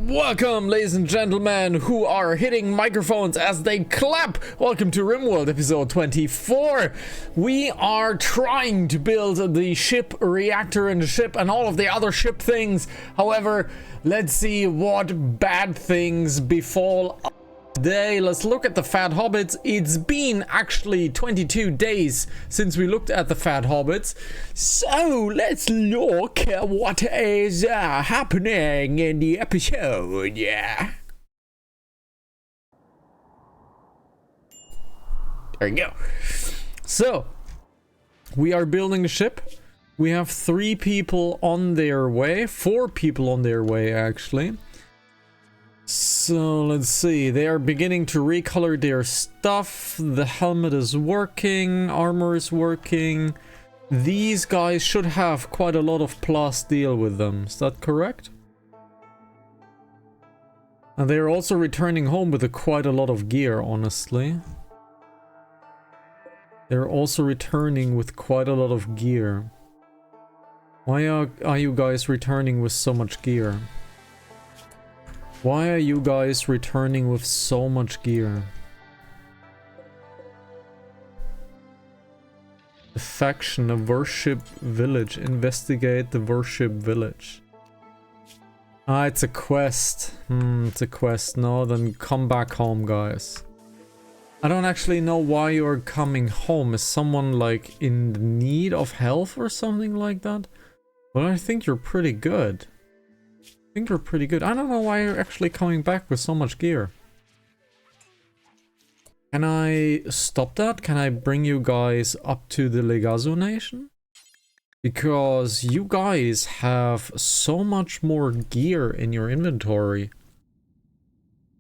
Welcome, ladies and gentlemen who are hitting microphones as they clap. Welcome to RimWorld episode 24. We are trying to build the ship reactor and ship and all of the other ship things. However, let's see what bad things befall us today. Let's look at the Fat Hobbits. It's been actually 22 days since we looked at the Fat Hobbits. So let's look at what is happening in the episode. Yeah. There you go. So we are building the ship. We have 3 people on their way. 4 people on their way, actually. So let's see, they are beginning to recolor their stuff. The helmet is working, armor is working. These guys should have quite a lot of plasteel with them, is that correct? And they're also returning home with quite a lot of gear, honestly. They're also returning with quite a lot of gear. Why are you guys returning with so much gear? Why are you guys returning with so much gear? The faction, a worship village. Investigate the worship village. Ah, it's a quest. It's a quest. No, then come back home, guys. I don't actually know why you're coming home. Is someone like in need of health or something like that? Well, I think you're pretty good. I think you're pretty good. I don't know why you're actually coming back with so much gear. Can I stop that? Can I bring you guys up to the Legazo Nation? Because you guys have so much more gear in your inventory.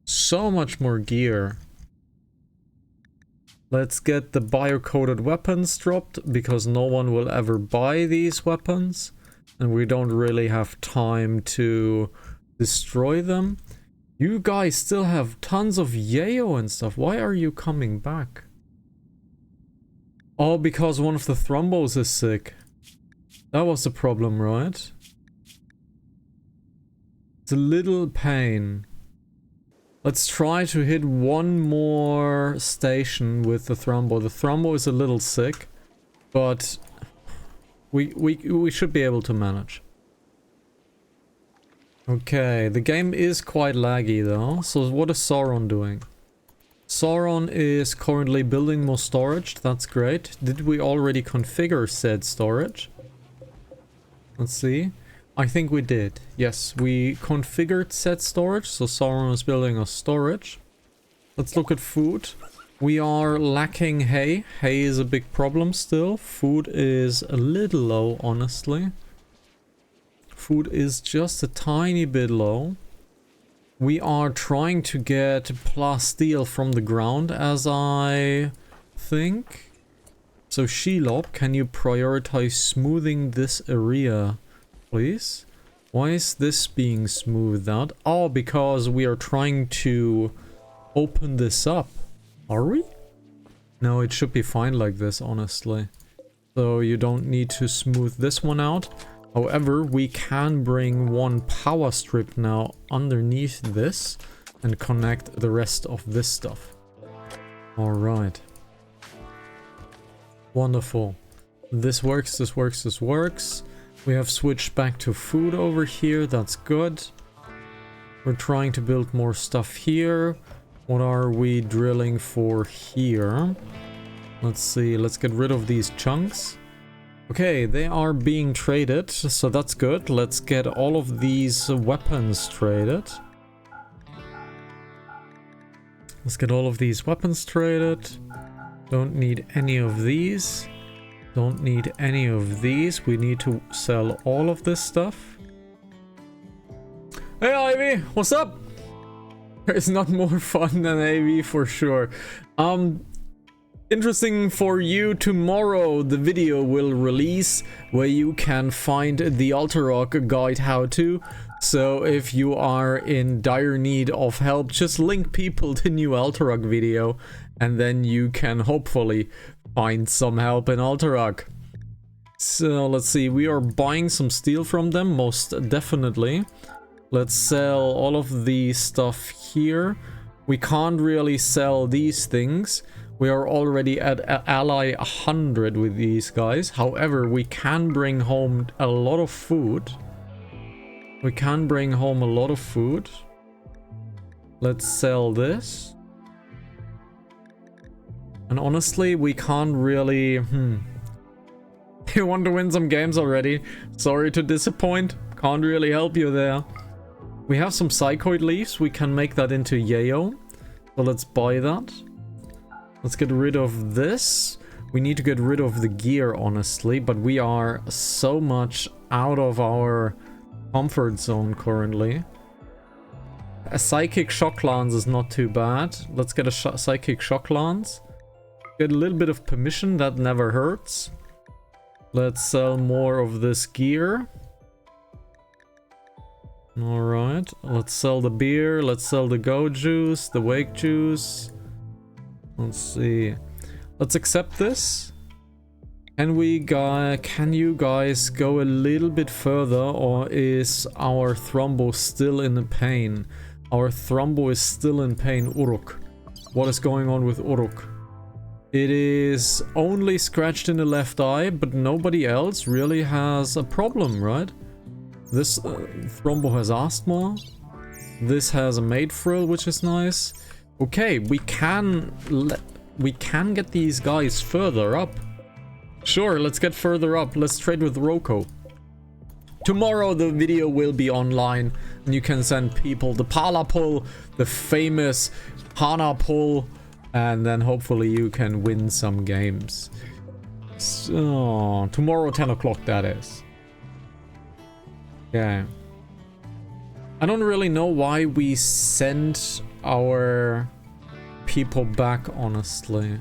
So much more gear. Let's get the bio-coated weapons dropped, because no one will ever buy these weapons. And we don't really have time to destroy them. You guys still have tons of yayo and stuff. Why are you coming back? Oh, because one of the thrombos is sick. That was the problem, right? It's a little pain. Let's try to hit one more station with the thrombo. The thrombo is a little sick, but we should be able to manage. Okay, the game is quite laggy though. So what is Sauron doing? Sauron is currently building more storage. That's great. Did we already configure said storage? Let's see. I think we did. Yes, we configured said storage. So Sauron is building a storage. Let's look at food. We are lacking hay. Hay is a big problem still. Food is a little low, honestly. Food is just a tiny bit low. We are trying to get plasteel from the ground, as I think. So Shelob, can you prioritize smoothing this area, please? Why is this being smoothed out? Oh, because we are trying to open this up. Are we? No, it should be fine like this, honestly. So you don't need to smooth this one out. However, we can bring one power strip now underneath this and connect the rest of this stuff. Alright. Wonderful. This works, this works, this works. We have switched back to food over here. That's good. We're trying to build more stuff here. What are we drilling for here? Let's see. Let's get rid of these chunks. Okay, they are being traded, so that's good. Let's get all of these weapons traded. Let's get all of these weapons traded. Don't need any of these. Don't need any of these. We need to sell all of this stuff. Hey Ivy, what's up? It's not more fun than AV for sure. Interesting for you, tomorrow the video will release where you can find the Alterok guide how-to. So if you are in dire need of help, just link people to new Alterok video and then you can hopefully find some help in Alterok. So let's see, we are buying some steel from them, most definitely. Let's sell all of the stuff here. We can't really sell these things. We are already at ally 100 with these guys. However, we can bring home a lot of food. We can bring home a lot of food. Let's sell this. And honestly, we can't really... You want to win some games already? Sorry to disappoint. Can't really help you there. We have some psychoid leaves. We can make that into yayo. So let's buy that. Let's get rid of this. We need to get rid of the gear, honestly. But we are so much out of our comfort zone currently. A psychic shock lance is not too bad. Let's get a psychic shock lance. Get a little bit of permission. That never hurts. Let's sell more of this gear. Alright, let's sell the beer, let's sell the go juice, the wake juice. Let's see. Let's accept this. Can you guys go a little bit further, or is our Thrombo still in pain? Our Thrombo is still in pain. Uruk. What is going on with Uruk? It is only scratched in the left eye, but nobody else really has a problem, right? This Thrombo has asthma. This has a maid frill, which is nice. Okay, we can get these guys further up. Sure, let's get further up. Let's trade with Roko. Tomorrow the video will be online, and you can send people the Pala pull, the famous Hana pull, and then hopefully you can win some games. So, tomorrow 10 o'clock that is. Yeah. I don't really know why we sent our people back, honestly.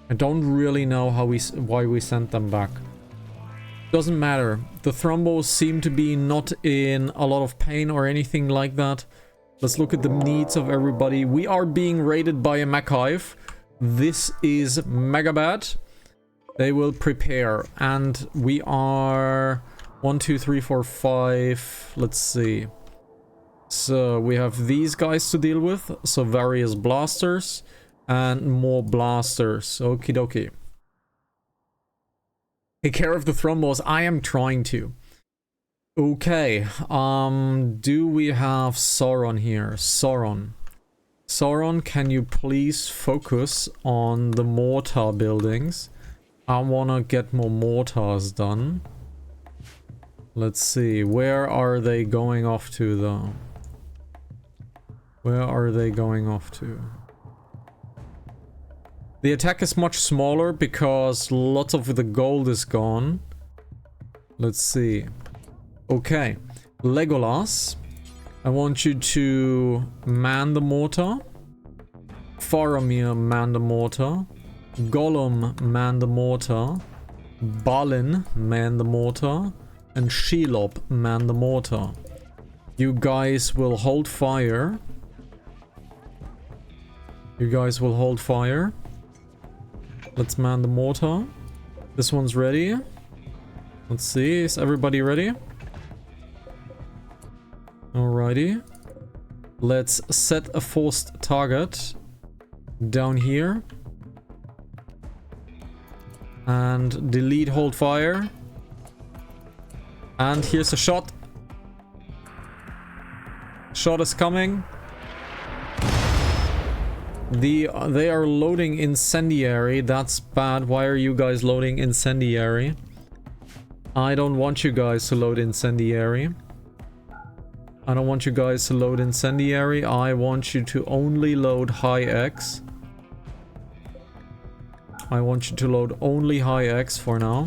I don't really know why we sent them back. Doesn't matter. The Thrombos seem to be not in a lot of pain or anything like that. Let's look at the needs of everybody. We are being raided by a mech hive. This is mega bad. They will prepare. And we are... 1, 2, 3, 4, 5. Let's see. So we have these guys to deal with. So various blasters and more blasters. Okie dokie. Take care of the Thrombos. I am trying to. Okay. Do we have Sauron here? Sauron. Sauron, can you please focus on the mortar buildings? I wanna get more mortars done. Let's see, where are they going off to though? Where are they going off to? The attack is much smaller because lots of the gold is gone. Let's see. Okay, Legolas, I want you to man the mortar. Faramir, man the mortar. Gollum, man the mortar. Balin, man the mortar. And Shelob, man the mortar. You guys will hold fire. You guys will hold fire. Let's man the mortar. This one's ready. Let's see, is everybody ready? Alrighty. Let's set a forced target down here. And delete hold fire. And here's a shot. Shot is coming. They are loading incendiary. That's bad. Why are you guys loading incendiary? I don't want you guys to load incendiary. I don't want you guys to load incendiary. I want you to only load high X. I want you to load only high X for now.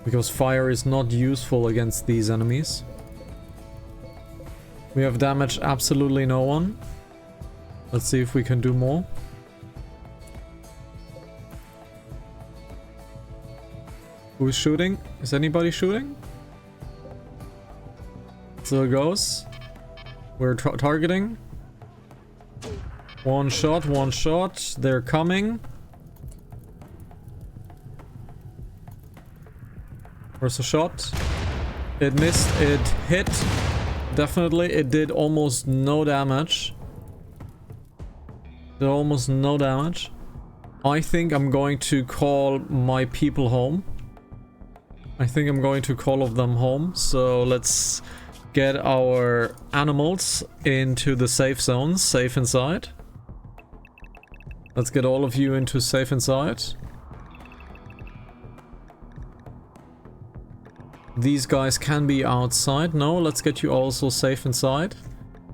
Because fire is not useful against these enemies. We have damaged absolutely no one. Let's see if we can do more. Who is shooting? Is anybody shooting? So it goes. We're targeting. One shot, one shot. They're coming. Where's the shot? It missed. It hit. Definitely. It did almost no damage. Did almost no damage. I think I'm going to call my people home. I think I'm going to call of them home. So let's get our animals into the safe zones. Safe inside. Let's get all of you into safe inside. These guys can be outside. No, let's get you also safe inside.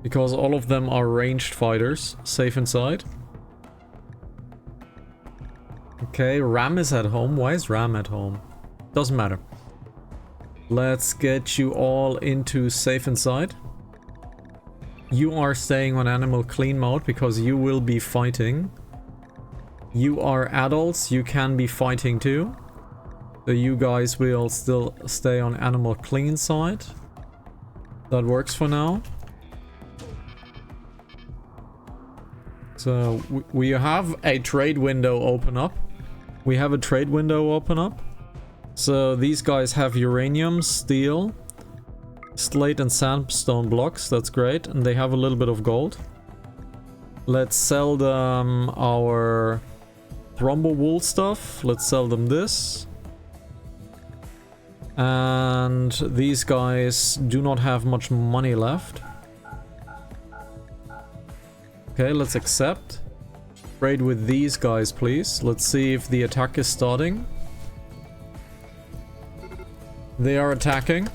Because all of them are ranged fighters. Safe inside. Okay, Ram is at home. Why is Ram at home? Doesn't matter. Let's get you all into safe inside. You are staying on animal clean mode because you will be fighting. You are adults. You can be fighting too. So you guys will still stay on animal clean side. That works for now. So we have a trade window open up. We have a trade window open up. So these guys have uranium, steel, slate and sandstone blocks. That's great. And they have a little bit of gold. Let's sell them our thrombo wool stuff. Let's sell them this. And these guys do not have much money left. Okay, let's accept. Trade with these guys, please. Let's see if the attack is starting. They are attacking.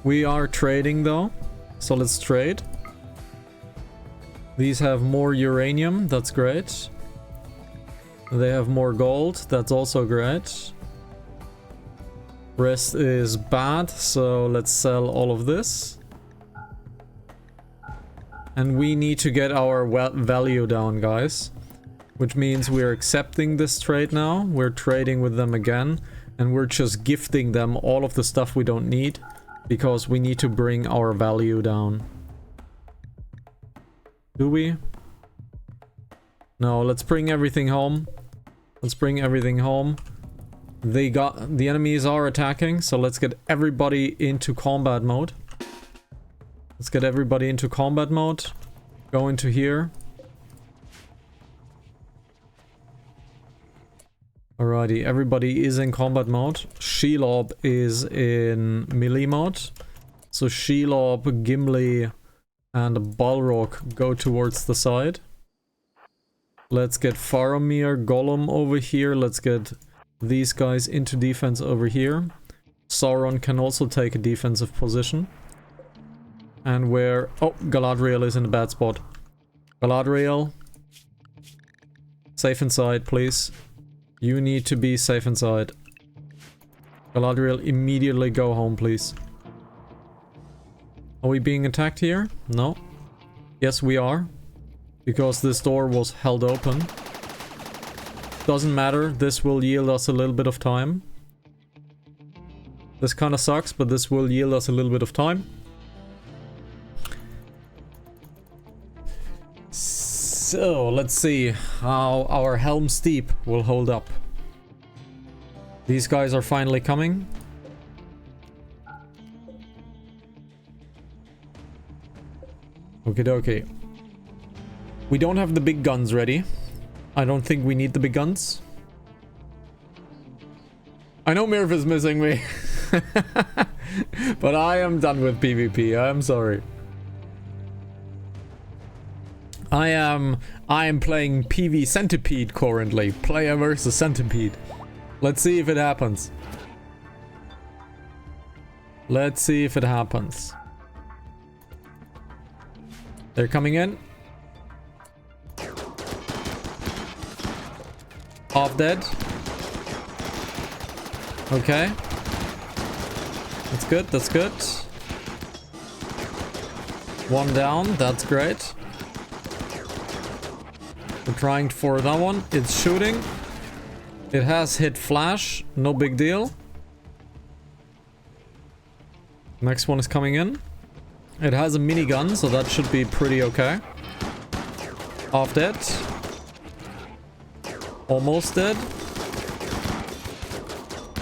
We are trading though. So let's trade. These have more uranium. That's great. They have more gold. That's also great. Rest is bad, so let's sell all of this. And we need to get our value down, guys. Which means we're accepting this trade now. We're trading with them again. And we're just gifting them all of the stuff we don't need. Because we need to bring our value down. Do we? No, let's bring everything home. Let's bring everything home. The enemies are attacking, so let's get everybody into combat mode. Let's get everybody into combat mode. Go into here. Alrighty, everybody is in combat mode. Shelob is in melee mode. So Shelob, Gimli, and Balrog go towards the side. Let's get Faramir, Gollum over here. Let's get these guys into defense over here. Sauron can also take a defensive position. And where... Oh, Galadriel is in a bad spot. Galadriel. Safe inside, please. You need to be safe inside. Galadriel, immediately go home, please. Are we being attacked here? No. Yes, we are. Because this door was held open. Doesn't matter, this will yield us a little bit of time. This kind of sucks, but this will yield us a little bit of time. So, let's see how our Helm's Deep will hold up. These guys are finally coming. Okie dokie. We don't have the big guns ready. I don't think we need the big guns. I know Mirv is missing me. But I am done with PvP. I am sorry. I am playing PV Centipede currently. Player versus Centipede. Let's see if it happens. Let's see if it happens. They're coming in. Half dead. Okay. That's good, that's good. One down, that's great. We're trying for that one. It's shooting. It has hit flash, no big deal. Next one is coming in. It has a minigun, so that should be pretty okay. Half dead. Almost dead.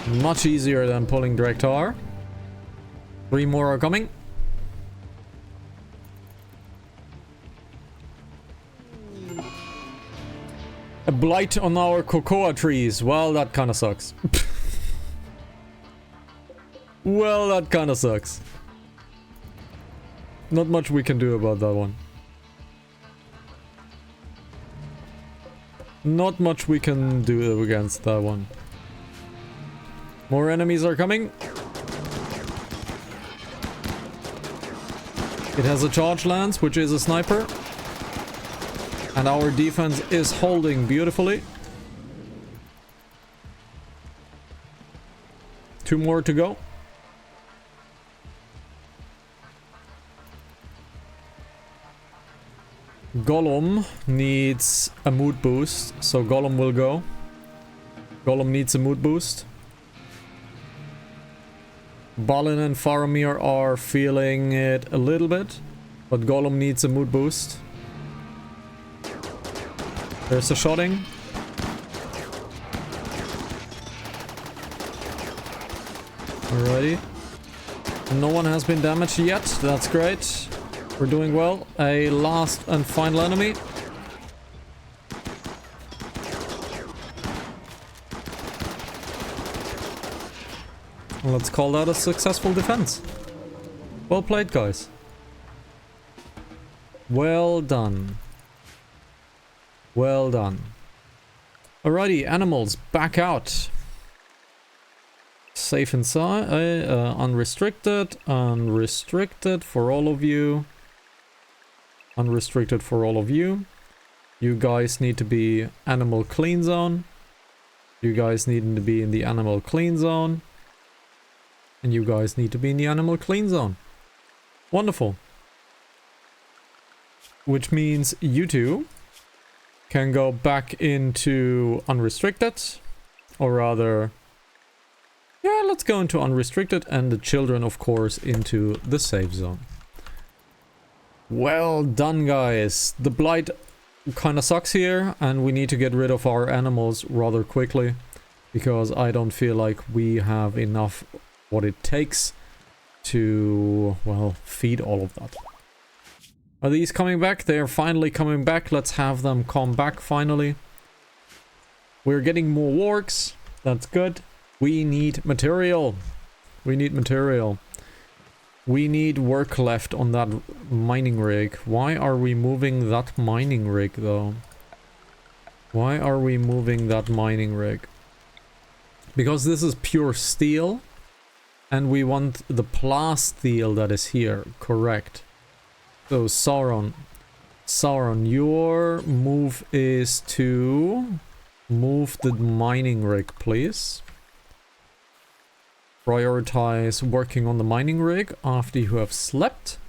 Much easier than pulling Drektar. 3 more are coming. A blight on our cocoa trees. Well, that kind of sucks. Well, that kind of sucks. Not much we can do about that one. Not much we can do against that one. More enemies are coming. It has a charge lance, which is a sniper. And our defense is holding beautifully. 2 more to go. Gollum needs a mood boost, so Gollum will go. Gollum needs a mood boost. Balin and Faramir are feeling it a little bit, but Gollum needs a mood boost. There's a shotting. Alrighty. No one has been damaged yet. That's great. We're doing well. A last and final enemy. Let's call that a successful defense. Well played, guys. Well done. Well done. Alrighty, animals, back out. Safe inside. Unrestricted. Unrestricted for all of you. Unrestricted for all of you. You guys need to be animal clean zone. You guys need to be in the animal clean zone. And you guys need to be in the animal clean zone. Wonderful. Which means you two can go back into unrestricted. Or rather... yeah, let's go into unrestricted. And the children, of course, into the safe zone. Well done, guys. The blight kind of sucks here. And we need to get rid of our animals rather quickly. Because I don't feel like we have enough... what it takes to, well, feed all of that. Are these coming back? They are finally coming back. Let's have them come back finally. We're getting more wargs. That's good. We need material. We need material. We need work left on that mining rig. Why are we moving that mining rig, though? Why are we moving that mining rig? Because this is pure steel. And we want the plasteel that is here, correct. So Sauron, your move is to move the mining rig, please. Prioritize working on the mining rig after you have slept.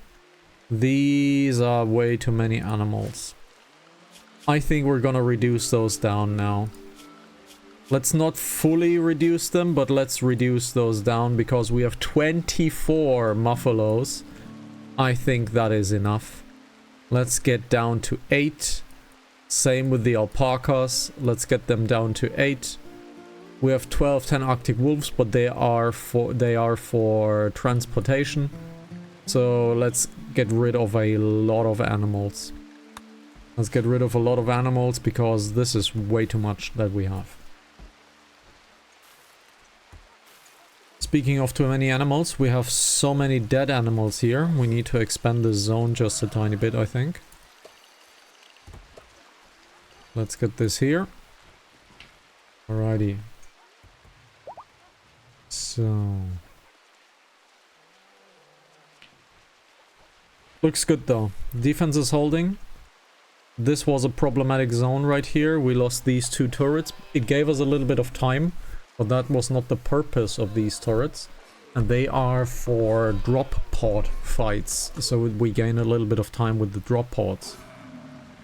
These are way too many animals. I think we're gonna reduce those down now. Let's not fully reduce them, but let's reduce those down because we have 24 muffalos. I think that is enough. Let's get down to 8. Same with the alpacas. Let's get them down to 8. We have 10 Arctic wolves, but they are for transportation. So let's get rid of a lot of animals. Let's get rid of a lot of animals because this is way too much that we have. Speaking of too many animals, we have so many dead animals here. We need to expand the zone just a tiny bit, I think. Let's get this here. Alrighty. So... looks good though. Defense is holding. This was a problematic zone right here. We lost these 2 turrets. It gave us a little bit of time. But that was not the purpose of these turrets. And they are for drop pod fights. So we gain a little bit of time with the drop pods.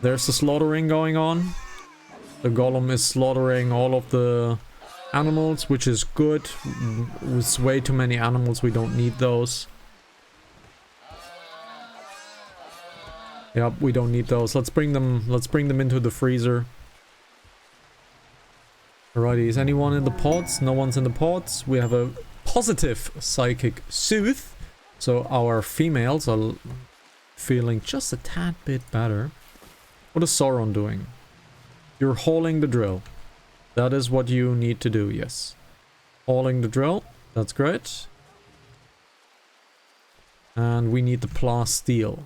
There's the slaughtering going on. The golem is slaughtering all of the animals, which is good. With way too many animals, we don't need those. Yep, we don't need those. Let's bring them into the freezer. Alrighty, is anyone in the pods? No one's in the pods. We have a positive psychic soothe. So our females are feeling just a tad bit better. What is Sauron doing? You're hauling the drill. That is what you need to do, yes. Hauling the drill. That's great. And we need the plasteel.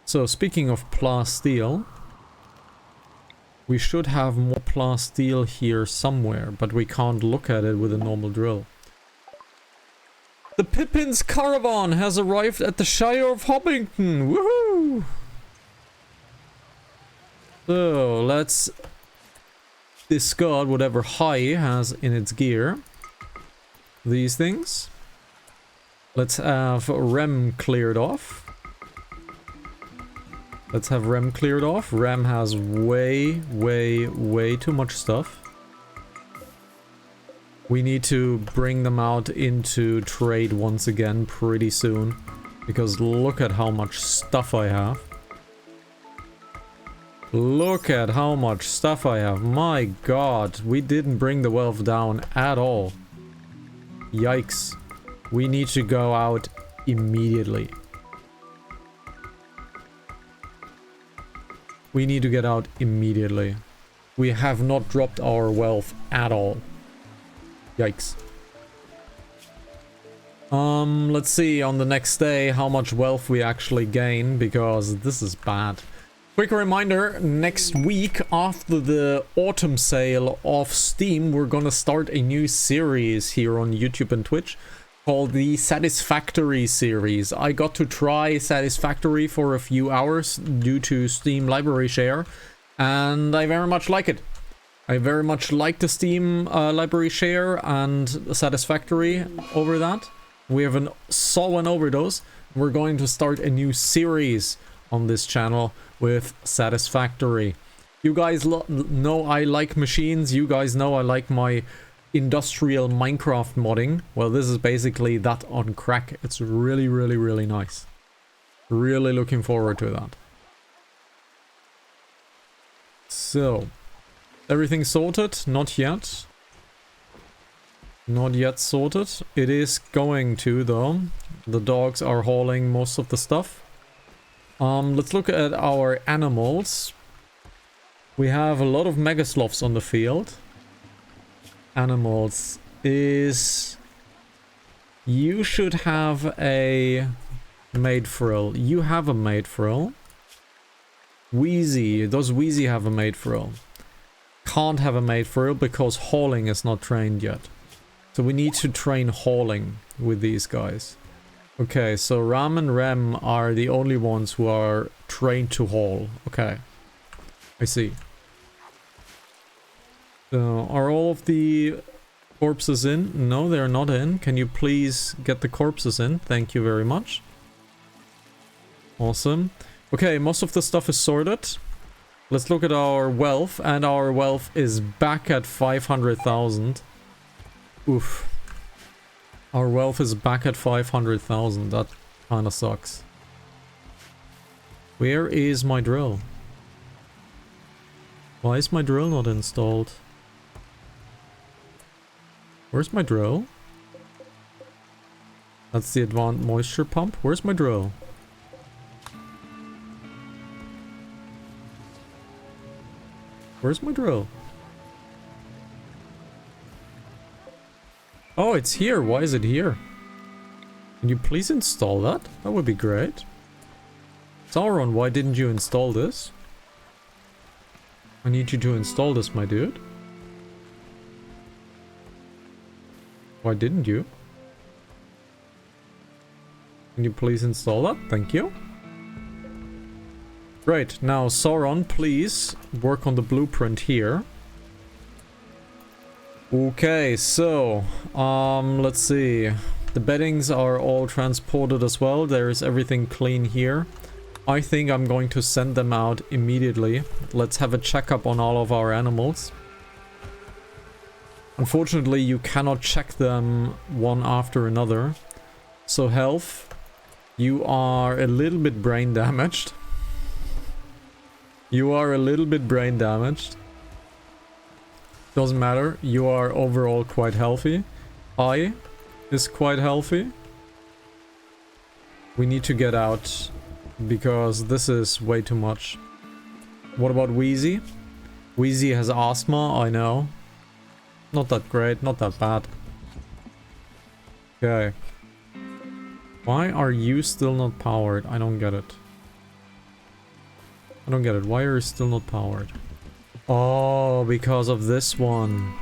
So speaking of plasteel, we should have more plasteel here somewhere, but we can't look at it with a normal drill. The Pippin's caravan has arrived at the Shire of Hobbington. Woohoo! So let's discard whatever High has in its gear. These things. Let's have Rem cleared off. Let's have Rem cleared off. Rem has way too much stuff. We need to bring them out into trade once again pretty soon. Because look at how much stuff I have. Look at how much stuff I have. My god, we didn't bring the wealth down at all. Yikes. We need to go out immediately. We need to get out immediately. We have not dropped our wealth at all. Yikes. Let's see on the next day how much wealth we actually gain, because this is bad. Quick reminder, next week after the autumn sale of Steam, we're gonna start a new series here on YouTube and Twitch called the Satisfactory series. I got to try Satisfactory for a few hours due to Steam library share, and I very much like it. I very much like the Steam library share and Satisfactory over that. We have saw an overdose. We're going to start a new series on this channel with Satisfactory. You guys know I like machines. You guys know I like my industrial Minecraft modding. Well, this is basically that on crack. It's really nice. Really looking forward to that. So, everything sorted? Not yet. Not yet sorted. It is going to, though. The dogs are hauling most of the stuff. Let's look at our animals. We have a lot of megasloths on the field. Animals is... You should have a maid frill. You have a maid frill. Wheezy. Does Wheezy have a maid frill? Can't have a maid frill because hauling is not trained yet. So we need to train hauling with these guys. Okay, so Ram and Rem are the only ones who are trained to haul. Okay. I see. So, are all of the corpses in? No, they're not in. Can you please get the corpses in? Thank you very much. Awesome. Okay, most of the stuff is sorted. Let's look at our wealth, and our wealth is back at 500,000. Oof. Our wealth is back at 500,000. That kinda sucks. Where is my drill? Why is my drill not installed? Where's my drill? That's the advanced moisture pump. Where's my drill? Where's my drill? Oh, it's here. Why is it here? Can you please install that? That would be great. Sauron, why didn't you install this? I need you to install this, my dude. Why didn't you? Can you please install that? Thank you. Great. Now, Sauron, please work on the blueprint here. Okay, so, let's see. The beddings are all transported as well. There's everything clean here. I think I'm going to send them out immediately. Let's have a checkup on all of our animals. Unfortunately, you cannot check them one after another. So health, you are a little bit brain damaged. You are a little bit brain damaged. Doesn't matter. You are overall quite healthy. I is quite healthy. We need to get out because this is way too much. What about Wheezy? Wheezy has asthma, I know. Not that great, not that bad. Okay. Why are you still not powered? I don't get it. I don't get it. Why are you still not powered? Oh, because of this one.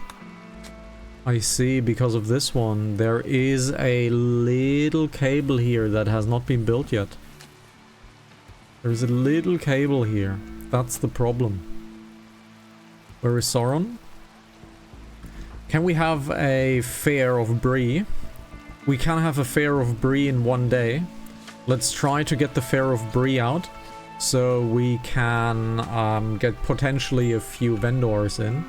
I see, because of this one. There is a little cable here that has not been built yet. There's a little cable here. That's the problem. Where is Sauron? Can we have a fair of Brie? We can have a fair of Brie in one day. Let's try to get the fair of Brie out. So we can get potentially a few vendors in.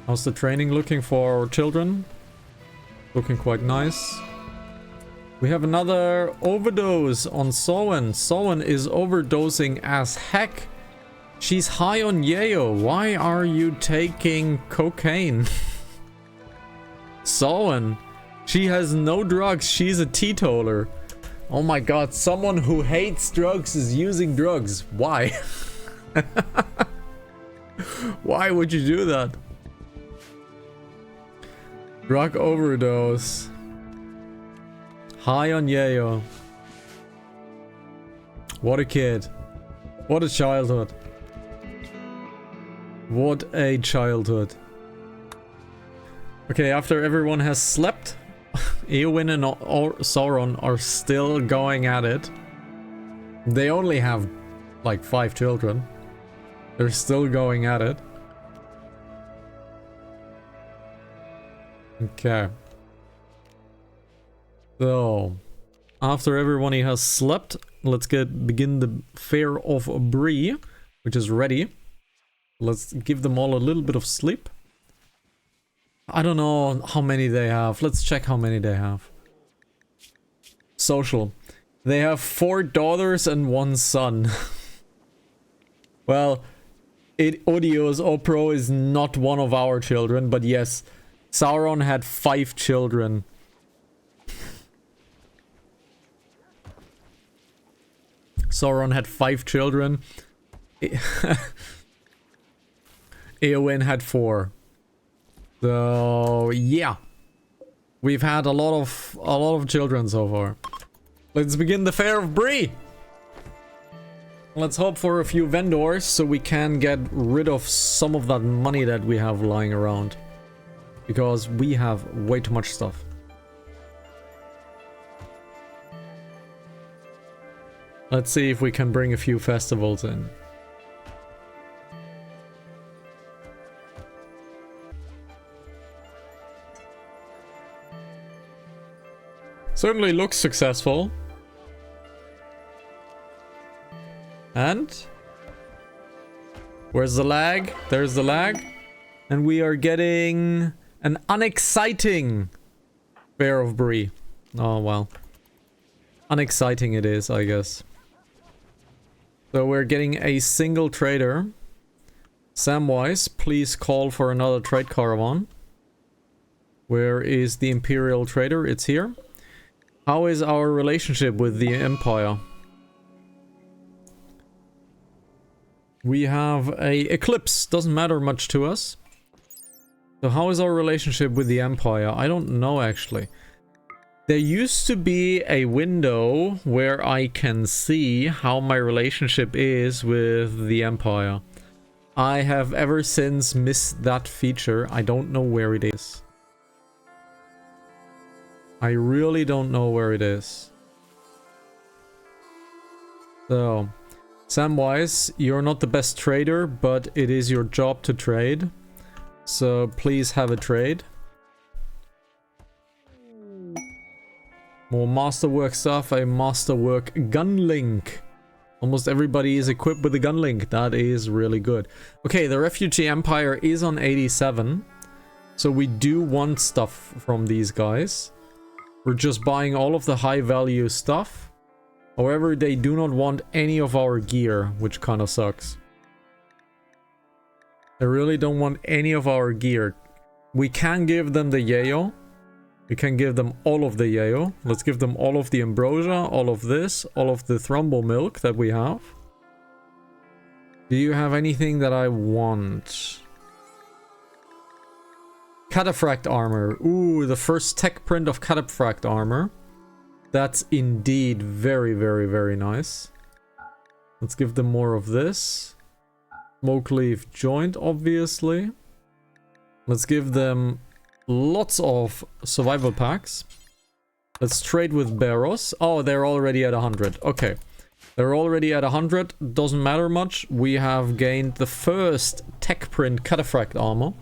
How's the training looking for our children? Looking quite nice. We have another overdose on Sowen. Sowen is overdosing as heck. She's high on yayo. Why are you taking cocaine? Sowen. She has no drugs. She's a teetotaler. Oh my god. Someone who hates drugs is using drugs. Why? Why would you do that? Drug overdose. High on yayo. What a kid. What a childhood. What a childhood. Okay, after everyone has slept, Eowyn and Sauron are still going at it. They only have like 5 children. They're still going at it. Okay. So, after everyone has slept, let's begin the Fair of Brie, which is ready. Let's give them all a little bit of sleep. I don't know how many they have. Let's check how many they have. Social. They have 4 daughters and 1 son. Well, Odious Opro is not one of our children, but yes, Sauron had 5 children. Sauron had 5 children. Eowyn had 4. So yeah, we've had a lot of children so far. Let's begin the Fair of Brie. Let's hope for a few vendors so we can get rid of some of that money that we have lying around, because we have way too much stuff. Let's see if we can bring a few festivals in. Certainly looks successful. And where's the lag? There's the lag. And we are getting an unexciting Fair of Brie. Oh well. Unexciting it is, I guess. So we're getting a single trader. Samwise, please call for another trade caravan. Where is the Imperial Trader? It's here. How is our relationship with the Empire? We have a eclipse. Doesn't matter much to us. So how is our relationship with the Empire? I don't know actually. There used to be a window where I can see how my relationship is with the Empire. I have ever since missed that feature. I don't know where it is. I really don't know where it is. So, Samwise, you're not the best trader, but it is your job to trade. So please have a trade. More masterwork stuff, a masterwork gunlink. Almost everybody is equipped with a gunlink. That is really good. Okay, the Refugee Empire is on 87. So we do want stuff from these guys. We're just buying all of the high value stuff. However, they do not want any of our gear, which kind of sucks. They really don't want any of our gear. We can give them the yayo. We can give them all of the yayo. Let's give them all of the ambrosia, all of this, all of the thrombo milk that we have. Do you have anything that I want? Cataphract armor. Ooh, the first tech print of cataphract armor. That's indeed very, very, very nice. Let's give them more of this. Smoke leaf joint, obviously. Let's give them lots of survival packs. Let's trade with Barros. Oh, they're already at 100. Okay. They're already at 100. Doesn't matter much. We have gained the first tech print cataphract armor.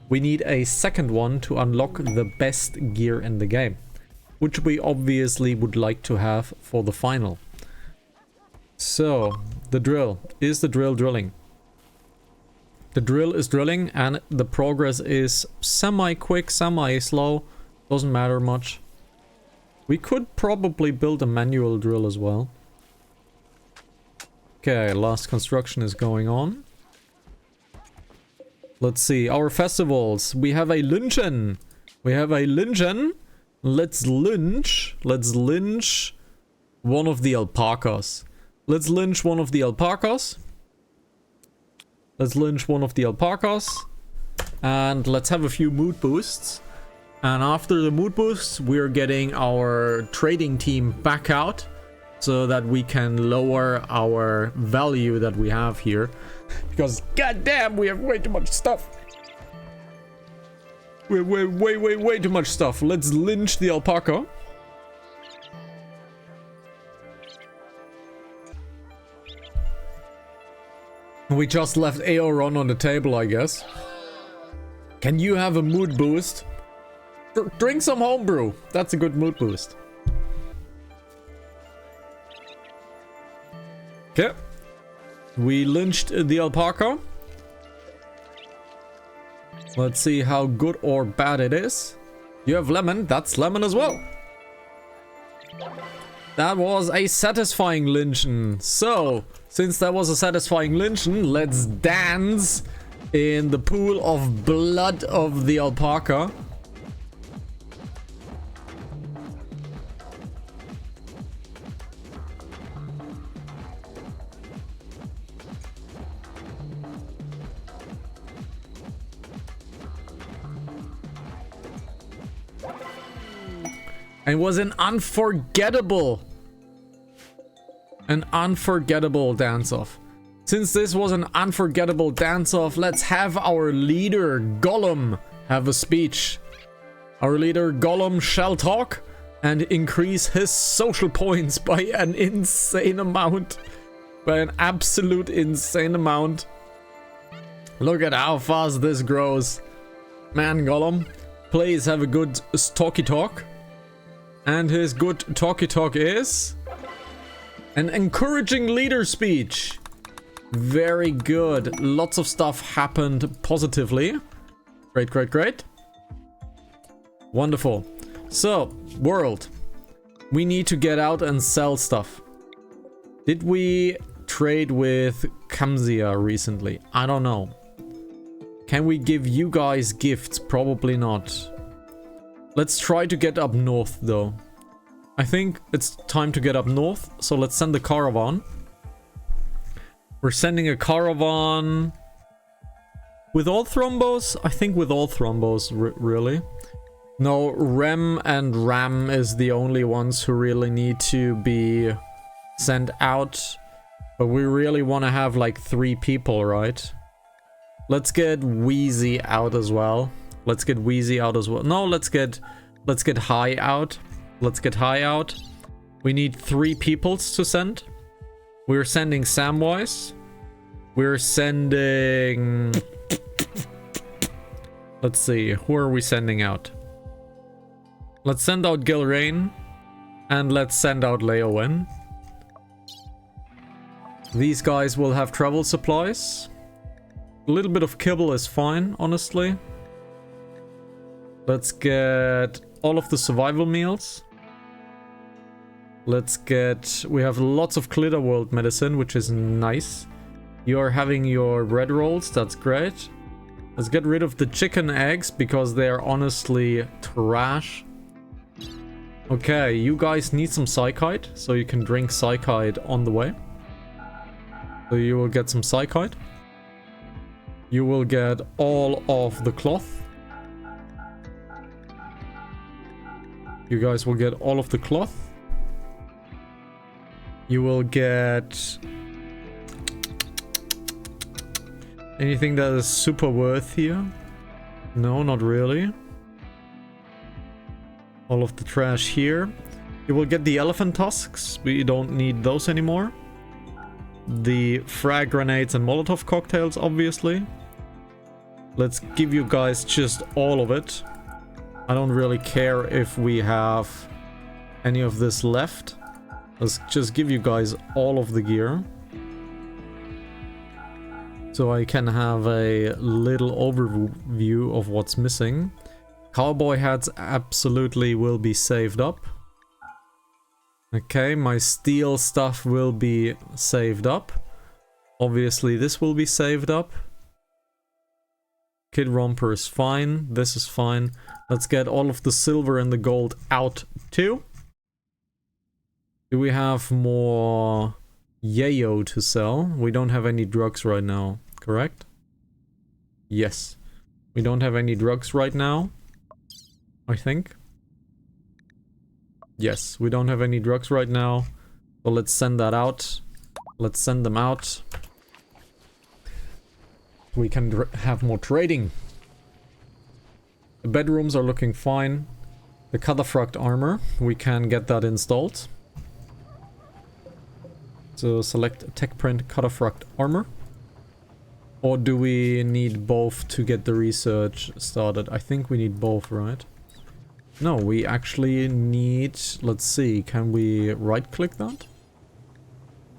We need a second one to unlock the best gear in the game, which we obviously would like to have for the final. So, the drill. Is the drill drilling? The drill is drilling and the progress is semi-quick, semi-slow. Doesn't matter much. We could probably build a manual drill as well. Okay, last construction is going on. Let's see, our festivals. We have a luncheon. We have a luncheon. Let's lynch. Let's lynch one of the alpacas. Let's lynch one of the alpacas. Let's lynch one of the alpacas. And let's have a few mood boosts. And after the mood boosts, we're getting our trading team back out so that we can lower our value that we have here. Because goddamn, we have way too much stuff. Way too much stuff. Let's lynch the alpaca. We just left Aoron on the table, I guess. Can you have a mood boost? Drink some homebrew. That's a good mood boost. Okay. We lynched the alpaca. Let's see how good or bad it is. You have lemon. That's lemon as well. That was a satisfying lynching. So, since that was a satisfying lynching, let's dance in the pool of blood of the alpaca. And it was an unforgettable dance-off. Since this was an unforgettable dance-off, let's have our leader, Gollum, have a speech. Our leader, Gollum, shall talk and increase his social points by an insane amount. By an absolute insane amount. Look at how fast this grows. Man, Gollum, please have a good talky talk. And his good talky talk is an encouraging leader speech. Very good. Lots of stuff happened positively. Great. Wonderful. So, world. We need to get out and sell stuff. Did we trade with Kamzia recently? I don't know. Can we give you guys gifts? Probably not. Let's try to get up north, though. I think it's time to get up north, so let's send the caravan. We're sending a caravan with all thrombos? I think with all thrombos, really. No, Rem and Ram is the only ones who really need to be sent out. But we really want to have like 3 people, right? Let's get Wheezy out as well. Let's get Wheezy out as well. No, let's get High out. Let's get High out. We need 3 peoples to send. We're sending Samwise. We're sending... Let's see, who are we sending out? Let's send out Gilrain. And let's send out Leowen. These guys will have travel supplies. A little bit of kibble is fine, honestly. Let's get all of the survival meals. Let's get... We have lots of Glitter World medicine, which is nice. You are having your red rolls, that's great. Let's get rid of the chicken eggs, because they are honestly trash. Okay, you guys need some Psychite, so you can drink Psychite on the way. So you will get some Psychite. You will get all of the cloth. You guys will get all of the cloth. You will get... anything that is super worth here? No, not really. All of the trash here. You will get the elephant tusks. We don't need those anymore. The frag grenades and Molotov cocktails, obviously. Let's give you guys just all of it. I don't really care if we have any of this left. Let's just give you guys all of the gear. So I can have a little overview of what's missing. Cowboy hats absolutely will be saved up. Okay, my steel stuff will be saved up. Obviously this will be saved up. Kid Romper is fine. This is fine. Let's get all of the silver and the gold out too. Do we have more yayo to sell? We don't have any drugs right now, correct? Yes. We don't have any drugs right now, I think. Yes, we don't have any drugs right now. So let's send that out. Let's send them out. We can have more trading. The bedrooms are looking fine. The Cataphracт armor, we can get that installed. So select tech print Cataphract armor. Or do we need both to get the research started? I think we need both, right? No, we actually need... Let's see, can we right-click that?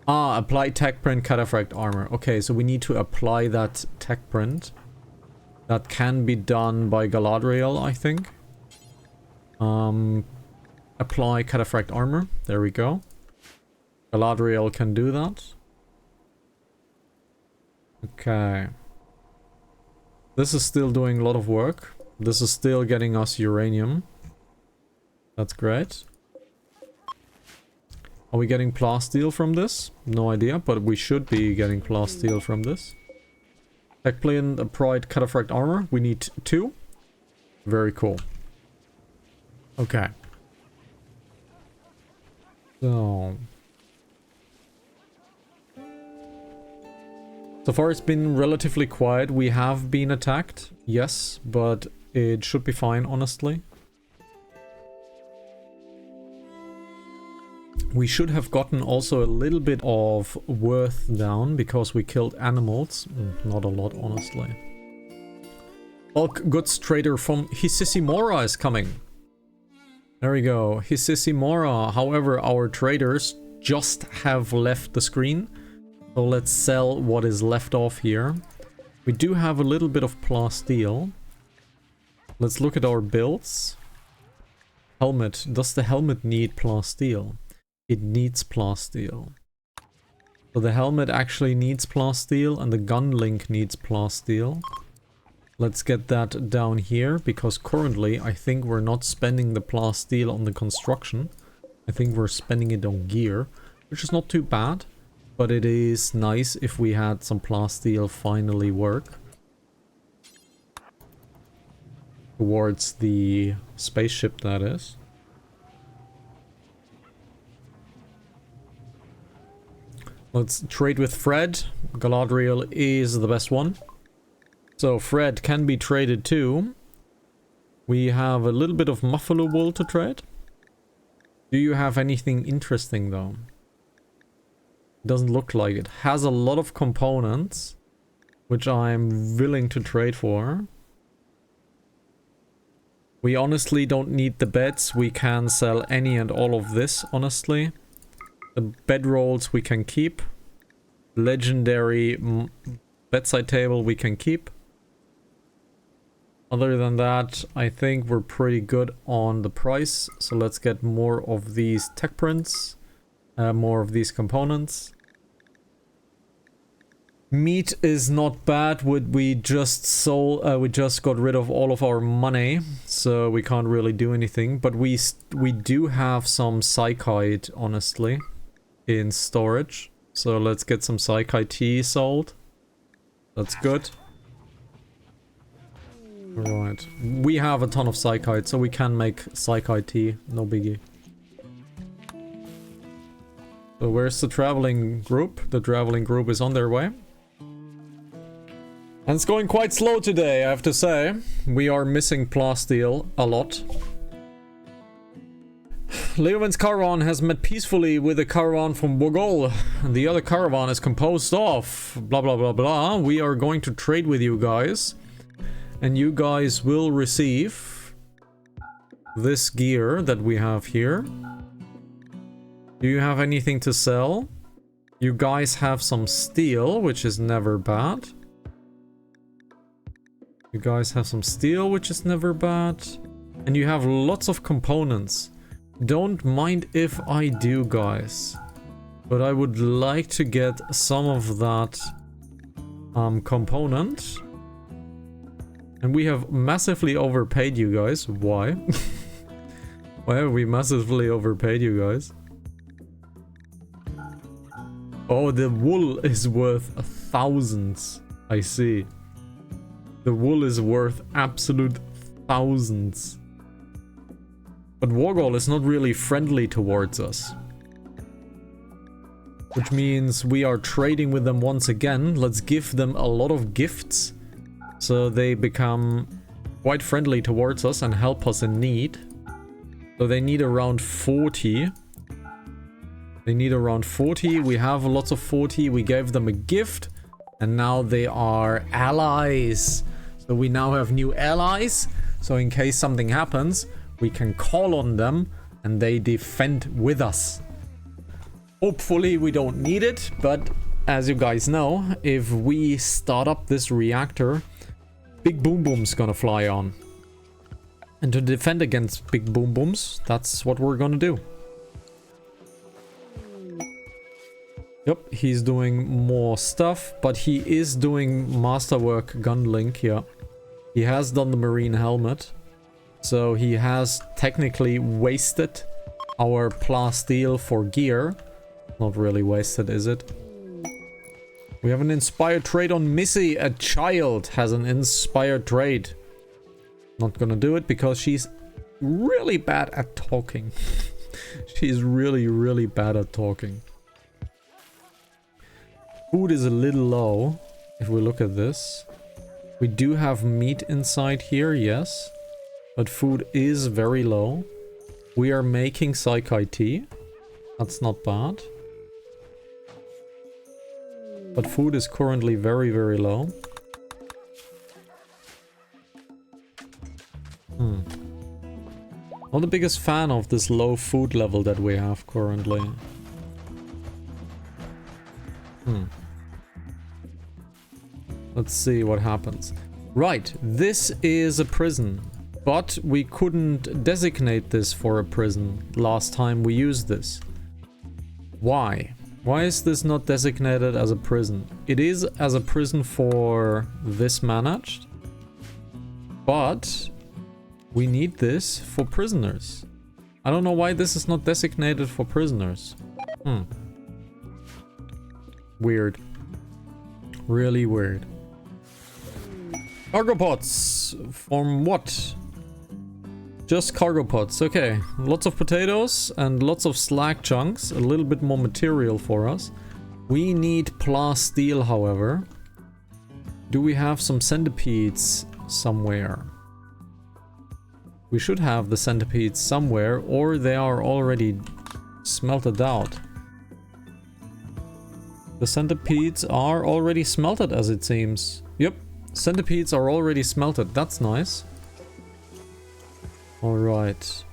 Ah, apply tech print Cataphract armor. Okay, so we need to apply that tech print. That can be done by Galadriel, I think. Apply Cataphract armor. There we go. Galadriel can do that. Okay. This is still doing a lot of work. This is still getting us uranium. That's great. Are we getting plasteel from this? No idea, but we should be getting plasteel from this. Techplane applied Cataphract armor. We need 2. Very cool. Okay. So far it's been relatively quiet. We have been attacked, yes, but it should be fine, honestly. We should have gotten also a little bit of worth down because we killed animals. Not a lot, honestly. Bulk goods trader from Hisissimora is coming. There we go, Hisissimora. However, our traders just have left the screen. So let's sell what is left off here. We do have a little bit of plasteel. Let's look at our builds. Helmet. Does the helmet need plasteel? It needs plasteel. So the helmet actually needs plasteel and the gun link needs plasteel. Let's get that down here because currently I think we're not spending the plasteel on the construction. I think we're spending it on gear, which is not too bad. But it is nice if we had some plasteel finally work. Towards the spaceship, that is. Let's trade with Fred. Galadriel is the best one. So Fred can be traded too. We have a little bit of buffalo wool to trade. Do you have anything interesting though? Doesn't look like it. Has a lot of components, which I'm willing to trade for. We honestly don't need the beds. We can sell any and all of this, honestly. The bedrolls we can keep. Legendary bedside table we can keep. Other than that, I think we're pretty good on the price. So let's get more of these tech prints, more of these components. Meat is not bad. We just sold. We just got rid of all of our money, so we can't really do anything. But we do have some psychite, honestly, in storage. So let's get some psychite tea sold. That's good. Alright. We have a ton of psychite, so we can make psychite tea. No biggie. So where's the traveling group? The traveling group is on their way. And it's going quite slow today, I have to say. We are missing plasteel a lot. Leovin's caravan has met peacefully with a caravan from Bogol. The other caravan is composed of blah blah blah blah. We are going to trade with you guys. And you guys will receive this gear that we have here. Do you have anything to sell? You guys have some steel, which is never bad. You guys have some steel, which is never bad. And you have lots of components. Don't mind if I do, guys. But I would like to get some of that component. And we have massively overpaid you guys. Why? Why have we massively overpaid you guys? Oh, the wool is worth thousands. I see. The wool is worth absolute thousands. But Wargol is not really friendly towards us. Which means we are trading with them once again. Let's give them a lot of gifts. So they become quite friendly towards us and help us in need. So they need around 40. They need around 40. We have lots of 40. We gave them a gift. And now they are allies. So we now have new allies. So in case something happens, we can call on them and they defend with us. Hopefully we don't need it, but as you guys know, if we start up this reactor, Big Boom Boom's gonna fly on. And to defend against Big Boom Booms, that's what we're gonna do. Yep, he's doing more stuff, but he is doing masterwork gunlink here. He has done the marine helmet. So he has technically wasted our plasteel for gear. Not really wasted, is it? We have an inspired trade on Missy. A child has an inspired trade. Not gonna do it because she's really bad at talking. She's really bad at talking. Food is a little low, if we look at this. We do have meat inside here, yes. But food is very low. We are making psychite tea. That's not bad. But food is currently very low. Not the biggest fan of this low food level that we have currently. Let's see what happens. Right, this is a prison. But we couldn't designate this for a prison last time we used this. Why? Why is this not designated as a prison? It is as a prison for this managed. But we need this for prisoners. I don't know why this is not designated for prisoners. Weird. Really weird. Cargo pots. From what? Just cargo pots. Okay. Lots of potatoes and lots of slag chunks. A little bit more material for us. We need plasteel, however. Do we have some centipedes somewhere? We should have the centipedes somewhere, or they are already smelted out. The centipedes are already smelted, as it seems. Yep. Centipedes are already smelted. That's nice. Alright.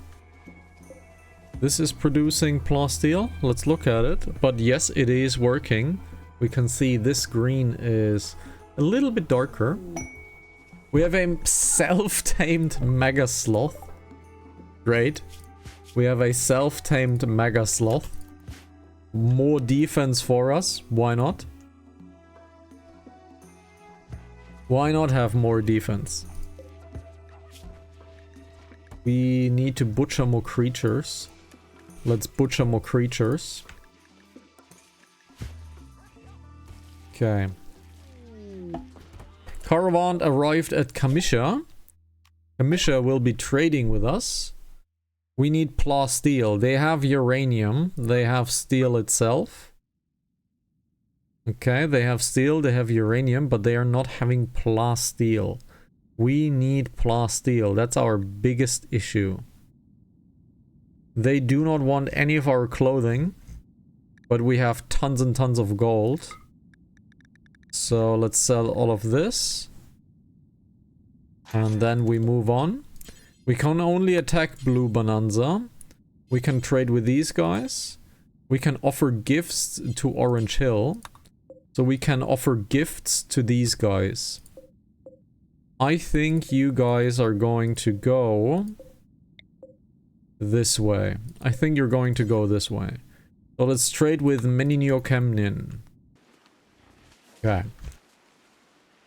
This is producing plasteel. Let's look at it. But yes, it is working. We can see this green is a little bit darker. We have a self-tamed Mega Sloth. Great. We have a self-tamed Mega Sloth. More defense for us. Why not? Why not have more defense? We need to butcher more creatures. Let's butcher more creatures. Okay. Caravan arrived at Kamisha. Kamisha will be trading with us. We need plasteel. They have uranium. They have steel itself. Okay, they have steel, they have uranium, but they are not having plasteel. We need plasteel. That's our biggest issue. They do not want any of our clothing, but we have tons and tons of gold. So let's sell all of this. And then we move on. We can only attack Blue Bonanza. We can trade with these guys. We can offer gifts to Orange Hill. So we can offer gifts to these guys. I think you guys are going to go this way. I think you're going to go this way. So let's trade with Meninio Kemnin. Okay.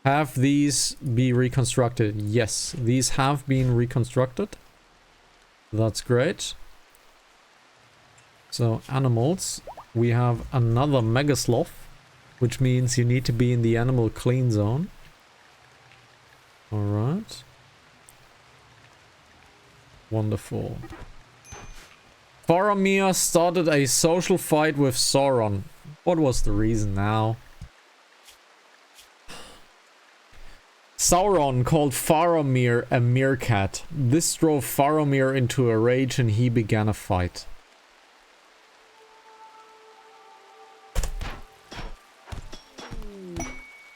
Have these be reconstructed? Yes, these have been reconstructed. That's great. So, animals. We have another Mega Sloth, which means you need to be in the animal clean zone. Alright. Wonderful. Faramir started a social fight with Sauron. What was the reason now? Sauron called Faramir a meerkat. This drove Faramir into a rage and he began a fight.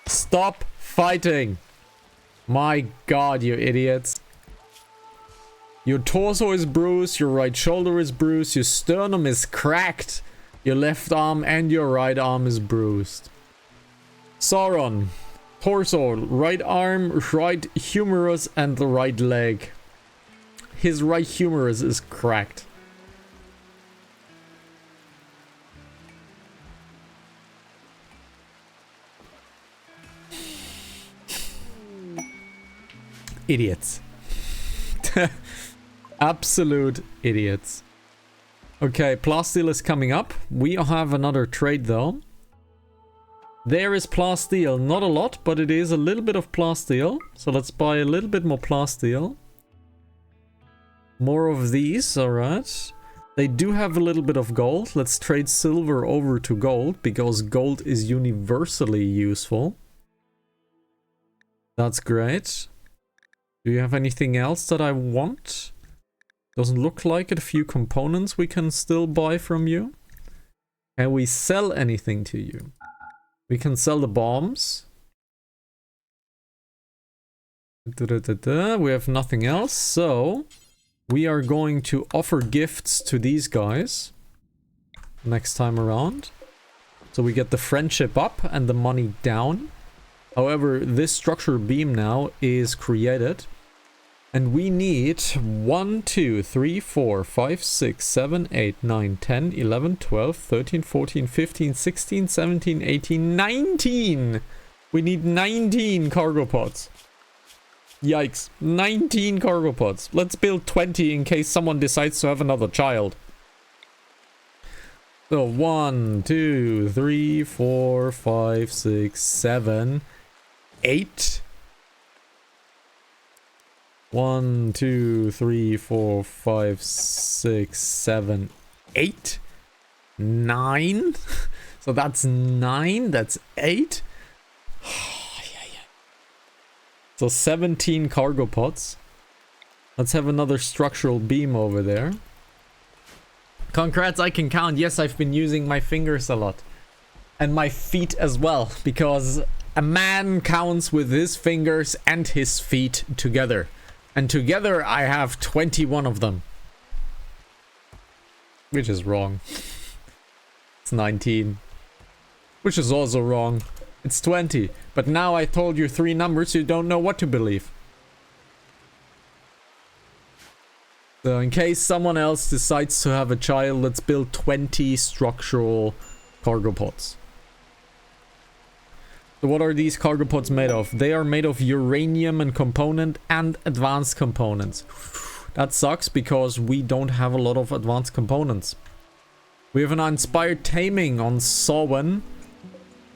Stop fighting! My god, you idiots. Your torso is bruised, your right shoulder is bruised, your sternum is cracked, your left arm and your right arm is bruised. Sauron. Torso, right arm, right humerus, and the right leg. His right humerus is cracked. Idiots. Absolute idiots. Okay, plasteel is coming up. We have another trade though. There is plasteel. Not a lot, but it is a little bit of plasteel. So let's buy a little bit more plasteel. More of these, alright. They do have a little bit of gold. Let's trade silver over to gold, because gold is universally useful. That's great. Do you have anything else that I want? Doesn't look like it. A few components we can still buy from you. Can we sell anything to you? We can sell the bombs. We have nothing else, so we are going to offer gifts to these guys next time around. So we get the friendship up and the money down. However, this structure beam now is created. And we need 1, 2, 3, 4, 5, 6, 7, 8, 9, 10, 11, 12, 13, 14, 15, 16, 17, 18, 19! We need 19 cargo pods. Yikes. 19 cargo pods. Let's build 20 in case someone decides to have another child. So 1, 2, 3, 4, 5, 6, 7, 8. 1, 2, 3, 4, 5, 6, 7, 8, 9. So that's 9. That's 8. So 17 cargo pods. Let's have another structural beam over there. Congrats, I can count. Yes, I've been using my fingers a lot. And my feet as well. Because a man counts with his fingers and his feet together. And together I have 21 of them. Which is wrong. It's 19. Which is also wrong. It's 20. But now I told you 3 numbers, you don't know what to believe. So in case someone else decides to have a child, let's build 20 structural cargo pods. So what are these cargo pods made of? They are made of uranium and component and advanced components. That sucks because we don't have a lot of advanced components. We have an inspired taming on Sowen.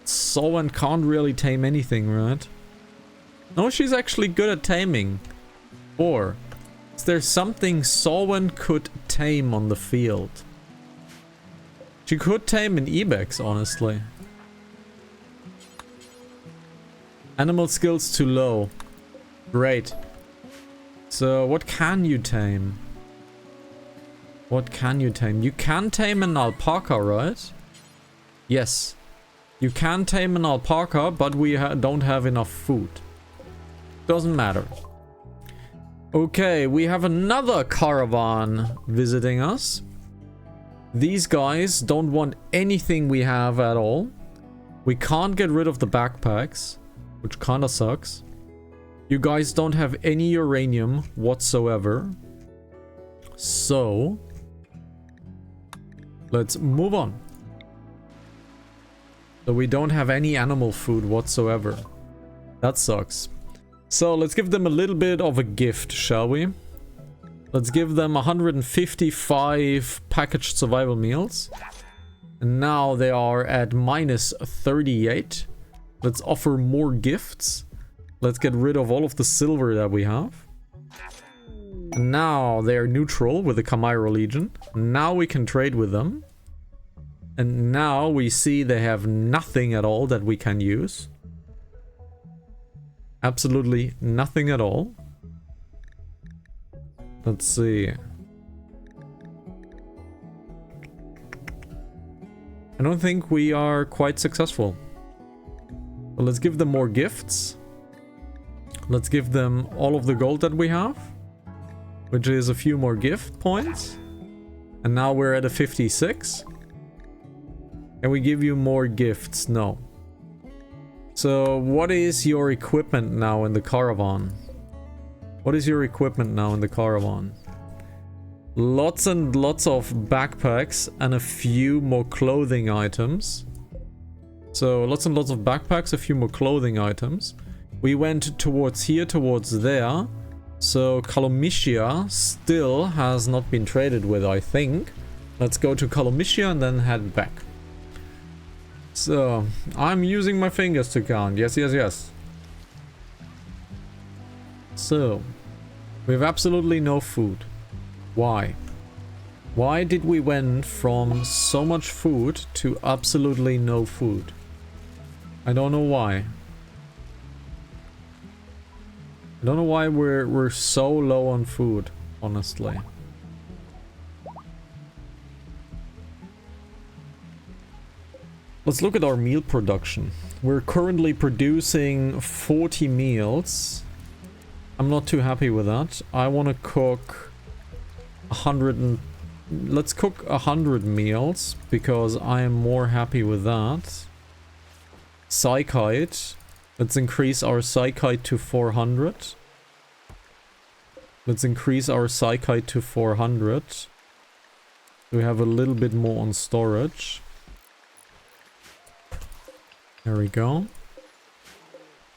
Sowen can't really tame anything, right? No, she's actually good at taming. Or is there something Sowen could tame on the field? She could tame an ibex, honestly. Animal skills too low. Great. So what can you tame? What can you tame? You can tame an alpaca, right? Yes. You can tame an alpaca, but we don't have enough food. Doesn't matter. Okay, we have another caravan visiting us. These guys don't want anything we have at all. We can't get rid of the backpacks, which kinda sucks. You guys don't have any uranium whatsoever. So let's move on. So we don't have any animal food whatsoever. That sucks. So let's give them a little bit of a gift, shall we? Let's give them 155 packaged survival meals. And now they are at minus 38. Let's offer more gifts. Let's get rid of all of the silver that we have. And now they are neutral with the Chimera Legion. Now we can trade with them. And now we see they have nothing at all that we can use. Absolutely nothing at all. Let's see. I don't think we are quite successful. But let's give them more gifts. Let's give them all of the gold that we have, which is a few more gift points. And now we're at a 56. Can we give you more gifts? No. So what is your equipment now in the caravan? What is your equipment now in the caravan? Lots and lots of backpacks and a few more clothing items. So lots and lots of backpacks, a few more clothing items. We went towards here, towards there. So Kalomitia still has not been traded with, I think. Let's go to Kalomitia and then head back. So I'm using my fingers to count. Yes, yes, yes. So we have absolutely no food. Why? Why did we went from so much food to absolutely no food? I don't know why. I don't know why we're so low on food, honestly. Let's look at our meal production. We're currently producing 40 meals. I'm not too happy with that. I want to cook 100 and... Let's cook 100 meals because I am more happy with that. Psychite. Let's increase our Psychite to 400. Let's increase our Psychite to 400. We have a little bit more on storage. There we go.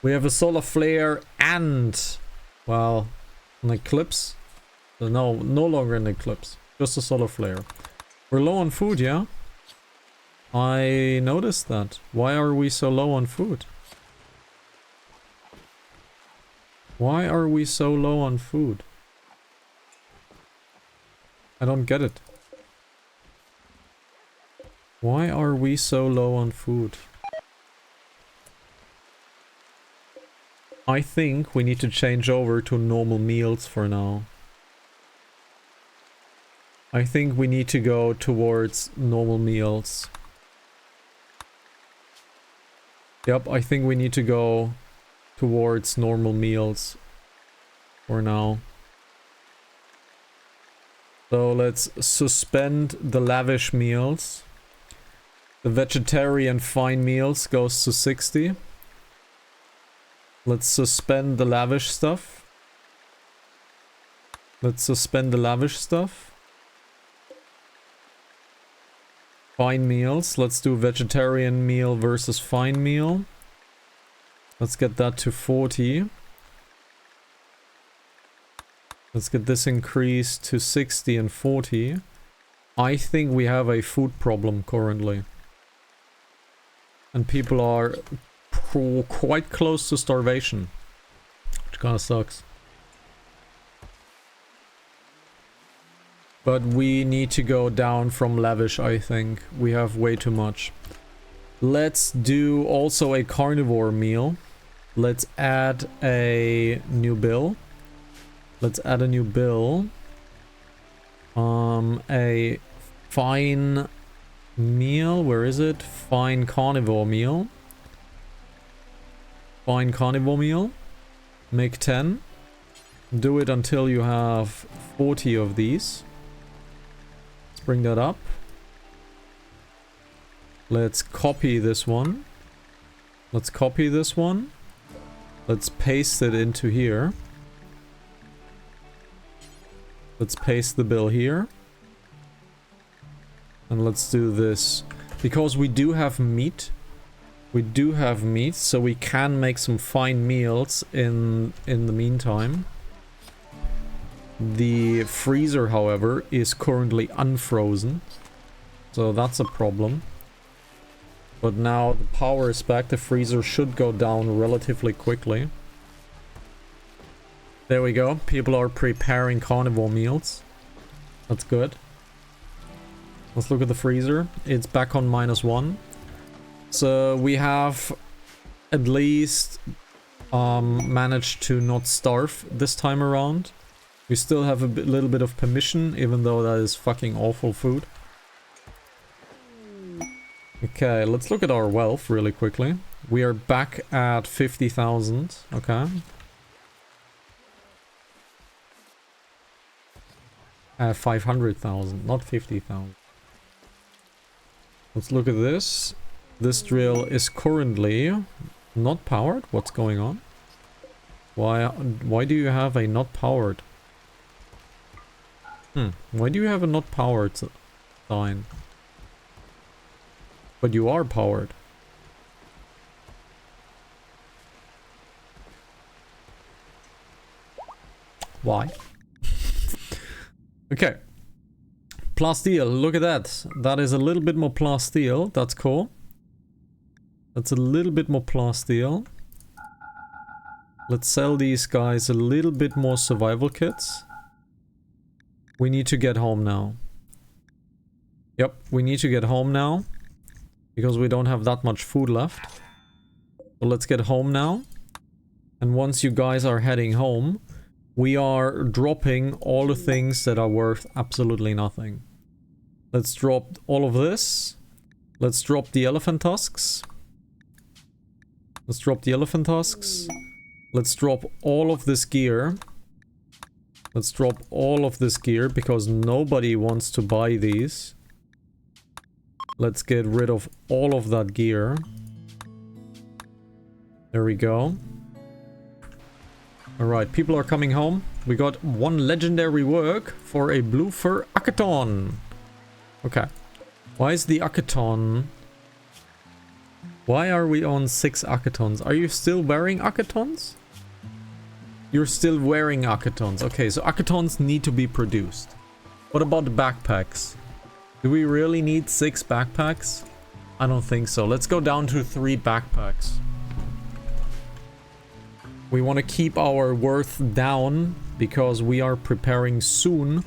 We have a solar flare and, well, an eclipse. So no longer an eclipse. Just a solar flare. We're low on food, yeah? I noticed that. Why are we so low on food? Why are we so low on food? I don't get it. Why are we so low on food? I think we need to change over to normal meals for now. I think we need to go towards normal meals. Yep, I think we need to go towards normal meals for now. So let's suspend the lavish meals. The vegetarian fine meals goes to 60. Let's suspend the lavish stuff. Let's suspend the lavish stuff. Fine meals. Let's do vegetarian meal versus fine meal. Let's get that to 40. Let's get this increased to 60 and 40. I think we have a food problem currently. And people are quite close to starvation. Which kind of sucks. But we need to go down from lavish, I think. We have way too much. Let's do also a carnivore meal. Let's add a new bill. Let's add a new bill. A fine meal. Where is it? Fine carnivore meal. Fine carnivore meal. Make 10. Do it until you have 40 of these. Let's bring that up. Let's copy this one. Let's copy this one. Let's paste it into here. Let's paste the bill here. And let's do this. Because we do have meat. We do have meat, so we can make some fine meals in the meantime. The freezer, however, is currently unfrozen. So that's a problem. But now the power is back. The freezer should go down relatively quickly. There we go. People are preparing carnivore meals. That's good. Let's look at the freezer. It's back on -1. So we have at least managed to not starve this time around. We still have a little bit of permission, even though that is fucking awful food. Okay, let's look at our wealth really quickly. We are back at 50,000. Okay. 500,000, not 50,000. Let's look at this. This drill is currently not powered. What's going on? Why do you have a not powered? Why do you have a not powered sign? But you are powered. Why? Okay. Plasteel, look at that. That is a little bit more plasteel. That's cool. That's a little bit more plasteel. Let's sell these guys a little bit more survival kits. We need to get home now. Yep, we need to get home now. Because we don't have that much food left. So let's get home now. And once you guys are heading home, we are dropping all the things that are worth absolutely nothing. Let's drop all of this. Let's drop the elephant tusks. Let's drop the elephant tusks. Let's drop all of this gear. Let's drop all of this gear because nobody wants to buy these. Let's get rid of all of that gear. There we go. Alright, people are coming home. We got 1 legendary work for a blue fur Akaton. Okay. Why is the Akaton... Why are we on 6 Akatons? Are you still wearing Akatons? You're still wearing Akatons. Okay, so Akatons need to be produced. What about the backpacks? Do we really need 6 backpacks? I don't think so. Let's go down to 3 backpacks. We want to keep our worth down because we are preparing soon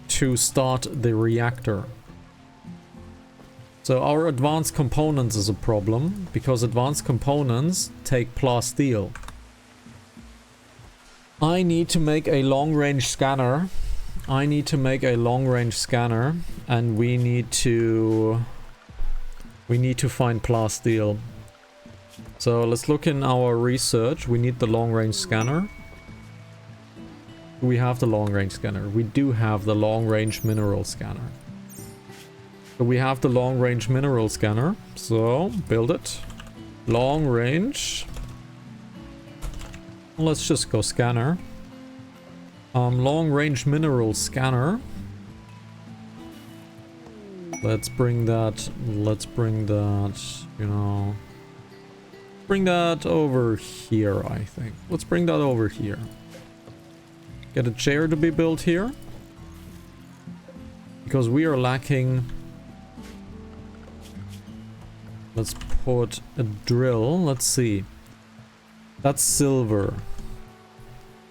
to start the reactor. So our advanced components is a problem because advanced components take plasteel. I need to make a long-range scanner. And we need to find plasteel. So let's look in our research. We need the long-range scanner. Do we have the long-range scanner? We do have the long-range mineral scanner. So we have the long-range mineral scanner. So build it. Long-range. Let's just go scanner. Long-range mineral scanner. Let's bring that, you know... Bring that over here, I think. Let's bring that over here. Get a chair to be built here. Because we are lacking... Let's put a drill. Let's see. That's silver.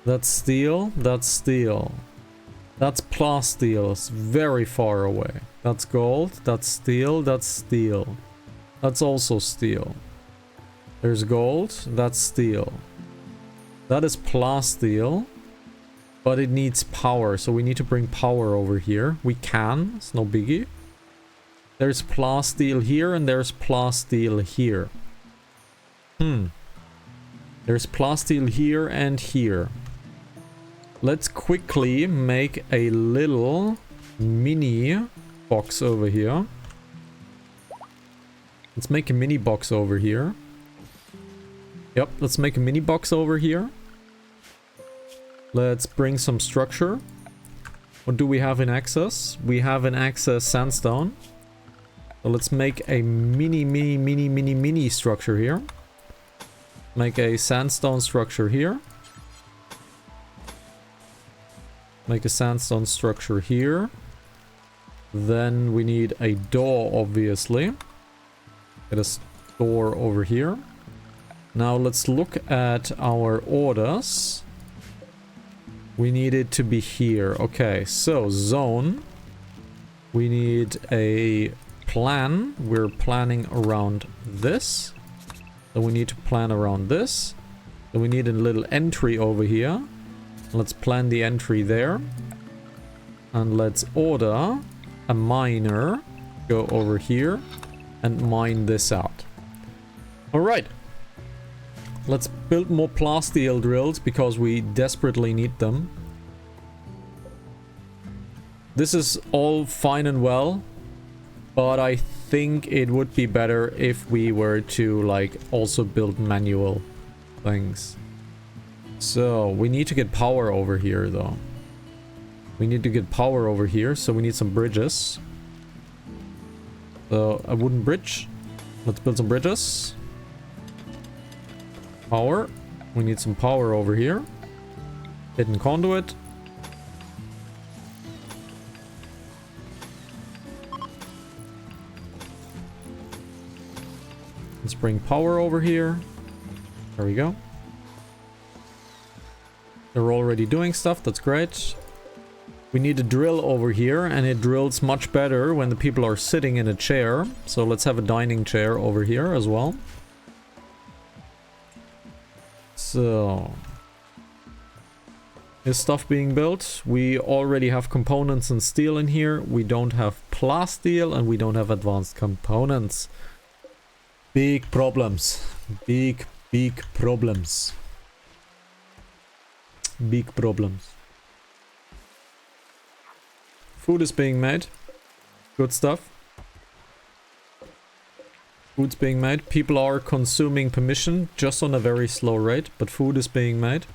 That's steel. That's steel. That's plasteel. It's very far away. That's gold. That's steel. That's steel. That's also steel. There's gold. That's steel. That is plasteel. But it needs power. So we need to bring power over here. We can. It's no biggie. There's plasteel here and there's plasteel here. There's plasteel here and here. Let's quickly make a little mini box over here. Let's make a mini box over here. Yep, let's make a mini box over here. Let's bring some structure. What do we have in excess? We have in excess sandstone. So let's make a mini structure here. Make a sandstone structure here. Make a sandstone structure here. Then we need a door, obviously. Get a door over here. Now let's look at our orders. We need it to be here. Okay, so zone. We need a plan. We're planning around this. So we need to plan around this. So we need a little entry over here. Let's plan the entry there. And let's order a miner. Go over here and mine this out. Alright. Let's build more plasteel drills because we desperately need them. This is all fine and well. But I think it would be better if we were to like also build manual things. So we need to get power over here though. We need to get power over here, so we need some bridges. So a wooden bridge. Let's build some bridges. Power. We need some power over here. Hidden conduit. Let's bring power over here. There we go. They're already doing stuff. That's great. We need a drill over here, and it drills much better when the people are sitting in a chair. So let's have a dining chair over here as well. So, is stuff being built? We already have components and steel in here. We don't have plasteel and we don't have advanced components. Big problems. Big problems. Big problems. Food is being made. Good stuff. Food's being made. People are consuming permission just on a very slow rate, but food is being made.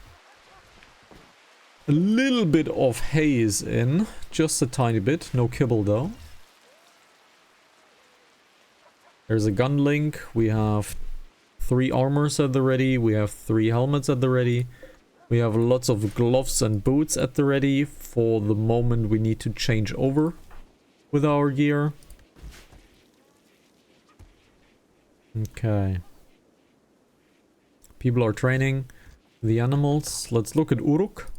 A little bit of haze in. Just a tiny bit. No kibble though. There's a gun link. We have 3 armors at the ready. We have 3 helmets at the ready. We have lots of gloves and boots at the ready for the moment we need to change over with our gear. Okay. People are training the animals. Let's look at Uruk.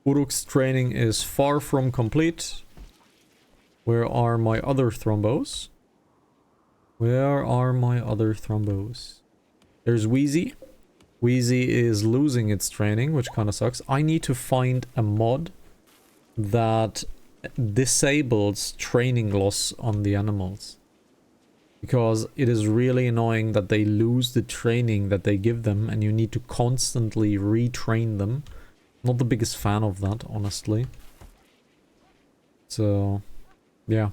Uruk's training is far from complete. Where are my other thrombos? Where are my other thrombos? There's Wheezy. Wheezy is losing its training, which kind of sucks. I need to find a mod that disables training loss on the animals. Because it is really annoying that they lose the training that they give them and you need to constantly retrain them. Not the biggest fan of that, honestly. So, yeah.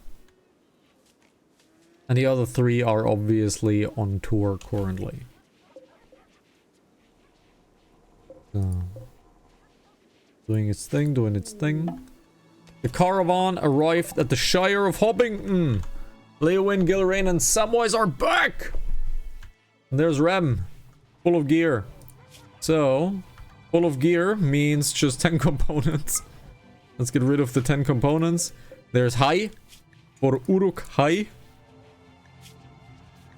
And the other 3 are obviously on tour currently. So, Doing its thing, doing its thing. The caravan arrived at the Shire of Hobbington. Leowyn, Gilrain, and Samwise are back! And there's Rem. Full of gear. So, full of gear means just 10 components. Let's get rid of the 10 components. There's Hai. For Uruk Hai.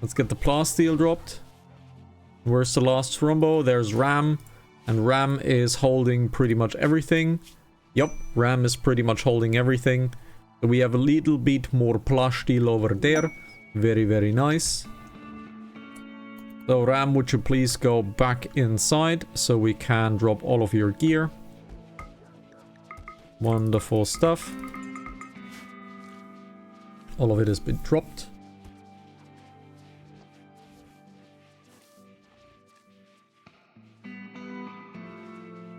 Let's get the plasteel dropped. Where's the last Thrumbo? There's Ram. And Ram is holding pretty much everything. Yup, Ram is pretty much holding everything. So we have a little bit more plasteel over there. Very, very nice. So Ram, would you please go back inside so we can drop all of your gear. Wonderful stuff. All of it has been dropped.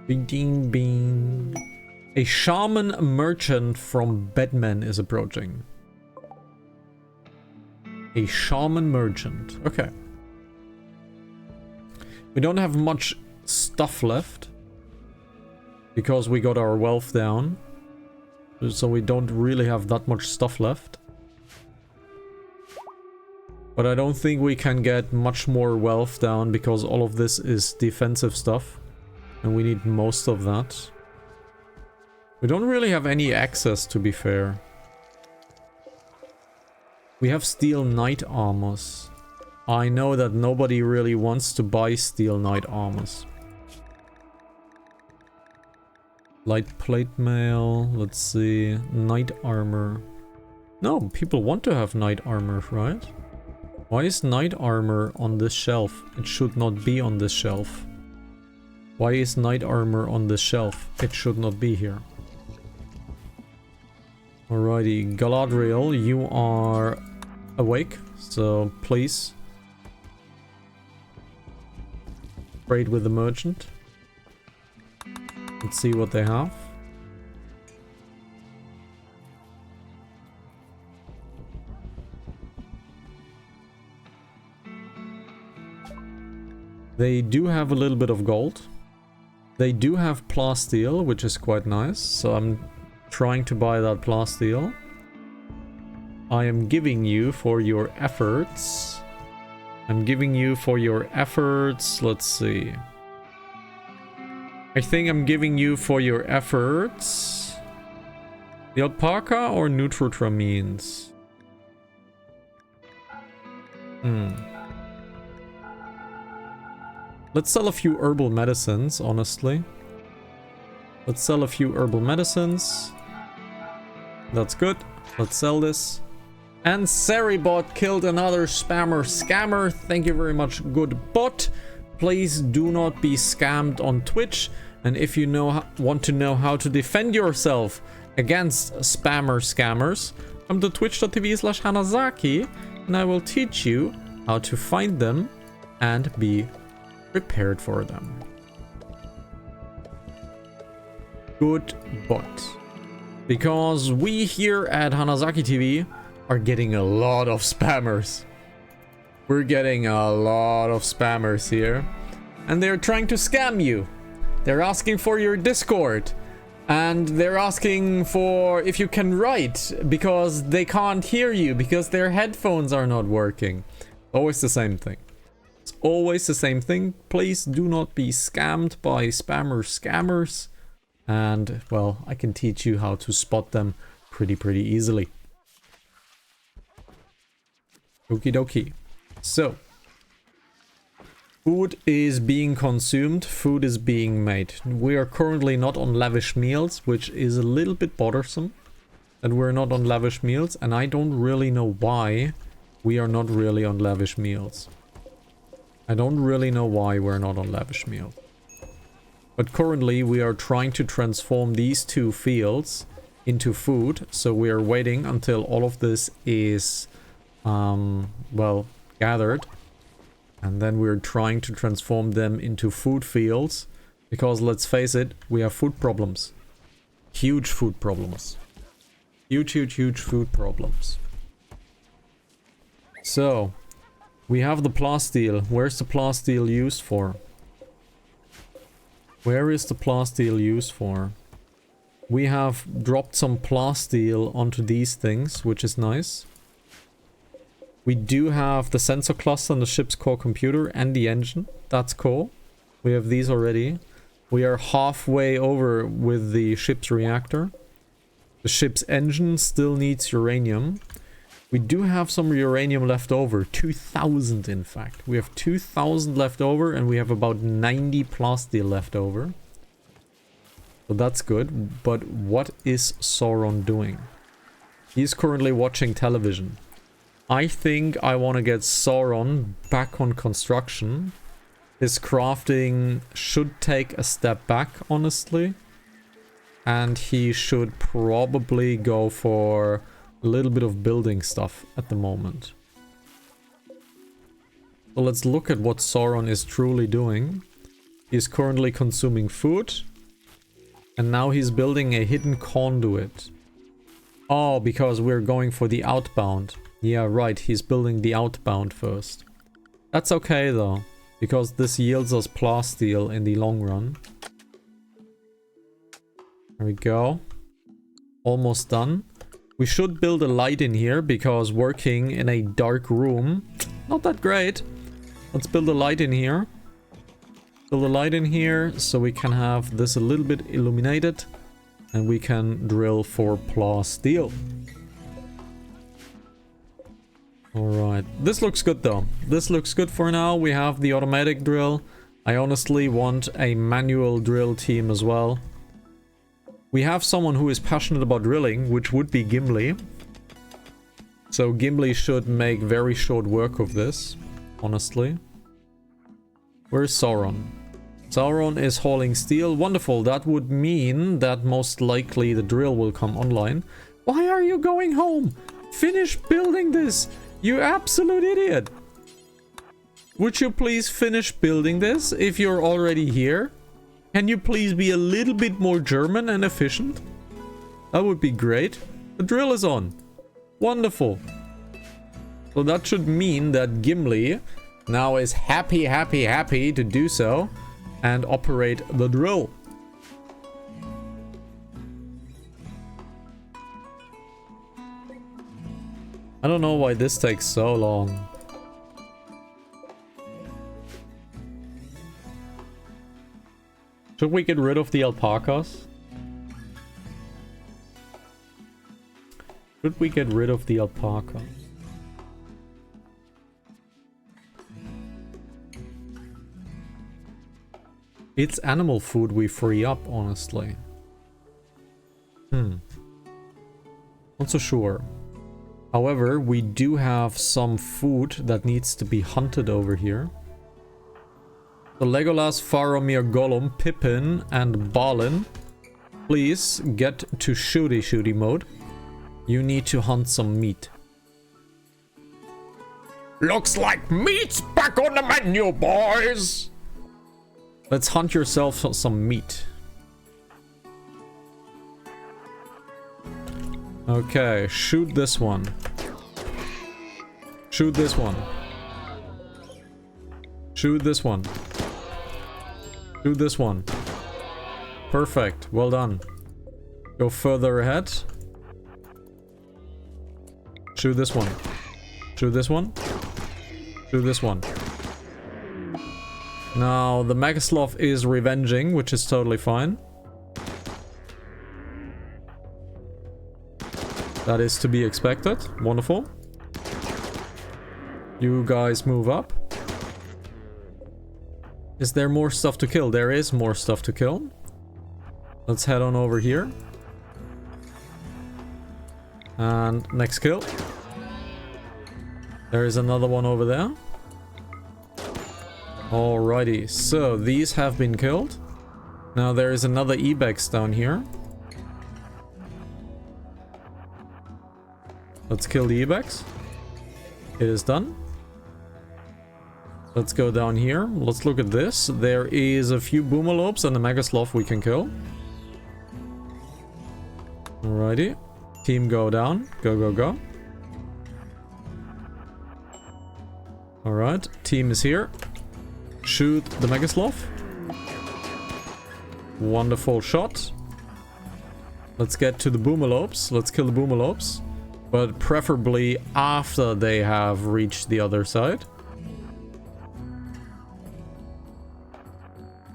Bing ding bing. A shaman merchant from Bedman is approaching. A shaman merchant. Okay. We don't have much stuff left. Because we got our wealth down. So we don't really have that much stuff left. But I don't think we can get much more wealth down because all of this is defensive stuff. And we need most of that. We don't really have any access, to be fair. We have steel knight armors. I know that nobody really wants to buy steel knight armors. Light plate mail. Let's see. Knight armor. No, people want to have knight armor, right? Why is knight armor on this shelf? It should not be on this shelf. Why is knight armor on this shelf? It should not be here. Alrighty, Galadriel, you are awake, so please trade with the merchant. Let's see what they have. They do have a little bit of gold. They do have plasteel, which is quite nice, so I'm trying to buy that plasteel. I am giving you for your efforts. I'm giving you for your efforts. Let's see. I think I'm giving you for your efforts. The alpaca or neutral-tramines? Let's sell a few herbal medicines, honestly. Let's sell a few herbal medicines. That's good. Let's sell this. And Seribot killed another spammer scammer. Thank you very much, good bot. Please do not be scammed on Twitch. And if you want to know how to defend yourself against spammer scammers, come to twitch.tv/Hanazaki and I will teach you how to find them and be prepared for them. Good bot. Because we here at Hanazaki TV are getting a lot of spammers. We're getting a lot of spammers here. And they're trying to scam you. They're asking for your Discord. And they're asking for if you can write. Because they can't hear you. Because their headphones are not working. Always the same thing. It's always the same thing. Please do not be scammed by scammers. And, well, I can teach you how to spot them pretty easily. Okie dokie. So, food is being consumed, food is being made. We are currently not on lavish meals, which is a little bit bothersome. That we're not on lavish meals, and I don't really know why we are not really on lavish meals. I don't really know why we're not on lavish meals. But currently we are trying to transform these two fields into food. So we are waiting until all of this is, well, gathered. And then we're trying to transform them into food fields. Because let's face it, we have food problems. Huge food problems. Huge food problems. So, we have the plasteel. Where's the plasteel used for? Where is the plasteel used for? We have dropped some plasteel onto these things, which is nice. We do have the sensor cluster on the ship's core computer and the engine. That's cool. We have these already. We are halfway over with the ship's reactor. The ship's engine still needs uranium. We do have some uranium left over. 2,000 in fact. We have 2,000 left over and we have about 90 plasteel left over. So that's good. But what is Sauron doing? He's currently watching television. I think I want to get Sauron back on construction. His crafting should take a step back, honestly. And he should probably go for a little bit of building stuff at the moment. So let's look at what Sauron is truly doing. He's currently consuming food. And now he's building a hidden conduit. Oh, because we're going for the outbound. Yeah, right, he's building the outbound first. That's okay though, because this yields us plasteel in the long run. There we go. Almost done. We should build a light in here, because working in a dark room, not that great. Let's build a light in here. Build a light in here, so we can have this a little bit illuminated. And we can drill for plasteel. Alright, this looks good though. This looks good for now. We have the automatic drill. I honestly want a manual drill team as well. We have someone who is passionate about drilling, which would be Gimli. So Gimli should make very short work of this, honestly. Where's Sauron? Sauron is hauling steel. Wonderful, that would mean that most likely the drill will come online. Why are you going home? Finish building this! You absolute idiot! Would you please finish building this if you're already here? Can you please be a little bit more German and efficient? That would be great. The drill is on. Wonderful. So that should mean that Gimli now is happy to do so and operate the drill. I don't know why this takes so long. Should we get rid of the alpacas? Should we get rid of the alpaca? It's animal food we free up, honestly. Not so sure. However, we do have some food that needs to be hunted over here. So Legolas, Faramir, Gollum, Pippin, and Balin, please get to shooty mode. You need to hunt some meat. Looks like meat's back on the menu, boys! Let's hunt yourself some meat. Okay, shoot this one. Shoot this one. Shoot this one. Shoot this one. Perfect, well done. Go further ahead. Shoot this one. Shoot this one. Shoot this one. Now, the Megasloth is revenging, which is totally fine. That is to be expected. Wonderful. You guys move up. Is there more stuff to kill? There is more stuff to kill. Let's head on over here. And next kill. There is another one over there. Alrighty, so these have been killed. Now there is another Ibex down here. Let's kill the Ibex. It is done. Let's go down here. Let's look at this. There is a few Boomalopes and a Megasloth we can kill. Alrighty. Team go down. Go. Alright. Team is here. Shoot the Megasloth. Wonderful shot. Let's get to the boomalopes. Let's kill the boomalopes. But preferably after they have reached the other side.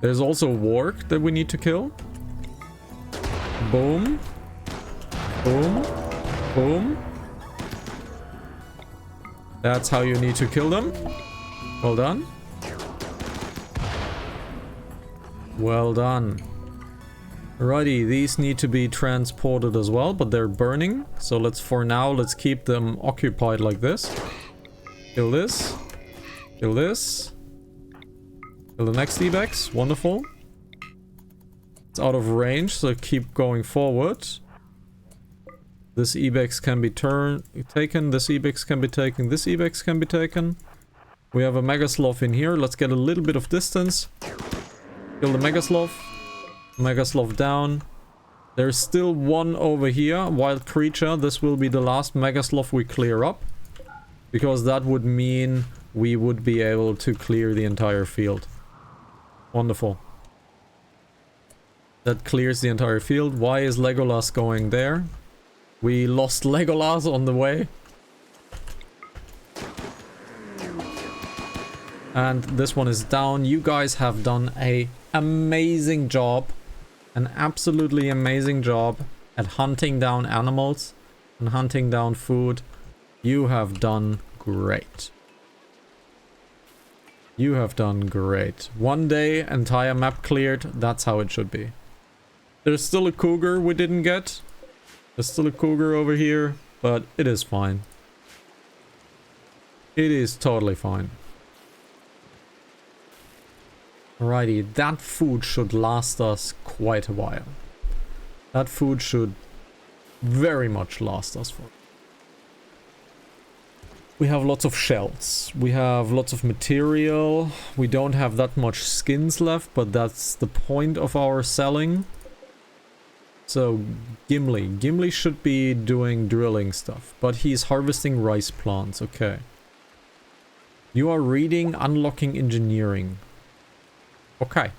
There's also a warg that we need to kill. Boom. Boom. Boom. That's how you need to kill them. Well done. Well done. Alrighty, these need to be transported as well, but they're burning. So for now, let's keep them occupied like this. Kill this. Kill this. Kill the next Ibex. Wonderful. It's out of range, so keep going forward. This Ibex can be taken. This Ibex can be taken. This Ibex can be taken. We have a Megasloth in here. Let's get a little bit of distance. Kill the Megasloth. Megasloth down. There's still one over here. Wild creature. This will be the last Megasloth we clear up. Because that would mean we would be able to clear the entire field. Wonderful. That clears the entire field. Why is Legolas going there? We lost Legolas on the way. And this one is down. You guys have done an amazing job. An absolutely amazing job at hunting down animals and hunting down food. You have done great. You have done great. One day, entire map cleared. That's how it should be. There's still a cougar we didn't get. There's still a cougar over here, but it is fine. It is totally fine. Alrighty, that food should last us quite a while. That food should very much last us for. We have lots of shells. We have lots of material. We don't have that much skins left, but that's the point of our selling. So, Gimli. Gimli should be doing drilling stuff, but he's harvesting rice plants. Okay. You are reading Unlocking Engineering. Okay.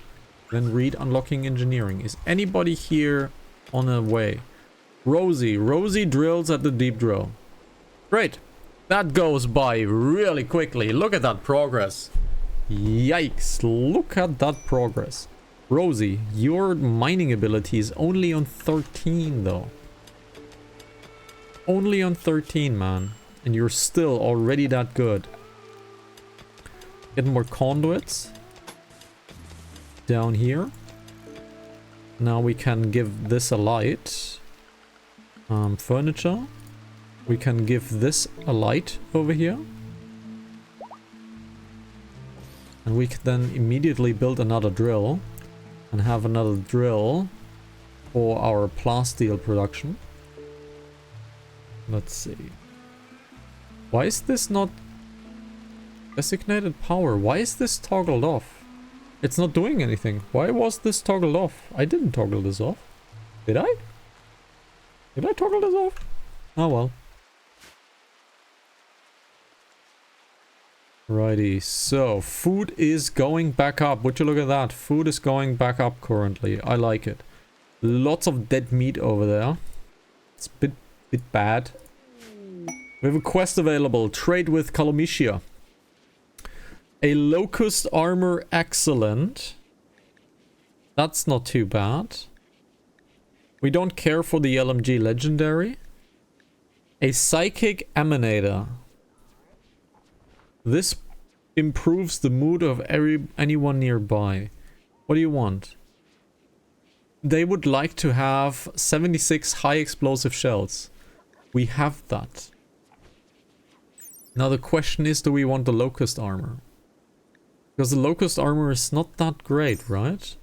Then read Unlocking Engineering. Is anybody here on a way? Rosie. Rosie drills at the deep drill. Great. That goes by really quickly. Look at that progress. Yikes. Look at that progress. Rosie, your mining ability is only on 13 though. Only on 13, man. And you're still already that good. Get more conduits. Down here. Now we can give this a light. Furniture. We can give this a light over here. And we can then immediately build another drill. And have another drill for our plasteel production. Let's see. Why is this not designated power? Why is this toggled off? It's not doing anything. Why was this toggled off? I didn't toggle this off. Did I? Did I toggle this off? Oh well. Righty, so food is going back up. Would you look at that? Food is going back up currently. I like it. Lots of dead meat over there. It's a bit bad. We have a quest available. Trade with Calomitia. A locust armor, excellent. That's not too bad. We don't care for the LMG legendary. A psychic emanator. This improves the mood of anyone nearby. What do you want? They would like to have 76 high explosive shells. We have that. Now the question is, do we want the locust armor? Because the locust armor is not that great, right?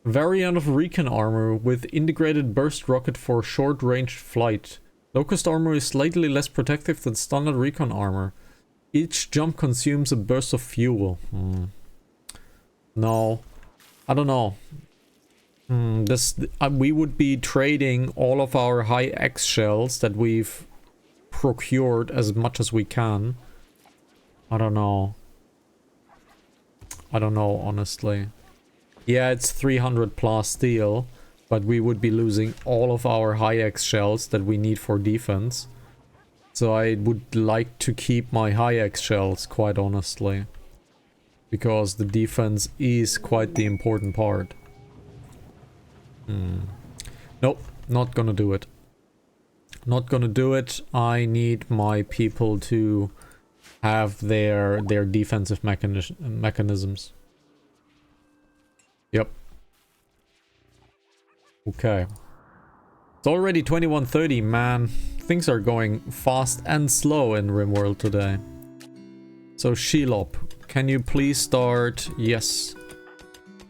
Variant of recon armor with integrated burst rocket for short-range flight. Locust armor is slightly less protective than standard recon armor. Each jump consumes a burst of fuel. No. I don't know. We would be trading all of our high X shells that we've procured as much as we can. I don't know. I don't know, honestly. Yeah, it's 300 plus steel. But we would be losing all of our high-X shells that we need for defense. So I would like to keep my high-X shells, quite honestly. Because the defense is quite the important part. Nope, not gonna do it. Not gonna do it. I need my people to have their defensive mechanisms. Yep. Okay. It's already 21:30, man. Things are going fast and slow in RimWorld today. So Shelob, can you please start? Yes.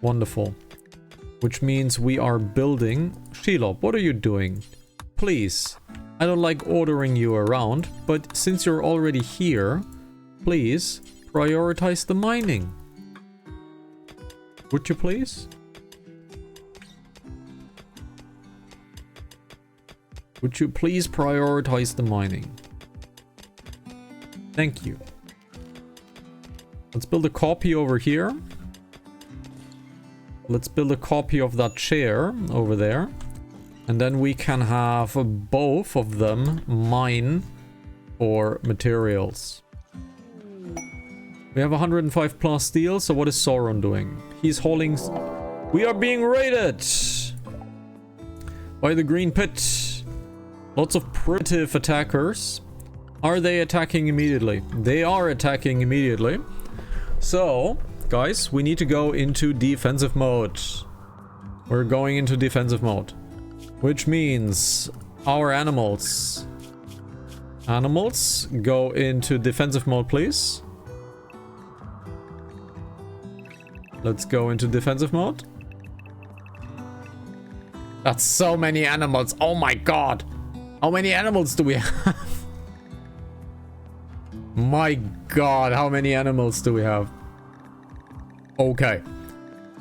Wonderful. Which means we are building. Shelob, what are you doing? Please. I don't like ordering you around, but since you're already here, please prioritize the mining. Would you please? Would you please prioritize the mining? Thank you. Let's build a copy over here. Let's build a copy of that chair over there. And then we can have both of them mine for materials. We have 105 plus steel, so what is Sauron doing? He's hauling... We are being raided! By the Green Pit. Lots of primitive attackers. Are they attacking immediately? They are attacking immediately. So, guys, we need to go into defensive mode. We're going into defensive mode. Which means our animals. Animals, go into defensive mode, please. Let's go into defensive mode. That's so many animals. Oh my god. How many animals do we have? My god, how many animals do we have? Okay.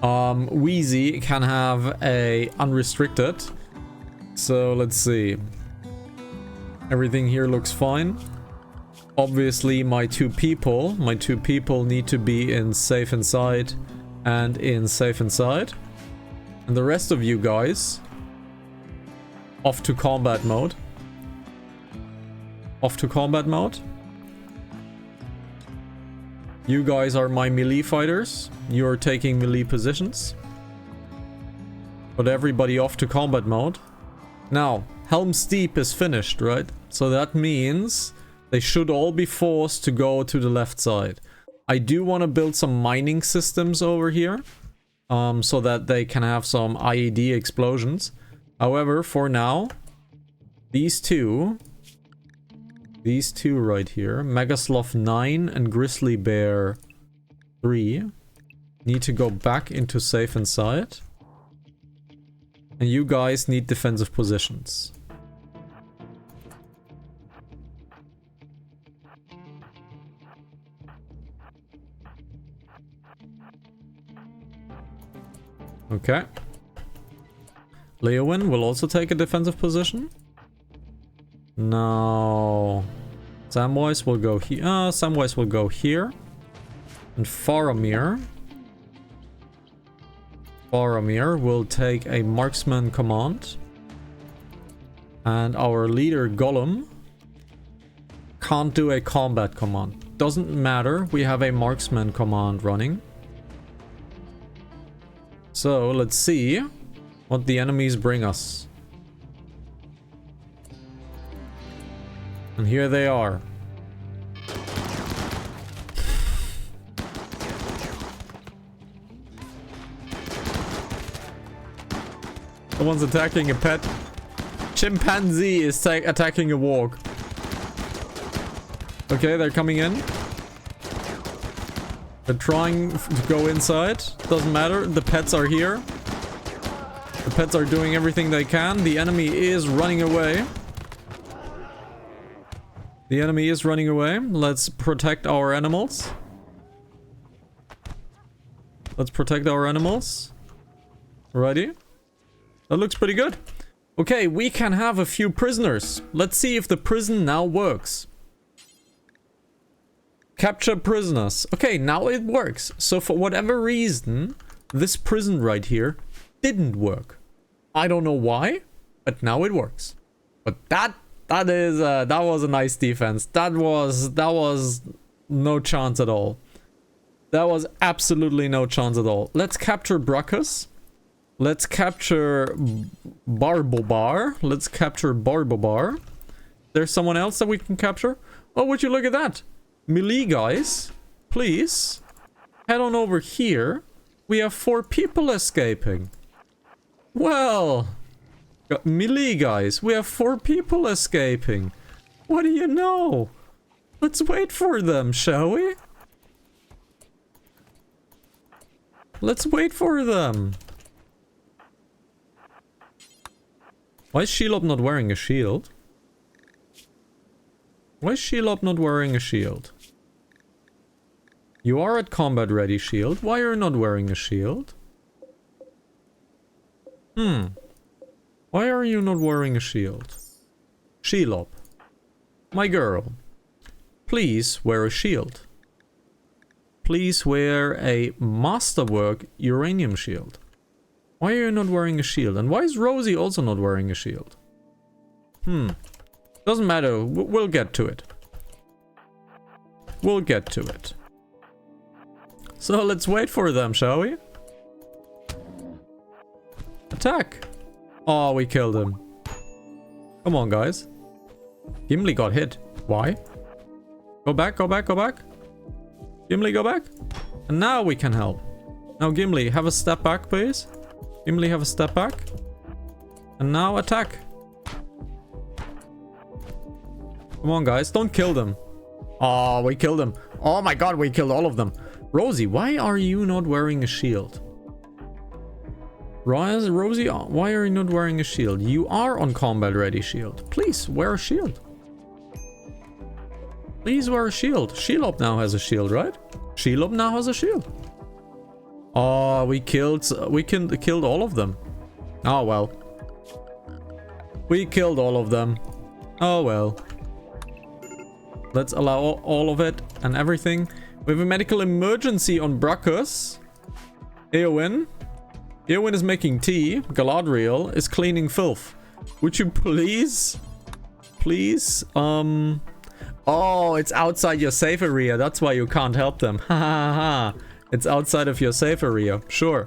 Wheezy can have a unrestricted. So let's see. Everything here looks fine. Obviously my two people need to be in safe inside and in safe inside. And the rest of you guys off to combat mode. Off to combat mode. You guys are my melee fighters. You're taking melee positions. But everybody off to combat mode. Now, Helm's Deep is finished, right? So that means they should all be forced to go to the left side. I do want to build some mining systems over here. So that they can have some IED explosions. However, for now, these two right here, Megasloth 9 and Grizzly Bear 3, need to go back into safe inside. And you guys need defensive positions. Okay. Leowin will also take a defensive position. No. Samwise will go here. Samwise will go here. And Faramir will take a marksman command. And our leader Gollum can't do a combat command. Doesn't matter, we have a marksman command running. So let's see what the enemies bring us. And here they are. The one's attacking a pet. Chimpanzee is attacking a warg. Okay, they're coming in. They're trying to go inside. Doesn't matter. The pets are here. The pets are doing everything they can. The enemy is running away. The enemy is running away. Let's protect our animals. Let's protect our animals. Alrighty. That looks pretty good. Okay, we can have a few prisoners. Let's see if the prison now works. Capture prisoners. Okay, now it works. So for whatever reason, this prison right here didn't work. I don't know why, but now it works. But that was a nice defense. That was no chance at all. That was absolutely no chance at all. Let's capture Brachus. Let's capture Barbobar. Let's capture Barbobar. There's someone else that we can capture. Oh, would you look at that? Melee guys, please head on over here. We have 4 people escaping. Well, melee guys, we have 4 people escaping. What do you know? Let's wait for them, shall we? Let's wait for them. Why is Shelob not wearing a shield? Why is Shelob not wearing a shield? You are at combat ready, shield. Why are you not wearing a shield? Why are you not wearing a shield? Shelob, my girl, please wear a shield. Please wear a masterwork uranium shield. Why are you not wearing a shield? And why is Rosie also not wearing a shield? Doesn't matter. We'll get to it. We'll get to it. So let's wait for them, shall we? Attack! Oh, we killed him. Come on, guys. Gimli got hit. Why? Go back, go back, go back. Gimli, go back. And now we can help. Now, Gimli, have a step back, please. Gimli, have a step back. And now attack. Come on, guys. Don't kill them. Oh, we killed them. Oh my god, we killed all of them. Rosie, why are you not wearing a shield? Rosie, why are you not wearing a shield? You are on combat ready shield. Please, wear a shield. Please wear a shield. Shelob now has a shield, right? Shelob now has a shield. Oh, we killed all of them. Oh, well. We killed all of them. Oh, well. Let's allow all of it and everything. We have a medical emergency on Brachus. Eowyn. Eowyn is making tea. Galadriel is cleaning filth. Would you please? Please? Oh, it's outside your safe area. That's why you can't help them. Ha ha ha. It's outside of your safe area. Sure.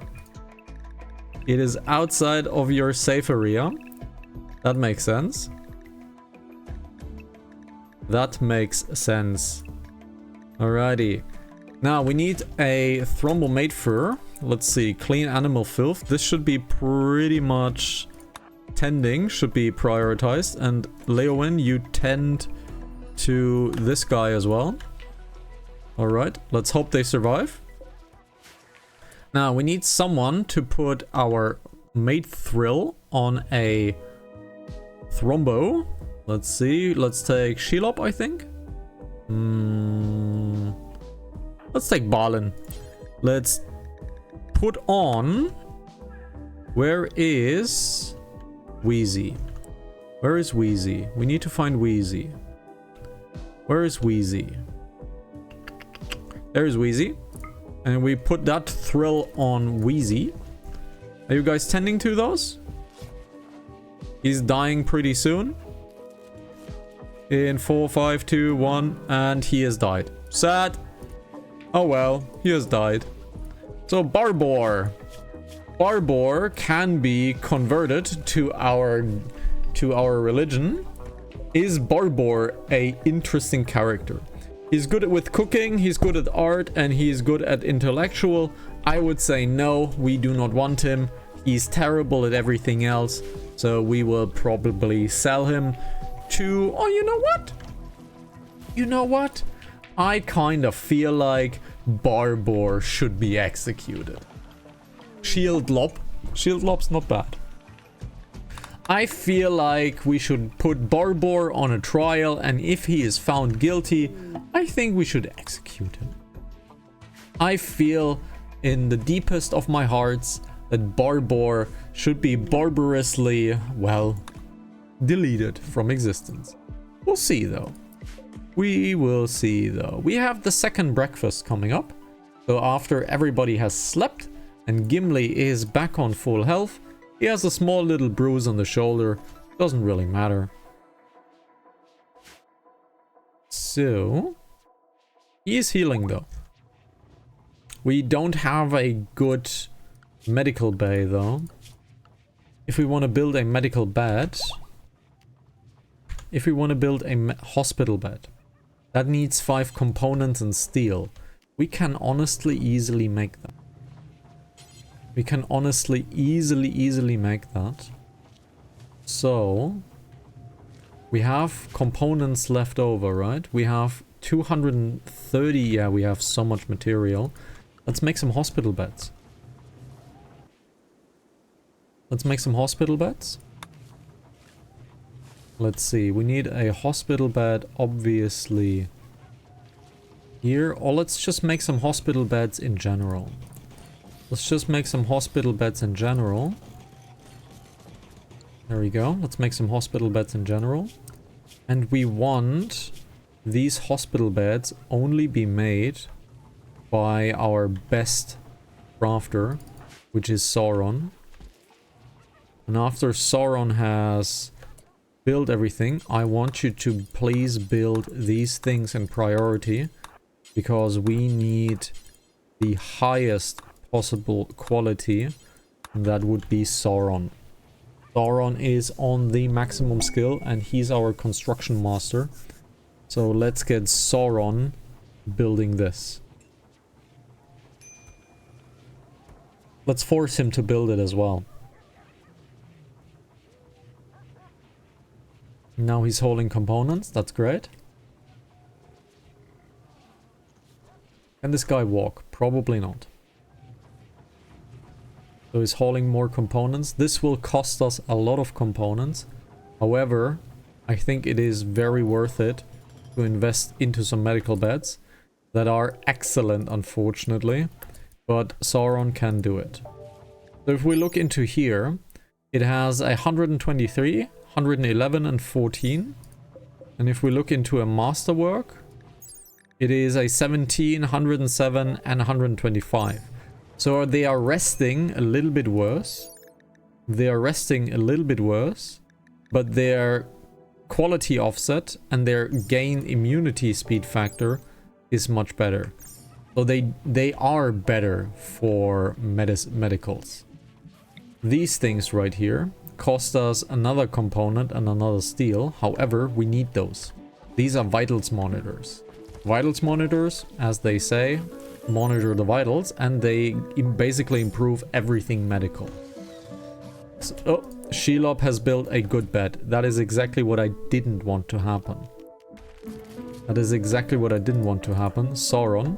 It is outside of your safe area. That makes sense. That makes sense. Alrighty. Now we need a thrombomate fur. Let's see. Clean animal filth. This should be pretty much tending. Should be prioritized. And Leowyn, you tend to this guy as well. Alright. Let's hope they survive. Now we need someone to put our mate thrill on a thrombo. Let's see. Let's take Shelob, I think. Let's take Balin. Let's put on... Where is Wheezy? Where is Wheezy? We need to find Wheezy. Where is Wheezy? There's Wheezy. And we put that thrill on Wheezy. Are you guys tending to those? He's dying pretty soon. In 4, 5, 2, 1, and he has died. Sad. Oh well, he has died. So Barbor. Barbor can be converted to our religion. Is Barbor a interesting character? He's good with cooking, he's good at art, and he's good at intellectual. I would say no, we do not want him. He's terrible at everything else. So we will probably sell him to... Oh, you know what? You know what? I kind of feel like Barbor should be executed. Shield Lob. Shield Lob's not bad. I feel like we should put Barbor on a trial, and if he is found guilty, I think we should execute him. I feel in the deepest of my hearts that Barbor should be barbarously, well, deleted from existence. We'll see though. We will see though. We have the second breakfast coming up. So after everybody has slept and Gimli is back on full health, He has a small little bruise on the shoulder. Doesn't really matter. So, he is healing though. We don't have a good medical bay though. If we want to build a medical bed, if we want to build a hospital bed, that needs 5 components and steel. We can honestly easily make them. We can honestly easily make that. So, we have components left over, right? We have 230, yeah, we have so much material. Let's make some hospital beds. Let's make some hospital beds. Let's see, we need a hospital bed, obviously, here. Or let's just make some hospital beds in general. Let's just make some hospital beds in general. There we go. Let's make some hospital beds in general. And we want these hospital beds only be made by our best crafter, which is Sauron. And after Sauron has built everything, I want you to please build these things in priority, because we need the highest possible quality. That would be Sauron. Sauron is on the maximum skill and he's our construction master. So let's get Sauron building this. Let's force him to build it as well. Now he's holding components. That's great. Can this guy walk? Probably not. So he's hauling more components. This will cost us a lot of components. However, I think it is very worth it to invest into some medical beds that are excellent, unfortunately. But Sauron can do it. So if we look into here, it has 123, 111 and 14. And if we look into a masterwork, it is a 17, 107 and 125. So they are resting a little bit worse. They are resting a little bit worse. But their quality offset and their gain immunity speed factor is much better. So they are better for medicals. These things right here cost us another component and another steel. However, we need those. These are vitals monitors. Vitals monitors, as they say, monitor the vitals, and they basically improve everything medical. So, oh, Shelob has built a good bed. That is exactly what I didn't want to happen. That is exactly what I didn't want to happen. Sauron,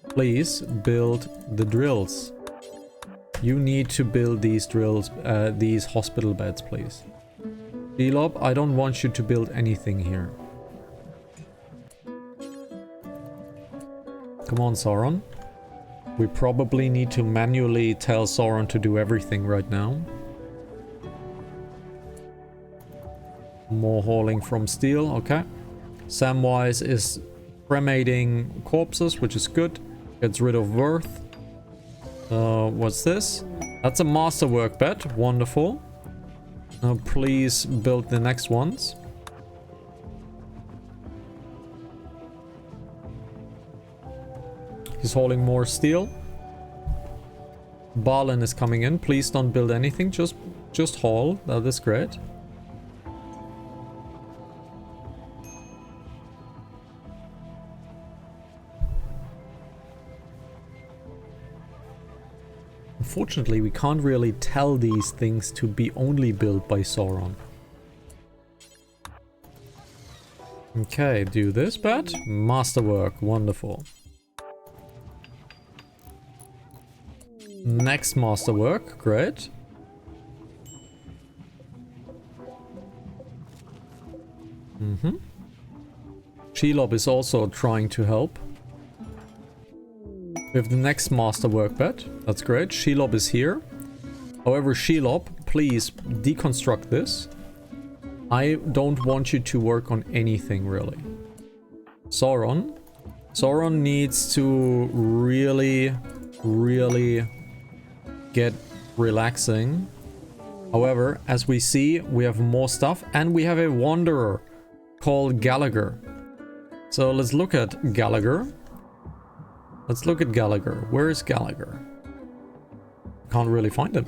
please build the drills. You need to build these drills, these hospital beds, please. Shelob, I don't want you to build anything here. Come on, Sauron. We probably need to manually tell Sauron to do everything right now. More hauling from steel, okay. Samwise is cremating corpses, which is good. Gets rid of Worth. What's this? That's a masterwork bed. Wonderful. Now please build the next ones. He's hauling more steel. Balin is coming in. Please don't build anything. Just haul. That is great. Unfortunately, we can't really tell these things to be only built by Sauron. Okay, do this bed. Masterwork. Wonderful. Next masterwork. Great. Shelob is also trying to help. We have the next masterwork bed. That's great. Shelob is here. However, Shelob, please deconstruct this. I don't want you to work on anything, really. Sauron. Sauron needs to really get relaxing. However, as we see, we have more stuff and we have a wanderer called Gallagher. So let's look at Gallagher. Let's look at Gallagher. Where is Gallagher? Can't really find him.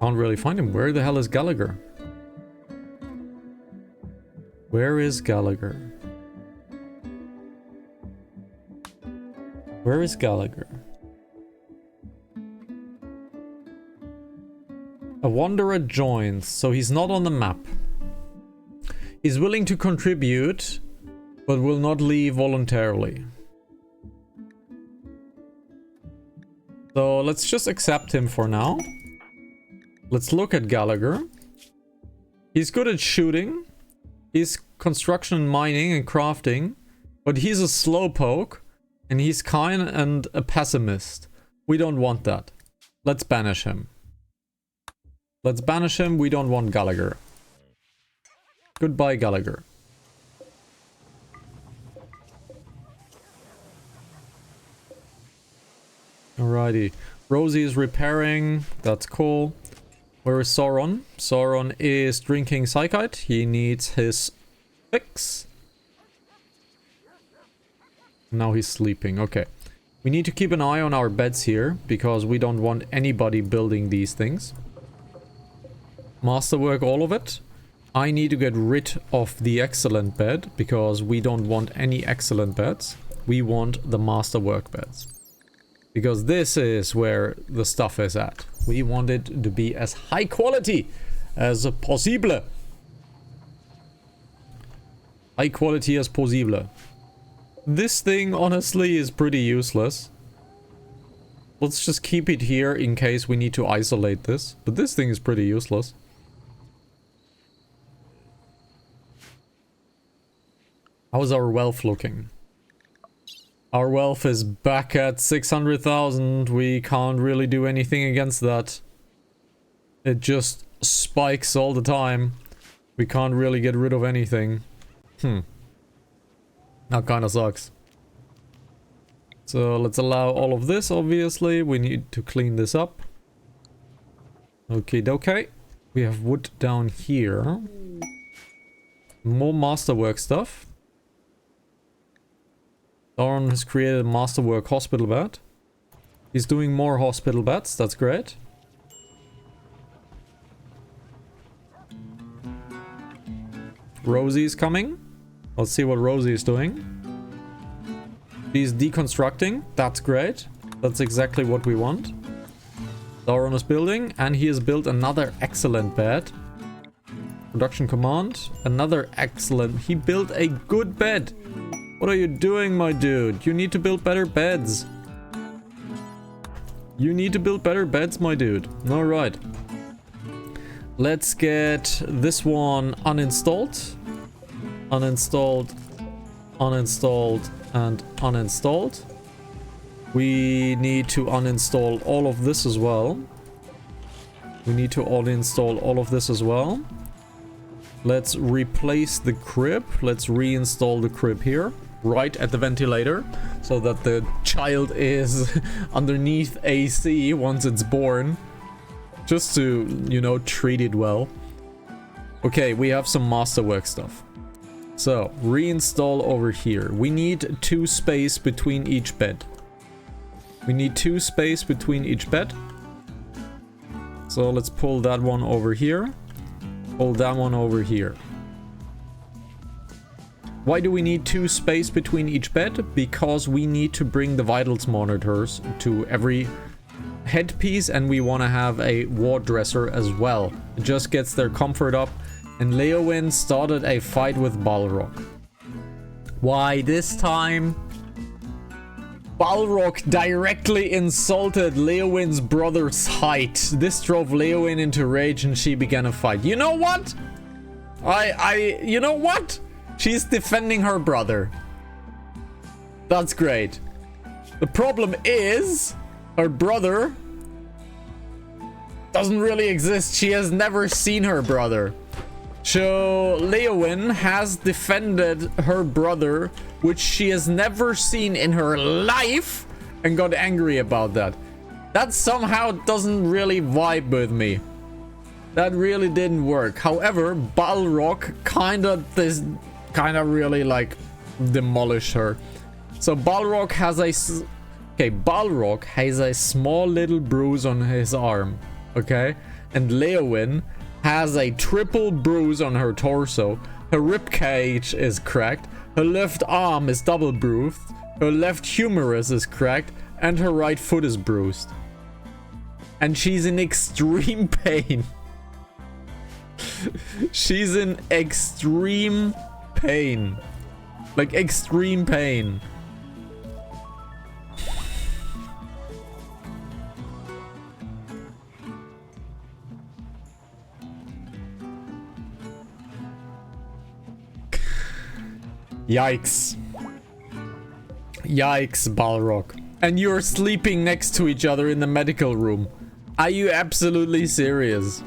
Can't really find him. Where the hell is Gallagher? Where is Gallagher? Where is Gallagher? A wanderer joins, so he's not on the map. He's willing to contribute, but will not leave voluntarily. So let's just accept him for now. Let's look at Gallagher. He's good at shooting. He's construction and mining and crafting. But he's a slowpoke. And he's kind and a pessimist. We don't want that. Let's banish him. Let's banish him. We don't want Gallagher. Goodbye, Gallagher. Alrighty. Rosie is repairing. That's cool. Where is Sauron? Sauron is drinking Psychite. He needs his fix. Now he's sleeping. Okay. We need to keep an eye on our beds here, because we don't want anybody building these things. Masterwork all of it. I need to get rid of the excellent bed, because we don't want any excellent beds. We want the masterwork beds. Because this is where the stuff is at. We want it to be as high quality as possible. High quality as possible. This thing, honestly, is pretty useless. Let's just keep it here in case we need to isolate this. But this thing is pretty useless. How's our wealth looking? Our wealth is back at 600,000. We can't really do anything against that. It just spikes all the time. We can't really get rid of anything. That kind of sucks. So let's allow all of this, obviously. We need to clean this up. Okay. We have wood down here. More masterwork stuff. Sauron has created a masterwork hospital bed. He's doing more hospital beds. That's great. Rosie's coming. Let's see what Rosie is doing. She's deconstructing. That's great. That's exactly what we want. Sauron is building, and he has built another excellent bed. Production command. Another excellent. He built a good bed. What are you doing, my dude? You need to build better beds. You need to build better beds, my dude. Alright. Let's get this one uninstalled. Uninstalled. Uninstalled. And uninstalled. We need to uninstall all of this as well. We need to uninstall all of this as well. Let's replace the crib. Let's reinstall the crib here. Right at the ventilator, so that the child is underneath AC once it's born, just to, you know, treat it well. Okay, we have some masterwork stuff, so reinstall over here. We need 2 space between each bed. We need 2 space between each bed, so let's pull that one over here, pull that one over here. Why do we need 2 space between each bed? Because we need to bring the vitals monitors to every headpiece, and we want to have a ward dresser as well. It just gets their comfort up. And Leowyn started a fight with Balrog. Why this time? Balrog directly insulted Leowyn's brother's height. This drove Leowyn into rage, and she began a fight. You know what? You know what? She's defending her brother. That's great. The problem is, her brother doesn't really exist. She has never seen her brother. So Leowyn has defended her brother, which she has never seen in her life, and got angry about that. That somehow doesn't really vibe with me. That really didn't work. However, Balrog kinda really like demolish her. So Balrog has a Balrog has a small little bruise on his arm, okay? And Leowyn has a triple bruise on her torso. Her ribcage is cracked. Her left arm is double bruised. Her left humerus is cracked, and her right foot is bruised. And she's in extreme pain. She's in extreme pain. Like extreme pain. Yikes. Yikes, Balrog. And you're sleeping next to each other in the medical room. Are you absolutely serious?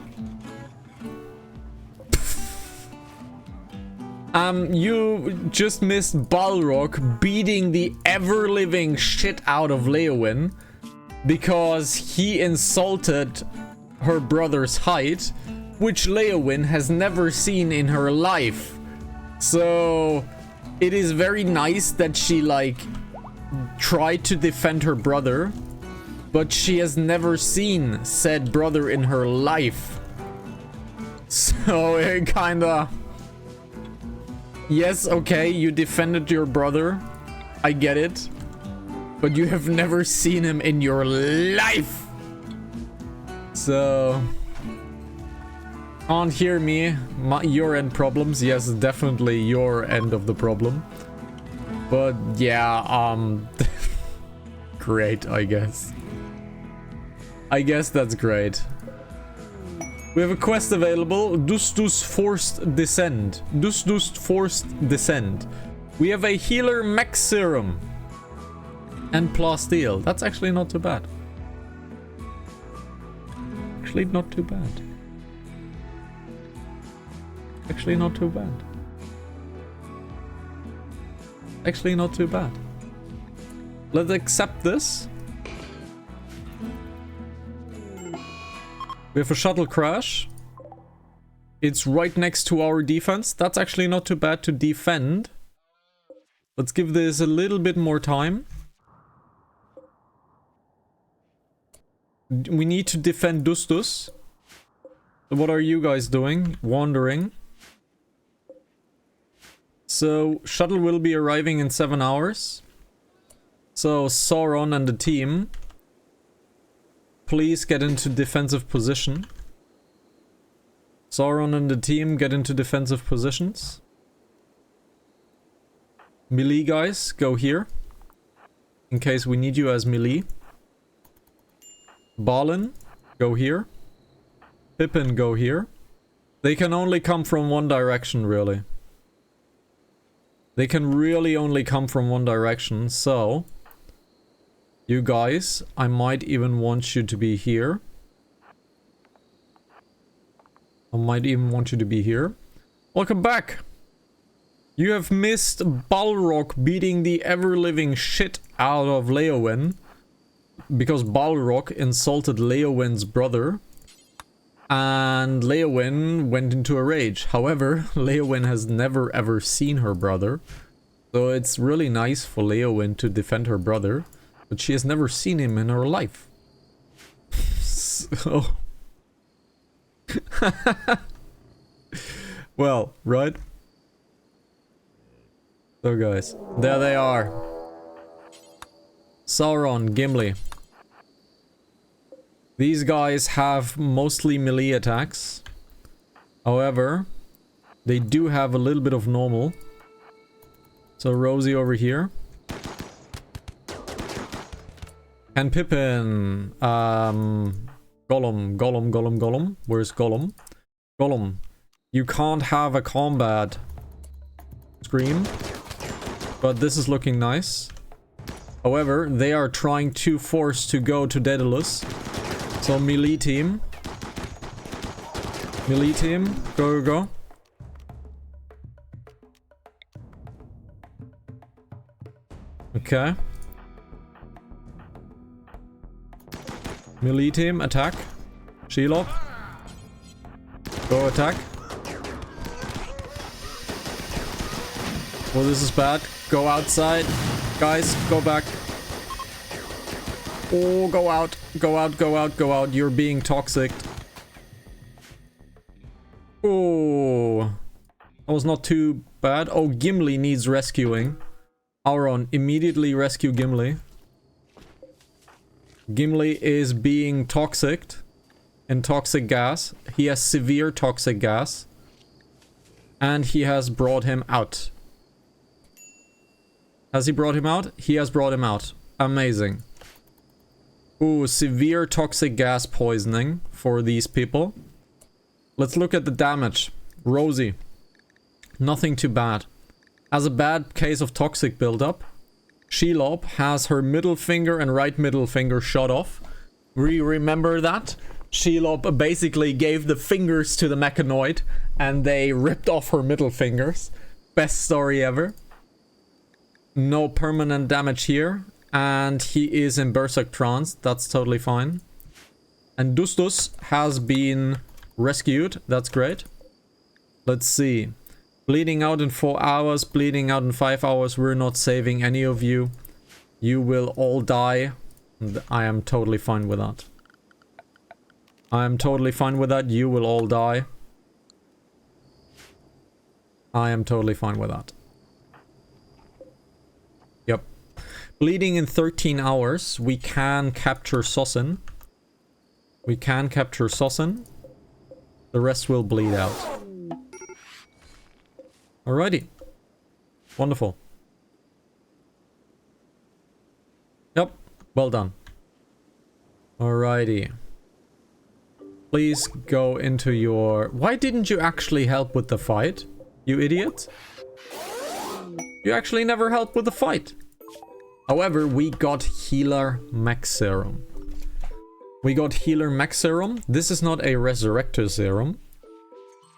You just missed Balrog beating the ever-living shit out of Leowyn because he insulted her brother's height, which Leowyn has never seen in her life. So it is very nice that she like tried to defend her brother, but she has never seen said brother in her life. So it kinda... Yes, okay, you defended your brother. I get it. But you have never seen him in your life. So... Can't hear me. Your end problems. Yes, definitely your end of the problem. But yeah, great, I guess. I guess that's great. We have a quest available. Dus Forced Descent. Dus Forced Descent. We have a healer mech serum. And plasteel. That's actually not too bad. Actually not too bad. Actually not too bad. Actually not too bad. Let's accept this. We have a shuttle crash. It's right next to our defense. That's actually not too bad to defend. Let's give this a little bit more time. We need to defend Dustus. So what are you guys doing? Wandering. So shuttle will be arriving in 7 hours. So Sauron and the team, please get into defensive position. Sauron and the team, get into defensive positions. Melee guys, go here. In case we need you as melee. Balin, go here. Pippin, go here. They can only come from one direction, really. They can really only come from one direction, so... You guys, I might even want you to be here. I might even want you to be here. Welcome back! You have missed Balrog beating the ever-living shit out of Leowyn. Because Balrog insulted Leowyn's brother. And Leowyn went into a rage. However, Leowyn has never ever seen her brother. So it's really nice for Leowyn to defend her brother. But she has never seen him in her life. So... well, right? So guys, there they are. Sauron, Gimli. These guys have mostly melee attacks. However, they do have a little bit of normal. So Rosie over here. And Pippin. Gollum. Where's Gollum? Gollum. You can't have a combat scream. But this is looking nice. However, they are trying to force to go to Daedalus. So melee team. Melee team. Go. Okay. Melee team, attack. Shelob. Go attack. Oh, this is bad. Go outside. Guys, go back. Oh, go out. Go out, go out, go out. You're being toxic. Oh. That was not too bad. Oh, Gimli needs rescuing. Auron, immediately rescue Gimli. Gimli is being toxic. In toxic gas. He has severe toxic gas. And he has brought him out. Has he brought him out? He has brought him out. Amazing. Ooh, severe toxic gas poisoning for these people. Let's look at the damage. Rosie. Nothing too bad. Has a bad case of toxic buildup. Shelob has her middle finger and right middle finger shot off. We remember that? Shelob basically gave the fingers to the mechanoid and they ripped off her middle fingers. Best story ever. No permanent damage here. And he is in Berserk trance. That's totally fine. And Dustus has been rescued. That's great. Let's see. Bleeding out in 4 hours. Bleeding out in 5 hours. We're not saving any of you. You will all die. And I am totally fine with that. I am totally fine with that. You will all die. I am totally fine with that. Yep. Bleeding in 13 hours. We can capture Sosin. We can capture Sosin. The rest will bleed out. Alrighty. Wonderful. Yep. Well done. Alrighty. Please go into your... Why didn't you actually help with the fight? You idiot. You actually never helped with the fight. However, we got Healer Mech Serum. We got Healer Mech Serum. This is not a Resurrector Serum.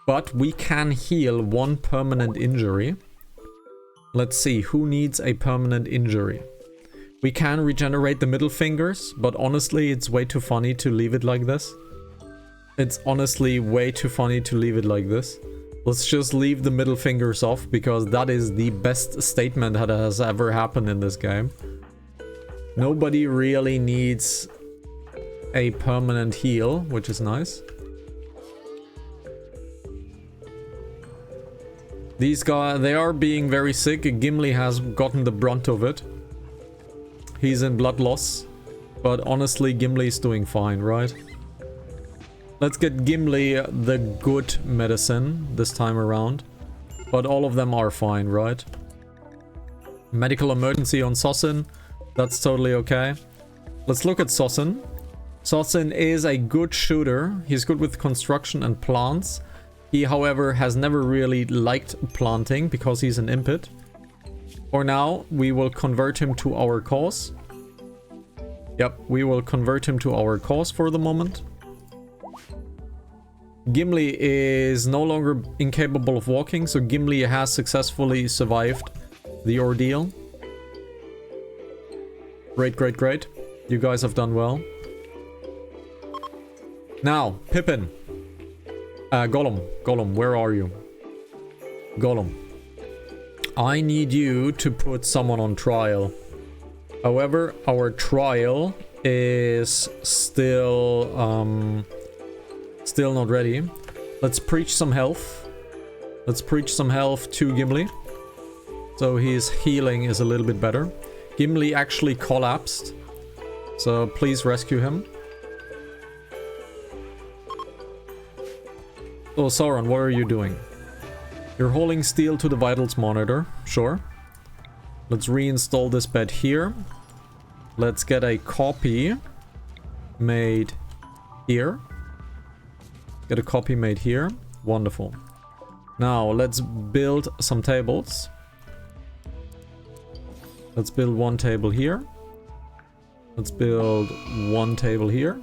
But we can heal 1 permanent injury. Let's see, who needs a permanent injury? We can regenerate the middle fingers, but honestly, it's way too funny to leave it like this. It's honestly way too funny to leave it like this. Let's just leave the middle fingers off, because that is the best statement that has ever happened in this game. Nobody really needs a permanent heal, which is nice. These guys, they are being very sick. Gimli has gotten the brunt of it. He's in blood loss. But honestly, Gimli is doing fine, right? Let's get Gimli the good medicine this time around. But all of them are fine, right? Medical emergency on Sosin. That's totally okay. Let's look at Sosin. Sosin is a good shooter. He's good with construction and plants. He, however, has never really liked planting because he's an impet. For now, we will convert him to our cause. Yep, we will convert him to our cause for the moment. Gimli is no longer incapable of walking, so Gimli has successfully survived the ordeal. Great, great, great. You guys have done well. Now, Pippin. Gollum, where are you? Gollum. I need you to put someone on trial. However, our trial is still not ready. Let's preach some health. Let's preach some health to Gimli. So his healing is a little bit better. Gimli actually collapsed. So please rescue him. Oh, Sauron, what are you doing? You're holding steel to the vitals monitor. Sure. Let's reinstall this bed here. Let's get a copy made here. Get a copy made here. Wonderful. Now, let's build some tables. Let's build 1 table here. Let's build 1 table here.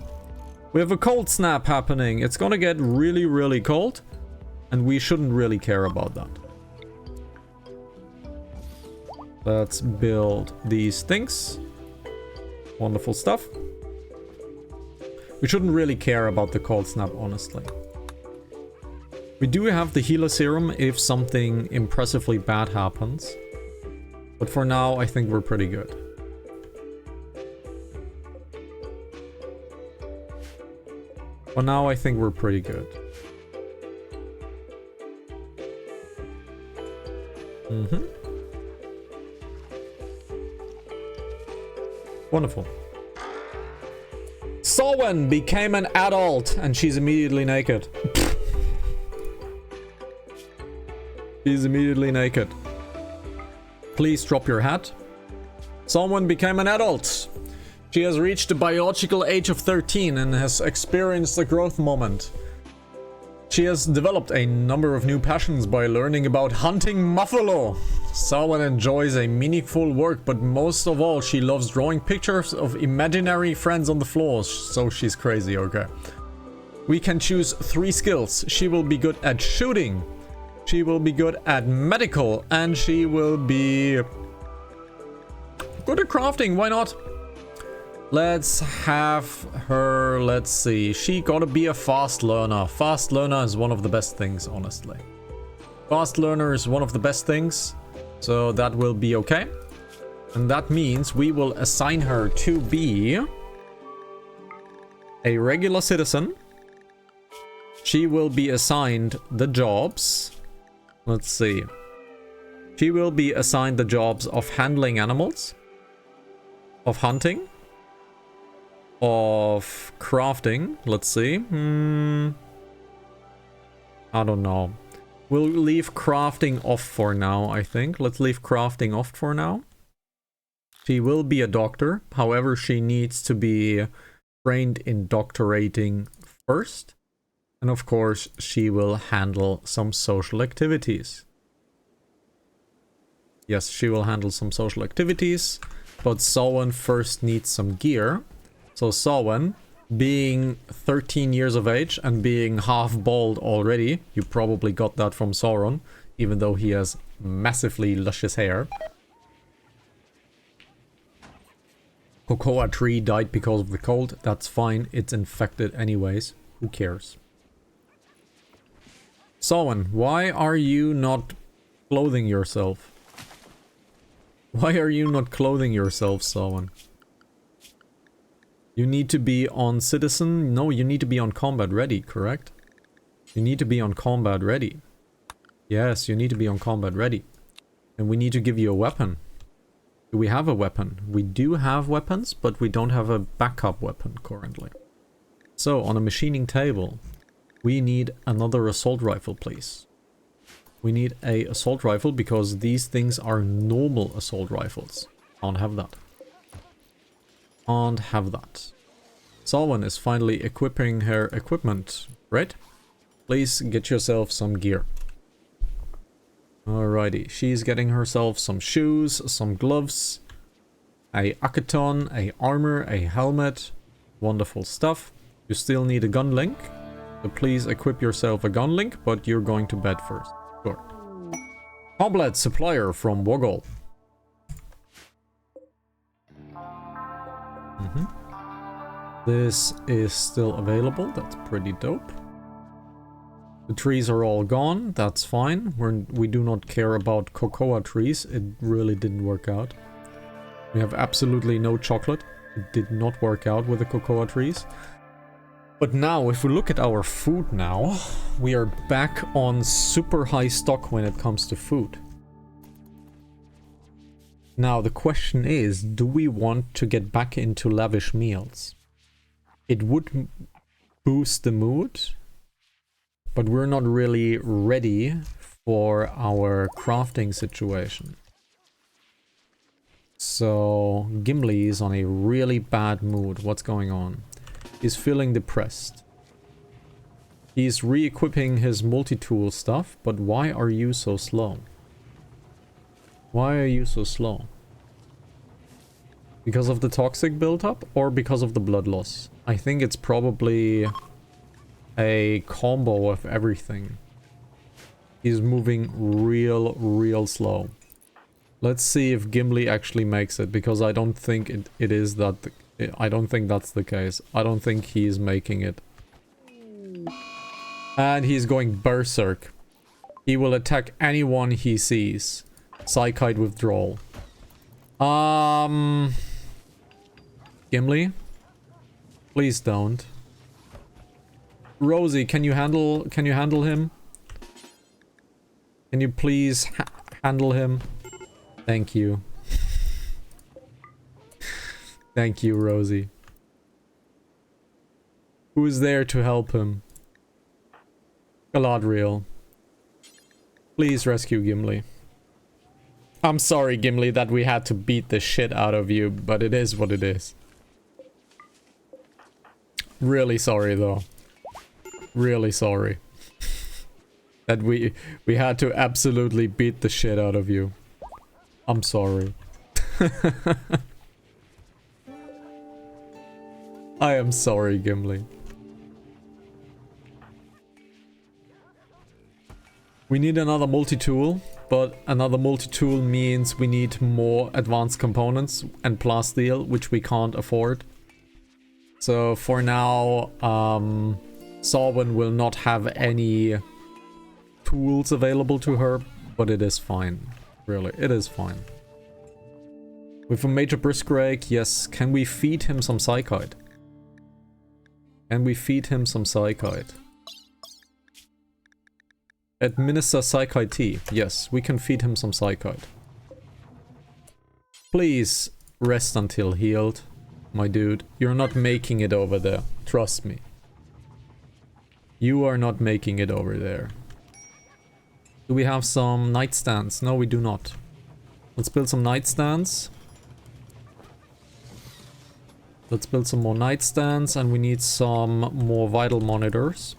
We have a cold snap happening. It's gonna get really, really cold. And we shouldn't really care about that. Let's build these things. Wonderful stuff. We shouldn't really care about the cold snap, honestly. We do have the healer serum if something impressively bad happens. But for now, I think we're pretty good. For now, I think we're pretty good. Wonderful. Sowen became an adult and she's immediately naked. She's immediately naked. Please drop your hat. Someone became an adult. She has reached the biological age of 13 and has experienced a growth moment. She has developed a number of new passions by learning about hunting buffalo. Someone enjoys a meaningful work, but most of all, she loves drawing pictures of imaginary friends on the floor. So she's crazy, okay. We can choose 3 skills. She will be good at shooting. She will be good at medical. And she will be good at crafting. Why not? Let's have her, let's see. She gotta be a fast learner. Fast learner is one of the best things, honestly. Fast learner is one of the best things. So that will be okay. And that means we will assign her to be a regular citizen. She will be assigned the jobs. Let's see. She will be assigned the jobs of handling animals, of hunting, of crafting. Let's see. I don't know. We'll leave crafting off for now, I think. Let's leave crafting off for now. She will be a doctor. However, she needs to be trained in doctorating first. And of course, she will handle some social activities. Yes, she will handle some social activities. But Sowen first needs some gear. So Sowen, being 13 years of age and being half bald already, you probably got that from Sauron, even though he has massively luscious hair. Cocoa tree died because of the cold. That's fine, it's infected anyways. Who cares? Sowen, why are you not clothing yourself? Why are you not clothing yourself, Sowen? You need to be on citizen. No, you need to be on combat ready, correct? You need to be on combat ready. Yes, you need to be on combat ready. And we need to give you a weapon. Do we have a weapon? We do have weapons, but we don't have a backup weapon currently. So, on a machining table, we need another assault rifle, please. We need a assault rifle because these things are normal assault rifles. Can't have that. Can't have that. Someone is finally equipping her equipment, right? Please get yourself some gear. Alrighty, she's getting herself some shoes, some gloves, a akaton, a armor, a helmet. Wonderful stuff. You still need a gun link, so please equip yourself a gun link, but you're going to bed first. Sure. Complete supplier from Woggle. This is still available. That's pretty dope. The trees are all gone. That's fine. We do not care about cocoa trees. It really didn't work out. We have absolutely no chocolate. It did not work out with the cocoa trees. But now, if we look at our food now, we are back on super high stock when it comes to food. Now, the question is, do we want to get back into lavish meals? It would boost the mood, but we're not really ready for our crafting situation. So, Gimli is on a really bad mood. What's going on? He's feeling depressed. He's re-equipping his multi-tool stuff, but why are you so slow? Why are you so slow? Because of the toxic build-up or because of the blood loss? I think it's probably a combo of everything. He's moving real slow. Let's see if Gimli actually makes it, because I don't think it is that I don't think that's the case. I don't think he's making it. And he's going berserk. He will attack anyone he sees. Psychite withdrawal. Gimli? Please don't. Rosie, can you handle him? Can you please handle him? Thank you. Thank you, Rosie. Who's there to help him? Galadriel. Please rescue Gimli. I'm sorry, Gimli, that we had to beat the shit out of you, but it is what it is. Really sorry, though. Really sorry. That we had to absolutely beat the shit out of you. I'm sorry. I am sorry, Gimli. We need another multi-tool, but another multi-tool means we need more advanced components and plasteel, which we can't afford. So for now, Sarwin will not have any tools available to her, but it is fine. Really, it is fine. With a major brisk rake, yes. Can we feed him some psychite? Can we feed him some psychite? Administer psychite tea. Yes, we can feed him some psychite. Please rest until healed, my dude. You're not making it over there. Trust me. You are not making it over there. Do we have some nightstands? No, we do not. Let's build some nightstands. Let's build some more nightstands, and we need some more vital monitors.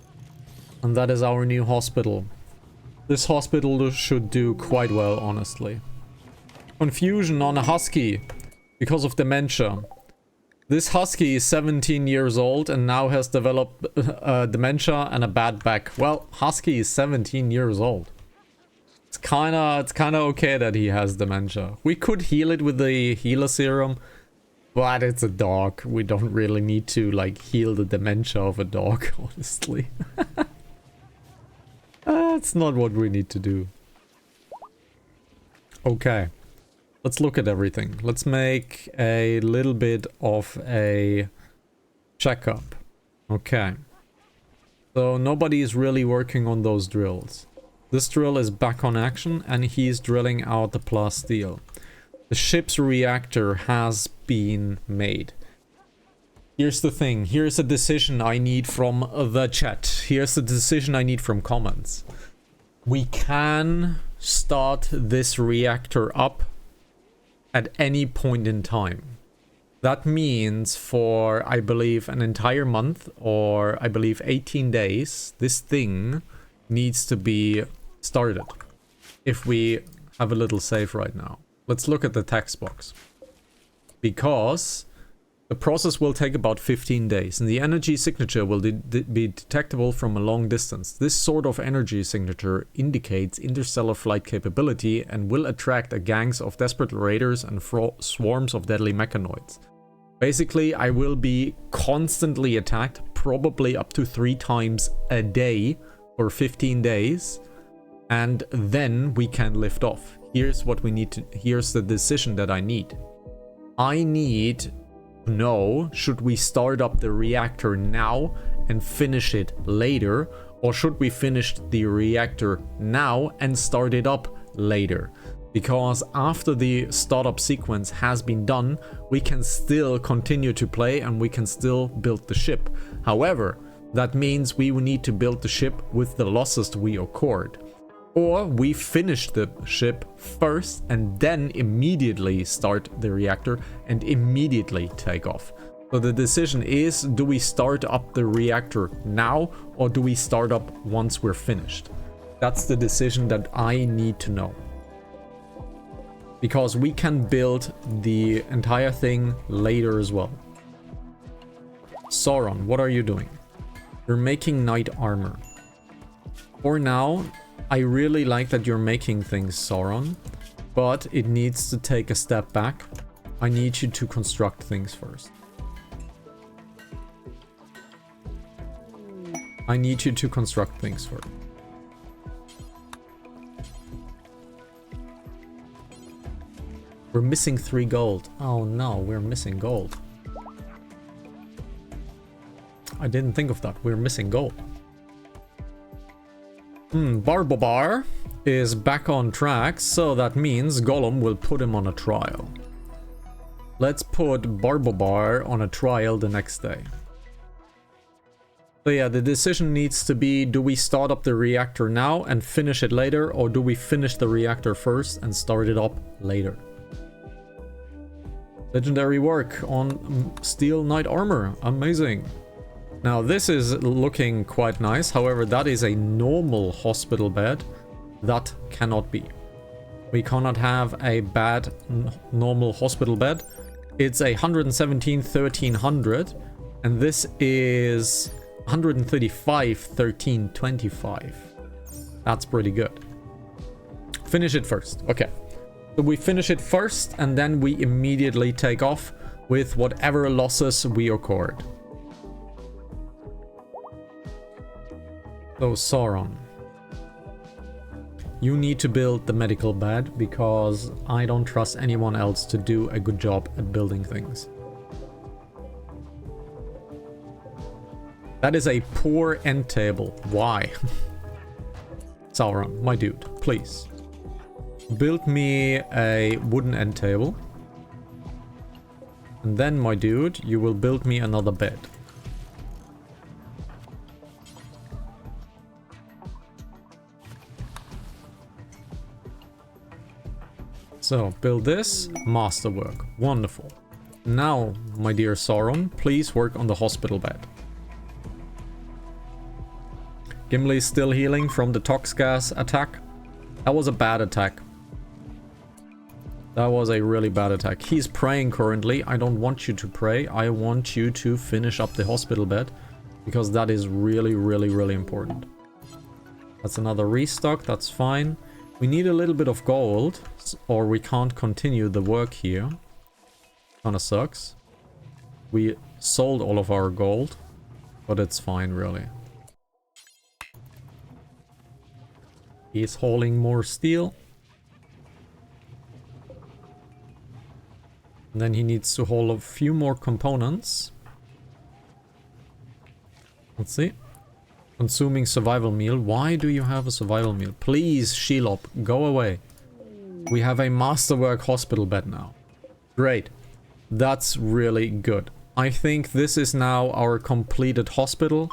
And that is our new hospital. This hospital should do quite well, honestly. Confusion on a husky because of dementia. This husky is 17 years old and now has developed dementia and a bad back. Well, husky is 17 years old. It's kinda okay that he has dementia. We could heal it with the healer serum, but it's a dog. We don't really need to, like, heal the dementia of a dog, honestly. That's not what we need to do. Okay. Let's look at everything. Let's make a little bit of a checkup. Okay. So nobody is really working on those drills. This drill is back on action and he's drilling out the plasteel. The ship's reactor has been made. Here's the thing. Here's a decision I need from the chat. Here's the decision I need from comments. We can start this reactor up at any point in time. That means for, I believe, an entire month, or I believe 18 days, this thing needs to be started. If we have a little save right now. Let's look at the text box. Because the process will take about 15 days, and the energy signature will be detectable from a long distance. This sort of energy signature indicates interstellar flight capability and will attract a gangs of desperate raiders and swarms of deadly mechanoids. Basically, I will be constantly attacked, probably up to 3 times a day for 15 days, and then we can lift off. Here's what we need to, here's the decision that I need. I need to know, should we start up the reactor now and finish it later, or should we finish the reactor now and start it up later? Because after the startup sequence has been done, we can still continue to play and we can still build the ship. However, that means we will need to build the ship with the losses we occurred. Or we finish the ship first and then immediately start the reactor and immediately take off. So the decision is, do we start up the reactor now or do we start up once we're finished? That's the decision that I need to know. Because we can build the entire thing later as well. Sauron, what are you doing? You're making knight armor. For now, I really like that you're making things, Sauron, but it needs to take a step back. I need you to construct things first. I need you to construct things first. We're missing 3 gold. Oh no, we're missing gold. I didn't think of that. We're missing gold. Barbobar is back on track, so that means Gollum will put him on a trial. Let's put Barbobar on a trial the next day. So yeah, the decision needs to be, do we start up the reactor now and finish it later, or do we finish the reactor first and start it up later? Legendary work on steel knight armor. Amazing. Now this is looking quite nice. However, that is a normal hospital bed. That cannot be. We cannot have a bad normal hospital bed. It's a 117 1300 and this is 135 1325. That's pretty good. Finish it first. Okay. So we finish it first and then we immediately take off with whatever losses we occurred. So Sauron, you need to build the medical bed because I don't trust anyone else to do a good job at building things. That is a poor end table. Why? Sauron, my dude, please. Build me a wooden end table. And then, my dude, you will build me another bed. So, build this. Masterwork. Wonderful. Now, my dear Sauron, please work on the hospital bed. Gimli's still healing from the tox gas attack. That was a bad attack. That was a really bad attack. He's praying currently. I don't want you to pray. I want you to finish up the hospital bed. Because that is really, really, really important. That's another restock. That's fine. We need a little bit of gold. Or we can't continue the work here. Kinda sucks. We sold all of our gold. But it's fine, really. He's hauling more steel. And then he needs to haul a few more components. Let's see. Consuming survival meal. Why do you have a survival meal? Please, Shelob, go away. We have a masterwork hospital bed now. Great. That's really good. I think this is now our completed hospital.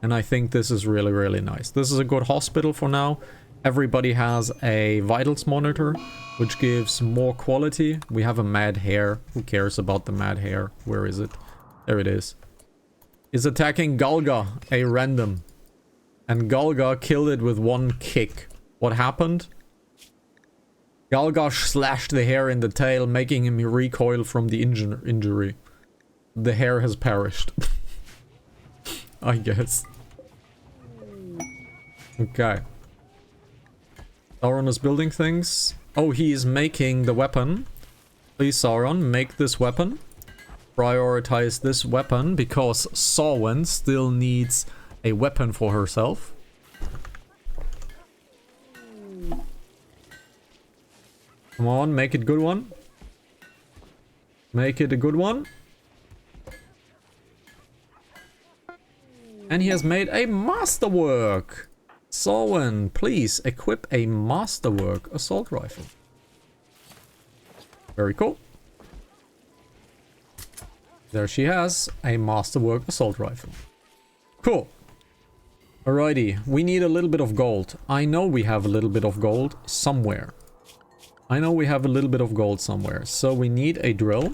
And I think this is really, really nice. This is a good hospital for now. Everybody has a vitals monitor, which gives more quality. We have a mad hare. Who cares about the mad hare? Where is it? There it is. Is attacking Galga, a random. And Galga killed it with one kick. What happened? Galga slashed the hare in the tail, making him recoil from the injury. The hare has perished. I guess. Okay. Sauron is building things. Oh, he is making the weapon. Please, Sauron, make this weapon. Prioritize this weapon because Sauron still needs a weapon for herself. Come on, make it a good one. Make it a good one. And he has made a masterwork. Sauron, please equip a masterwork assault rifle. Very cool. There she has a masterwork assault rifle. Cool. Alrighty, we need a little bit of gold. I know we have a little bit of gold somewhere. So we need a drill.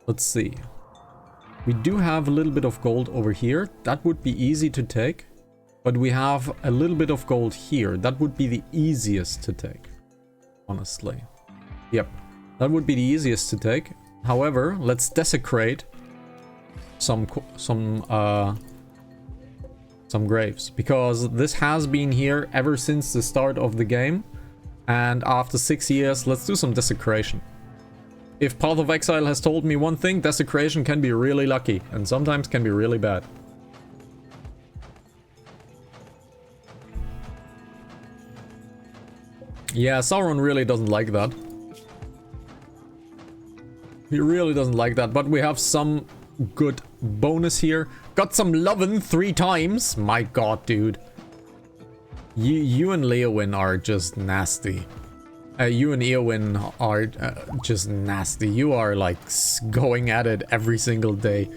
Let's see. We do have a little bit of gold over here. That would be easy to take. But we have a little bit of gold here. That would be the easiest to take. Honestly. Yep. That would be the easiest to take. However, let's desecrate some graves. Because this has been here ever since the start of the game. And after 6 years, let's do some desecration. If Path of Exile has told me one thing, desecration can be really lucky and sometimes can be really bad. Yeah, Sauron really doesn't like that. He really doesn't like that, but we have some good bonus here. Got some lovin' 3 times. My god, dude. You and Leowyn are just nasty. You and Eowyn are just nasty. You are like going at it every single day.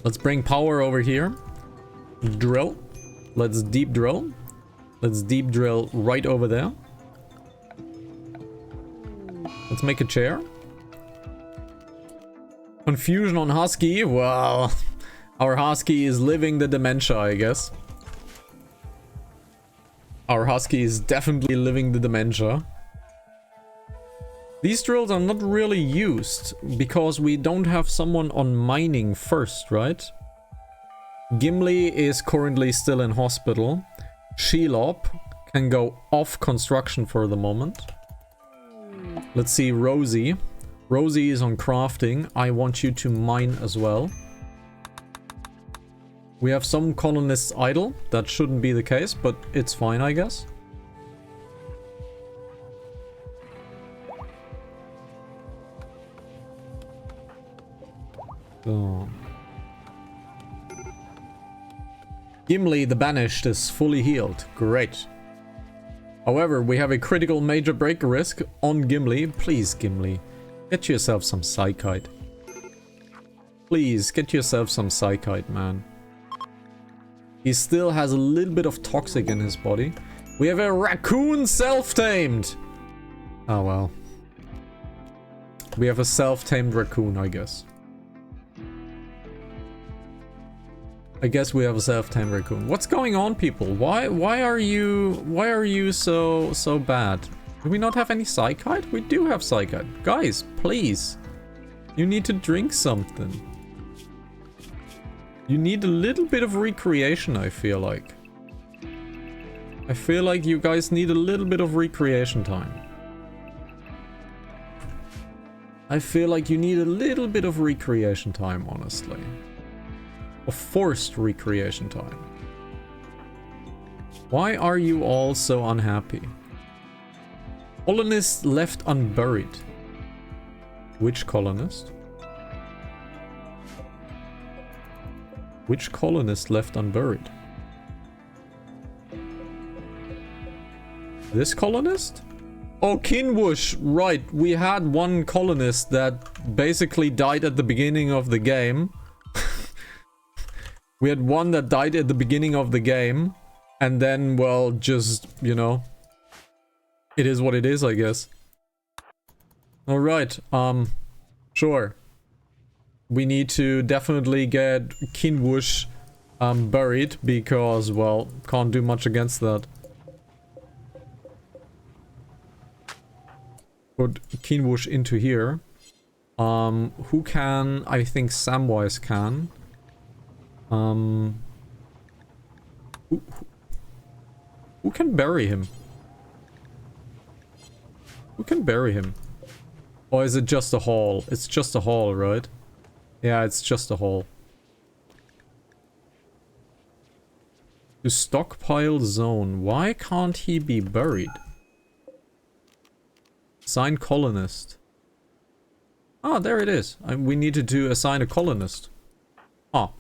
Let's bring power over here. Drill. Let's deep drill. Let's deep drill right over there. Let's make a chair. Confusion on Husky. Well, our Husky is living the dementia, I guess. Our Husky is definitely living the dementia. These drills are not really used because we don't have someone on mining first, right? Gimli is currently still in hospital. Shelob can go off construction for the moment. Let's see, Rosie. Rosie is on crafting. I want you to mine as well. We have some colonists idle. That shouldn't be the case, but it's fine, I guess. So. Gimli the Banished is fully healed. Great. However, we have a critical major break risk on Gimli. Please, Gimli, get yourself some Psychite. Please, get yourself some Psychite, man. He still has a little bit of toxic in his body. We have a raccoon self-tamed. Oh, well. We have a self-tamed raccoon, I guess. I guess we have a self-tamed raccoon. What's going on, people? Why are you so bad? Do we not have any Psychite? We do have Psychite. Guys, please. You need to drink something. You need a little bit of recreation, I feel like. I feel like you guys need a little bit of recreation time. I feel like you need a little bit of recreation time, honestly. Of forced recreation time. Why are you all so unhappy? Colonist left unburied. Which colonist? Which colonist left unburied? This colonist? Oh, Kinwush! Right, we had one colonist that basically died at the beginning of the game. We had one that died at the beginning of the game. And then, well, just, you know. It is what it is, I guess. Alright, sure. We need to definitely get Kinwush buried because, well, can't do much against that. Put Kinwush into here. Who can? I think Samwise can. Who can bury him? Who can bury him? Or is it just a hall? It's just a hall, right? Yeah, it's just a hall. To stockpile zone. Why can't he be buried? Assign colonist. Ah, there it is. We needed to assign a colonist. Ah.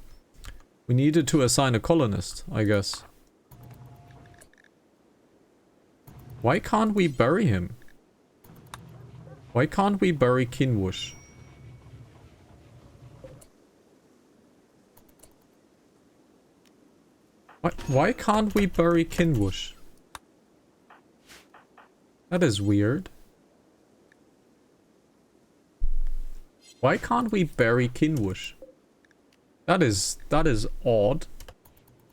We needed to assign a colonist, I guess. Why can't we bury him? Why can't we bury Kinwush? Why can't we bury Kinwush? That is weird. Why can't we bury Kinwush? That is odd.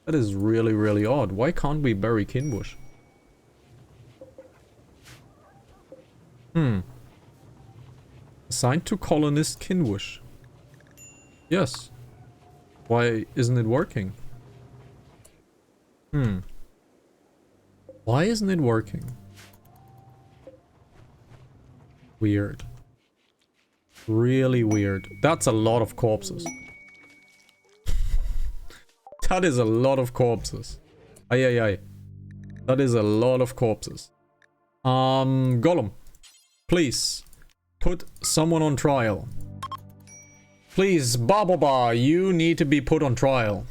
That is really, really odd. Why can't we bury Kinwush? Assigned to colonist Kinwush. Yes. Why isn't it working? Why isn't it working? Weird. Really weird. That's a lot of corpses. That is a lot of corpses. Ay, ay, ay. That is a lot of corpses. Gollum. Please. Put someone on trial. Please, Ba, you need to be put on trial.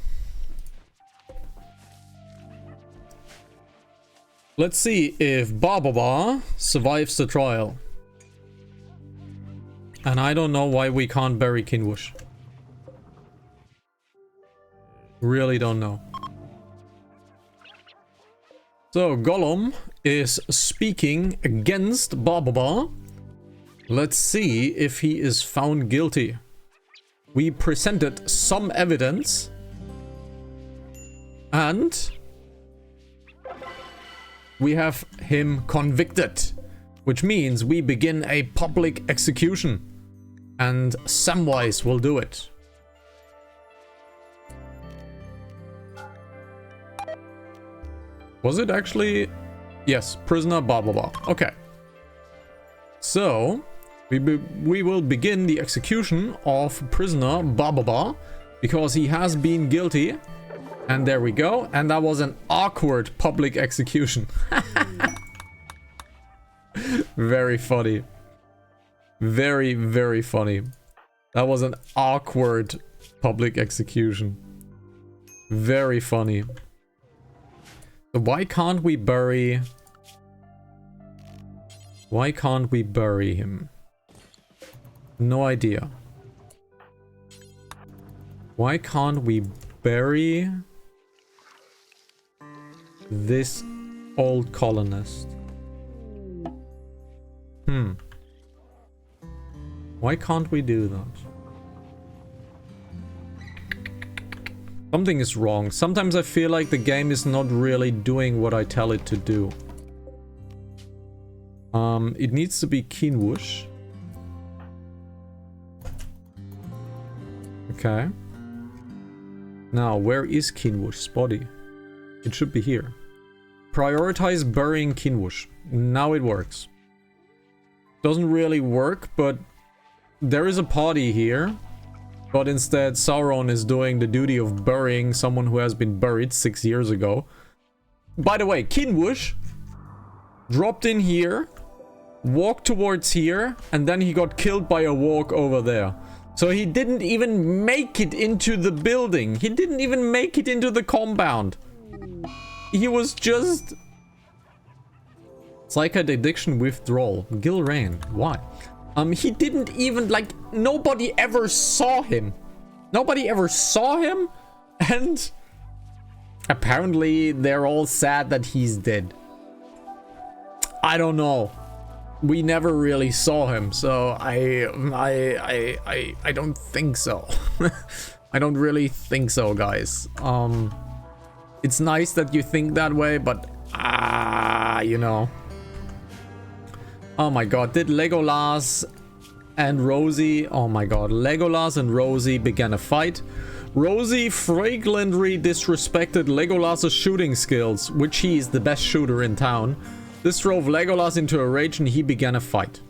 Let's see if Ba survives the trial. And I don't know why we can't bury Kinwush. Really don't know. So, Gollum is speaking against Ba. Let's see if he is found guilty. We presented some evidence. And we have him convicted. Which means we begin a public execution. And Samwise will do it. Was it actually? Yes, prisoner Ba. Okay. So, we will begin the execution of prisoner Ba because he has been guilty. And there we go. And that was an awkward public execution. Very funny. Very, very funny. That was an awkward public execution. Very funny. So why can't we bury... Why can't we bury him? No idea. Why can't we bury this old colonist? Why can't we do that? Something is wrong. Sometimes I feel like the game is not really doing what I tell it to do. It needs to be Kinwush. Okay. Now, where is Kinwush's body? It should be here. Prioritize burying Kinwush. Now it works. Doesn't really work, but there is a party here. But instead, Sauron is doing the duty of burying someone who has been buried 6 years ago. By the way, Kinwush dropped in here, walked towards here, and then he got killed by a walk over there. So he didn't even make it into the building. He didn't even make it into the compound. He was just... Psychid addiction withdrawal. Gilrain. Why? He didn't even, like, nobody ever saw him. Nobody ever saw him. And apparently they're all sad that he's dead. I don't know. We never really saw him, so I don't think so. I don't really think so, guys. It's nice that you think that way, but you know. Oh my god, did Legolas and Rosie... Oh my god, Legolas and Rosie began a fight. Rosie flagrantly disrespected Legolas' shooting skills, which he is the best shooter in town. This drove Legolas into a rage and he began a fight.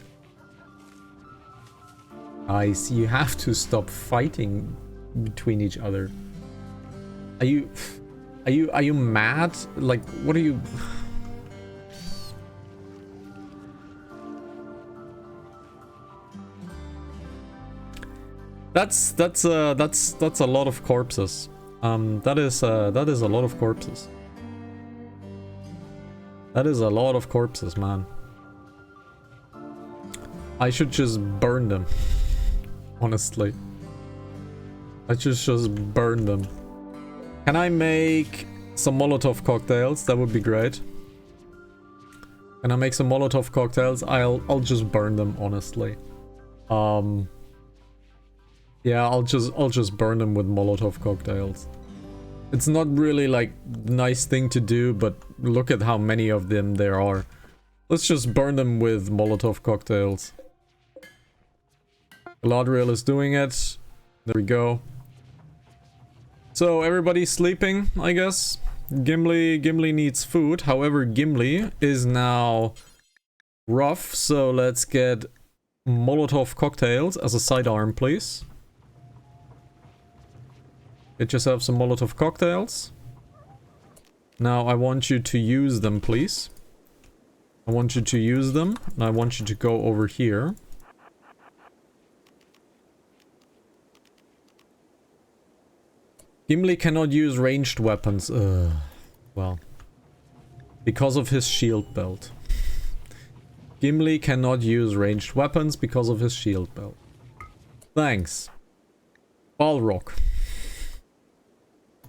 Guys, you have to stop fighting between each other. Are you mad? Like, what are you... That's a lot of corpses. That is a lot of corpses. That is a lot of corpses, man. I should just burn them. Honestly. I should just burn them. Can I make some Molotov cocktails? That would be great. Can I make some Molotov cocktails? I'll just burn them, honestly. Yeah, I'll just burn them with Molotov cocktails. It's not really like nice thing to do, but look at how many of them there are. Let's just burn them with Molotov cocktails. Galadriel is doing it. There we go. So everybody's sleeping, I guess. Gimli needs food. However, Gimli is now rough, so let's get Molotov cocktails as a sidearm, please. Get yourself some Molotov cocktails. Now I want you to use them, please. I want you to use them, and I want you to go over here. Gimli cannot use ranged weapons. Well, because of his shield belt. Gimli cannot use ranged weapons because of his shield belt. Thanks. Balrog.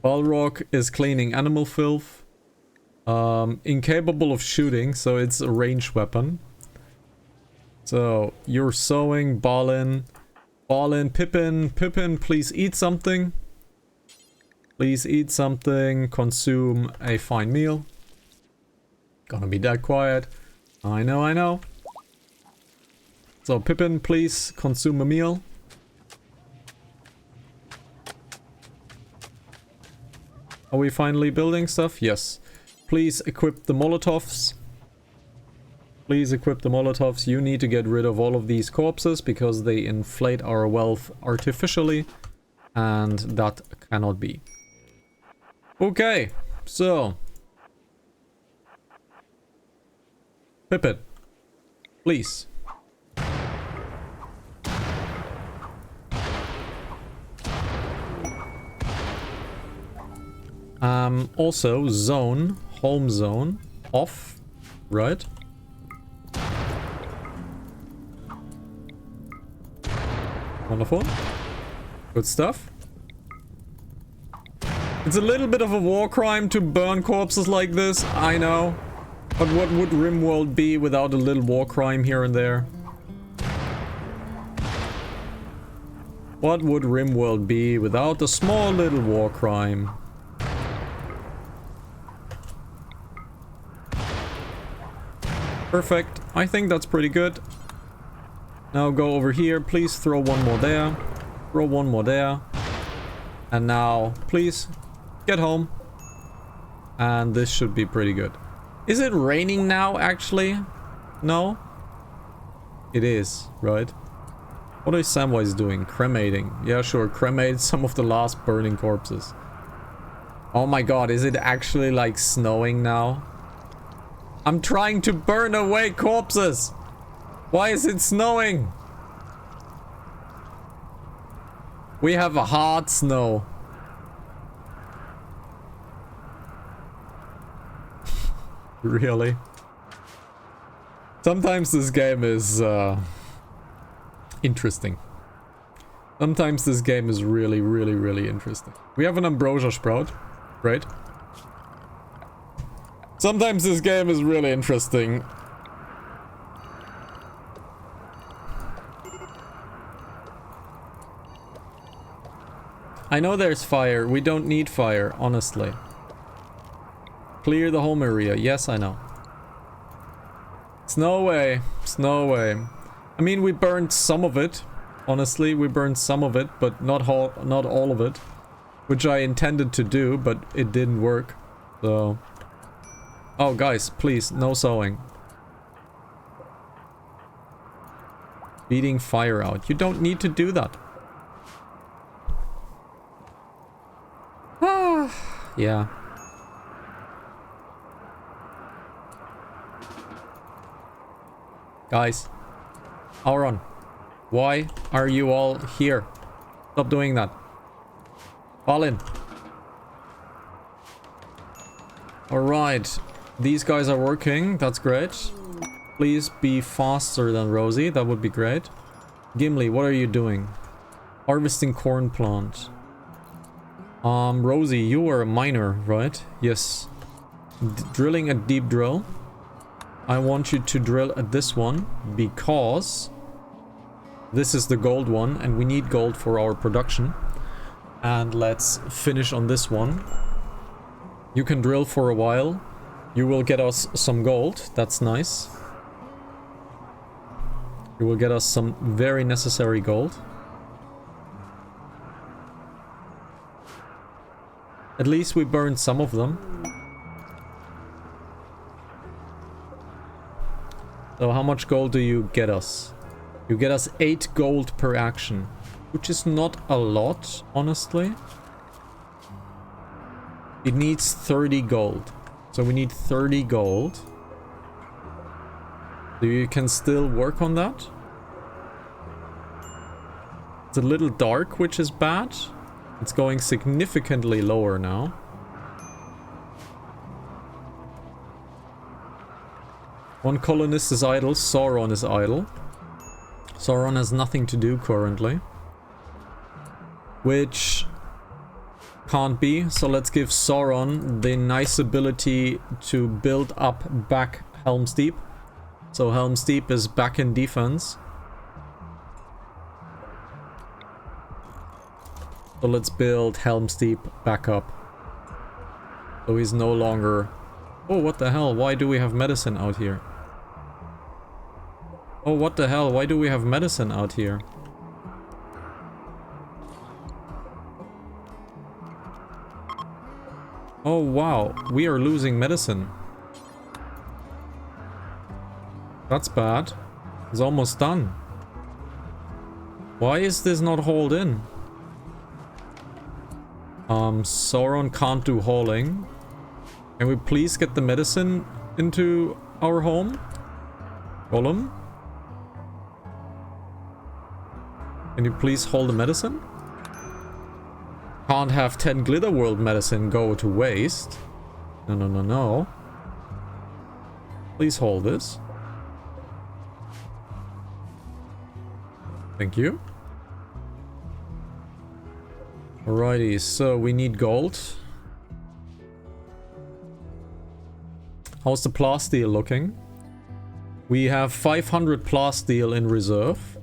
Balrog is cleaning animal filth. Incapable of shooting, so it's a ranged weapon. So, you're sewing, Balin. Balin, Pippin. Pippin, please eat something. Please eat something. Consume a fine meal. Gonna be that quiet. I know, I know. So, Pippin, please consume a meal. Are we finally building stuff? Yes. Please equip the Molotovs. Please equip the Molotovs. You need to get rid of all of these corpses because they inflate our wealth artificially. And that cannot be. Okay, so. Pippin, please. Also, zone, home zone, off, right? Wonderful. Good stuff. It's a little bit of a war crime to burn corpses like this, I know. But what would RimWorld be without a little war crime here and there? What would RimWorld be without a small little war crime? Perfect. I think that's pretty good. Now go over here. Please throw one more there. Throw one more there. And now, please, get home. And this should be pretty good. Is it raining now, actually? No? It is, right? What is Samwise doing? Cremating. Yeah, sure. Cremate some of the last burning corpses. Oh my god, is it actually like snowing now? I'm trying to burn away corpses! Why is it snowing? We have a hard snow. Really? Sometimes this game is interesting. Sometimes this game is really, really, really interesting. We have an ambrosia sprout. Great. Sometimes this game is really interesting. I know there's fire. We don't need fire, honestly. Clear the home area. Yes, I know. Snow away. Snow away. I mean, we burned some of it. Honestly, we burned some of it, but not all of it. Which I intended to do, but it didn't work. So... Oh, guys, please, no sewing. Beating fire out. You don't need to do that. Ah, yeah. Guys. Auron. Why are you all here? Stop doing that. Balin. Alright. These guys are working. That's great. Please be faster than Rosie. That would be great. Gimli, what are you doing? Harvesting corn plant. Rosie, you are a miner, right? Yes. Drilling a deep drill. I want you to drill at this one because this is the gold one and we need gold for our production. And let's finish on this one. You can drill for a while. You will get us some gold. That's nice. You will get us some very necessary gold. At least we burned some of them. So how much gold do you get us? You get us 8 gold per action, which is not a lot, honestly. It needs 30 gold. So we need 30 gold. So you can still work on that. It's a little dark, which is bad. It's going significantly lower now. One colonist is idle, Sauron is idle. Sauron has nothing to do currently. Which can't be, so let's give Sauron the nice ability to build up back Helm's Deep. So Helm's Deep is back in defense. So let's build Helm's Deep back up. So he's no longer... Oh, what the hell? Why do we have medicine out here? Oh, what the hell? Why do we have medicine out here? Oh, wow. We are losing medicine. That's bad. It's almost done. Why is this not hauled in? Sauron can't do hauling. Can we please get the medicine into our home? Golem? Can you please haul the medicine? Can't have 10 Glitter World medicine go to waste. No, no, no, no. Please hold this. Thank you. Alrighty, so we need gold. How's the plasteel looking? We have 500 plasteel in reserve.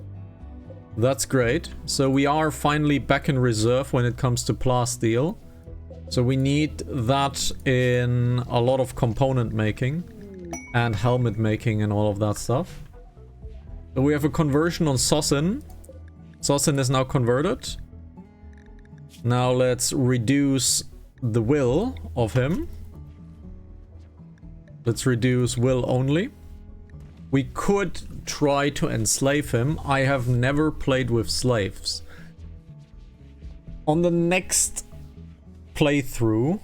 That's great. So we are finally back in reserve when it comes to plasteel. So we need that in a lot of component making and helmet making and all of that stuff. So we have a conversion on Sosin. Sosin is now converted. Now let's reduce the will of him. Let's reduce will only. We could try to enslave him. I have never played with slaves. On the next playthrough,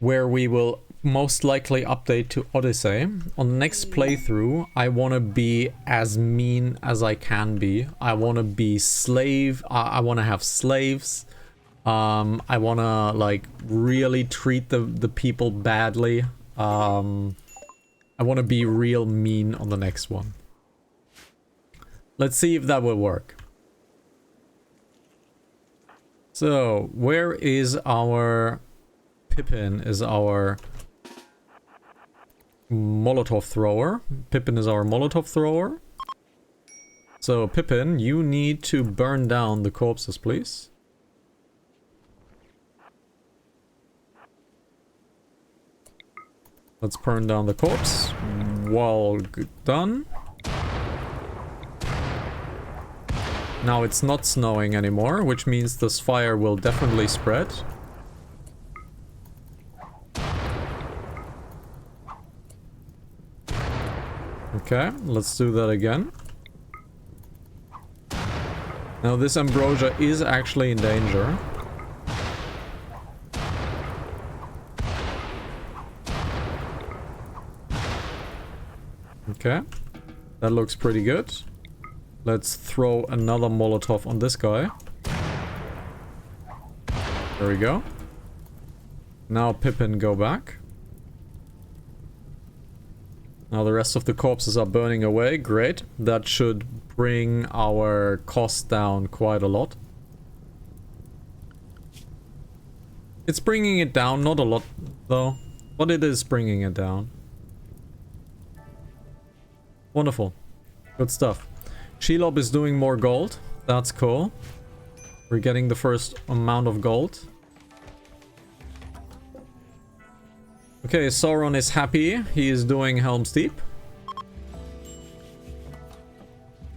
where we will most likely update to Odyssey, on the next playthrough, I want to be as mean as I can be. I want to be slave. I want to have slaves. I want to like really treat the people badly. I want to be real mean on the next one. Let's see if that will work. So, where is our... Pippin is our Molotov thrower. Pippin is our Molotov thrower. So, Pippin, you need to burn down the corpses, please. Let's burn down the corpse. Well, done. Now it's not snowing anymore, which means this fire will definitely spread. Okay, let's do that again. Now this ambrosia is actually in danger. Okay, that looks pretty good. Let's throw another Molotov on this guy. There we go. Now Pippin, go back. Now the rest of the corpses are burning away. Great. That should bring our cost down quite a lot. It's bringing it down, not a lot though, but it is bringing it down. Wonderful. Good stuff. Shelob is doing more gold. That's cool. We're getting the first amount of gold. Okay, Sauron is happy. He is doing Helm's Deep.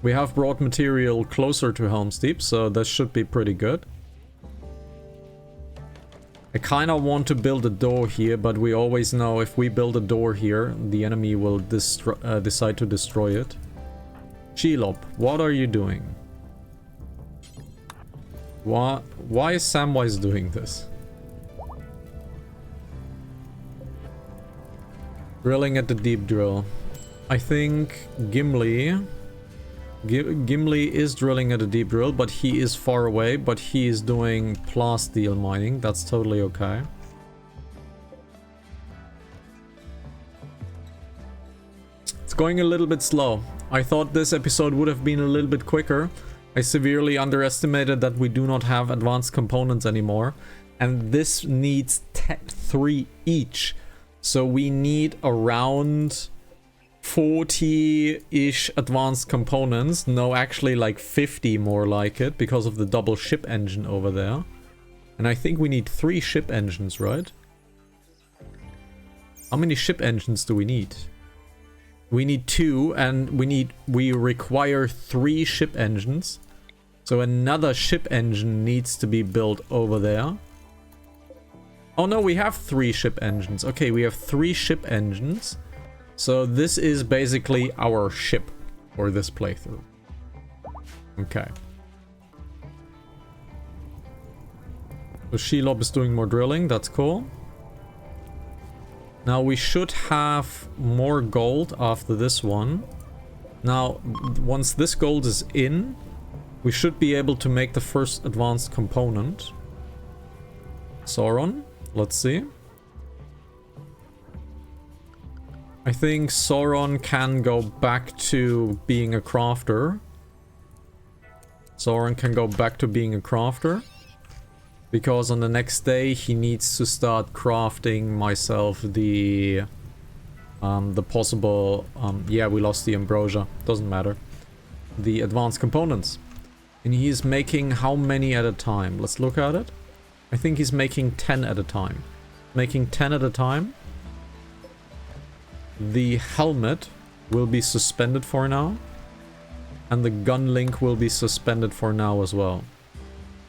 We have brought material closer to Helm's Deep, so that should be pretty good. I kind of want to build a door here, but we always know if we build a door here, the enemy will decide to destroy it. Shelob, what are you doing? Why is Samwise doing this? Drilling at the deep drill. I think Gimli is drilling at a deep drill, but he is far away, but he is doing plasteel mining. That's totally okay. It's going a little bit slow. I thought this episode would have been a little bit quicker. I severely underestimated that we do not have advanced components anymore. And this needs 3 each. So we need around 40-ish advanced components. No, actually like 50 more like it, because of the double ship engine over there. And I think we need 3 ship engines, right? How many ship engines do we need? We need 2, and we require 3 ship engines. So another ship engine needs to be built over there. Oh no, we have 3 ship engines. Okay, we have 3 ship engines. So this is basically our ship for this playthrough. Okay. So Shelob is doing more drilling, that's cool. Now we should have more gold after this one. Now, once this gold is in, we should be able to make the first advanced component. Sauron, let's see. I think Sauron can go back to being a crafter. Sauron can go back to being a crafter. Because on the next day he needs to start crafting myself the possible, yeah, we lost the ambrosia, doesn't matter. The advanced components. And he's making how many at a time? Let's look at it. I think he's making 10 at a time. Making 10 at a time. The helmet will be suspended for now. And the gun link will be suspended for now as well.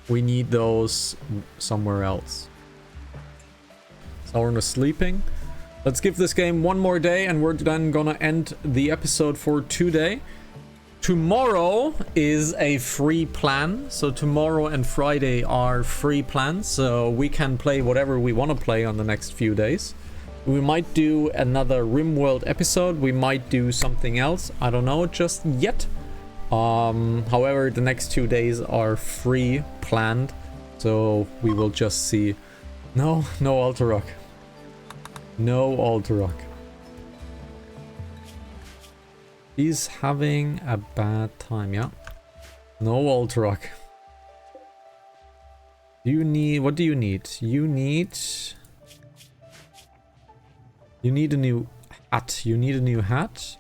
We need those somewhere else. Sauron is sleeping. Let's give this game one more day and we're then gonna end the episode for today. Tomorrow is a free plan. So tomorrow and Friday are free plans. So we can play whatever we want to play on the next few days. We might do another RimWorld episode. We might do something else. I don't know just yet. However, the next 2 days are free planned, so we will just see. No Alterock. No Alterock. He's having a bad time, yeah. No Alterock. You need, what do you need? You need a new hat. You need a new hat.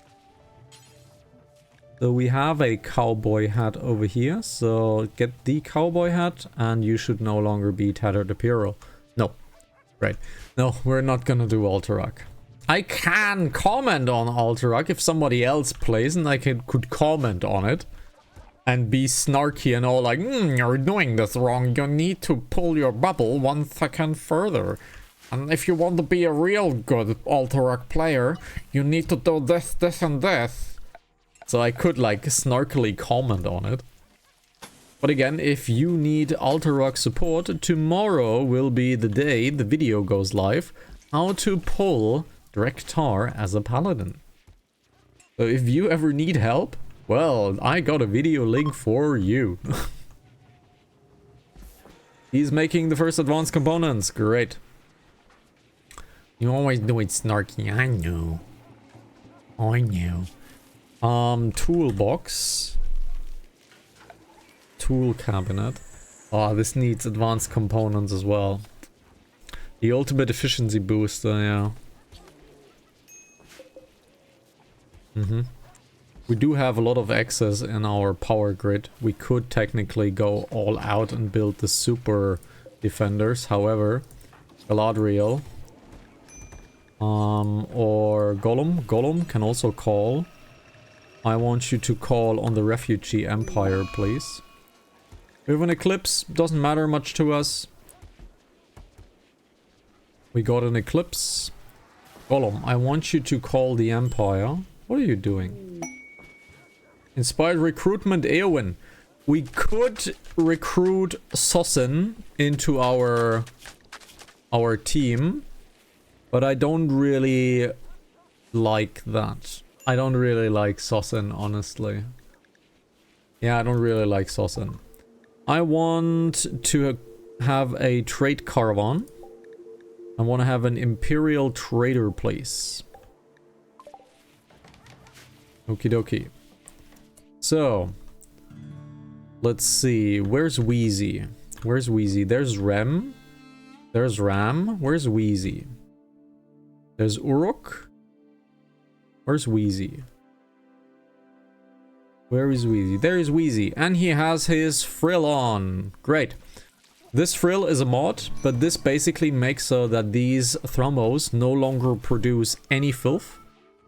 So we have a cowboy hat over here, so get the cowboy hat and you should no longer be Tattered Apiro. No, right. No, we're not gonna do Alterock. I can comment on Alterock if somebody else plays and I could comment on it. And be snarky and all like, you're doing this wrong, you need to pull your bubble 1 second further. And if you want to be a real good Alterock player, you need to do this, this and this. So I could like snarkily comment on it. But again, if you need Alterock support, tomorrow will be the day the video goes live. How to pull Drektar as a paladin. So if you ever need help, well, I got a video link for you. He's making the first advanced components. Great. You always do it snarky. I know. I know. Toolbox. Tool cabinet. Oh, this needs advanced components as well. The ultimate efficiency booster, yeah. We do have a lot of excess in our power grid. We could technically go all out and build the super defenders. However, Galadriel or Gollum can also call. I want you to call on the refugee empire, please. We have an eclipse, doesn't matter much to us. We got an eclipse. Gollum, I want you to call the empire. What are you doing? Inspired recruitment Eowyn. We could recruit Sosin into our team, but I don't really like that. I don't really like Sosin, honestly. Yeah, I don't really like Sosin. I want to have a trade caravan. I want to have an imperial trader place. Okie dokie. So, let's see. Where's Wheezy? Where's Wheezy? There's Rem. There's Ram. Where's Wheezy? There's Uruk. Where's Wheezy? Where is Wheezy? There is Wheezy. And he has his frill on. Great. This frill is a mod, but this basically makes so that these thrombos no longer produce any filth.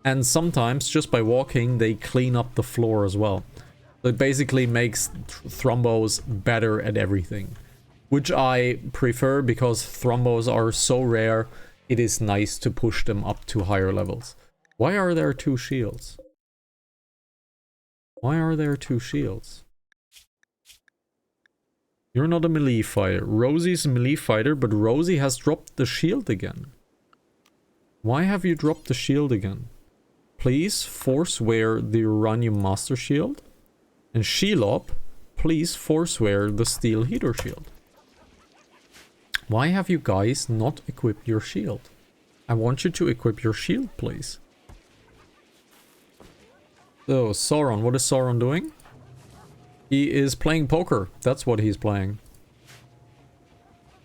And sometimes, just by walking, they clean up the floor as well. So it basically makes thrombos better at everything. Which I prefer because thrombos are so rare, it is nice to push them up to higher levels. Why are there 2 shields? Why are there 2 shields? You're not a melee fighter. Rosie's a melee fighter, but Rosie has dropped the shield again. Why have you dropped the shield again? Please force wear the Uranium Master Shield. And Shelob, please force wear the Steel Heater Shield. Why have you guys not equipped your shield? I want you to equip your shield, please. So, Sauron, what is Sauron doing? He is playing poker. That's what he's playing.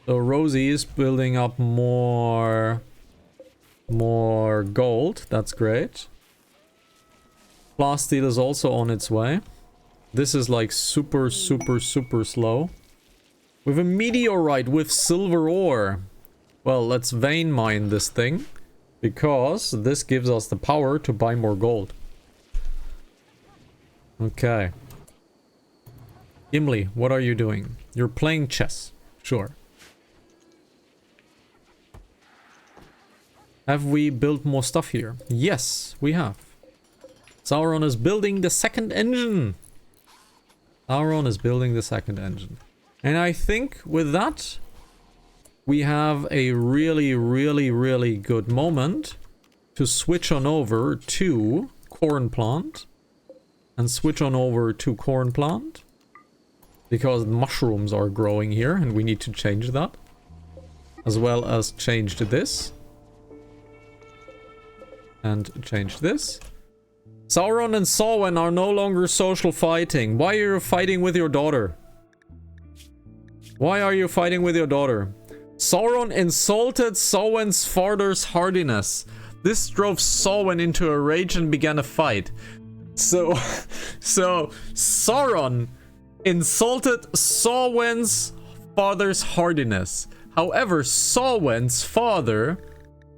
So Rosie is building up more gold. That's great. Blast Steel is also on its way. This is like super slow. We have a meteorite with silver ore. Well, let's vein mine this thing, because this gives us the power to buy more gold. Okay. Gimli, what are you doing? You're playing chess. Sure. Have we built more stuff here? Yes, we have. Sauron is building the second engine. Sauron is building the second engine. And I think with that, we have a really good moment to switch on over to corn plant. And switch on over to corn plant. Because mushrooms are growing here and we need to change that. As well as change this. And change this. Sauron and Samhain are no longer social fighting. Why are you fighting with your daughter? Why are you fighting with your daughter? Sauron insulted Samhain's father's hardiness. This drove Samhain into a rage and began a fight. So Sauron insulted Samhain's father's hardiness. However, Samhain's father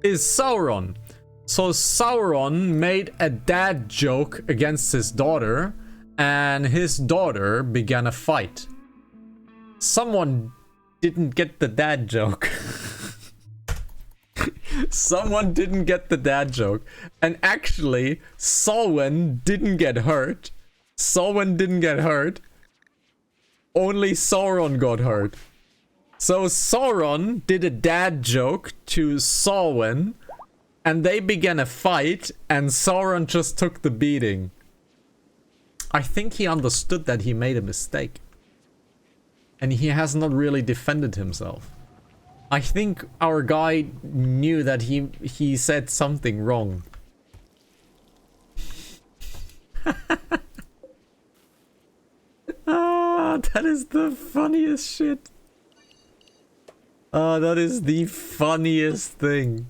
is Sauron. So Sauron made a dad joke against his daughter, and his daughter began a fight. Someone didn't get the dad joke. Someone didn't get the dad joke. And actually, Samhain didn't get hurt. Samhain didn't get hurt. Only Sauron got hurt. So Sauron did a dad joke to Samhain, and they began a fight, and Sauron just took the beating. I think he understood that he made a mistake. And he has not really defended himself. I think our guy knew that he said something wrong. Ah, that is the funniest shit. Ah, that is the funniest thing.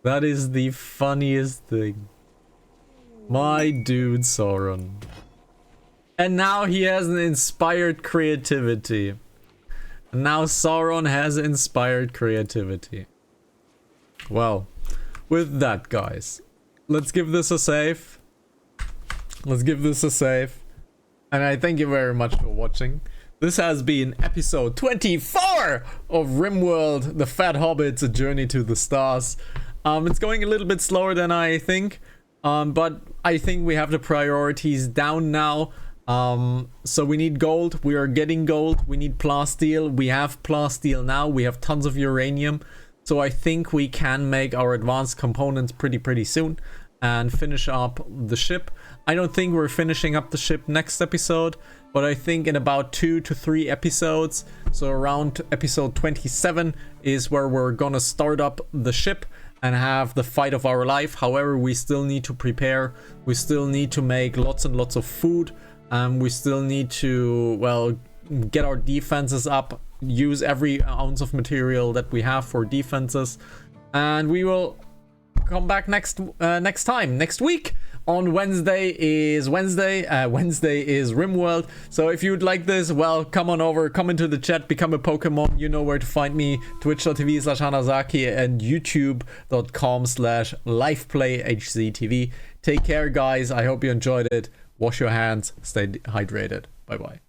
That is the funniest thing. My dude Sauron. And now he has an inspired creativity. And now Sauron has inspired creativity. Well, with that, guys, let's give this a save. Let's give this a save. And I thank you very much for watching. This has been episode 24 of RimWorld, the Fat Hobbits, A Journey to the Stars. It's going a little bit slower than I think. But I think we have the priorities down now. So we need gold. We are getting gold. We need plasteel. We have plasteel now. We have tons of uranium. So I think we can make our advanced components pretty soon and finish up the ship. I don't think we're finishing up the ship next episode, but I think in about 2 to 3 episodes, so around episode 27 is where we're gonna start up the ship and have the fight of our life. However, we still need to prepare. We still need to make lots and lots of food. We still need to, well, get our defenses up, use every ounce of material that we have for defenses, and we will come back next week. On Wednesday is RimWorld. So if you'd like this, well, come on over, come into the chat, become a Pokemon. You know where to find me: twitch.tv/Hanazaki and youtube.com/liveplayhctv. Take care, guys. I hope you enjoyed it. Wash your hands, stay hydrated. Bye bye.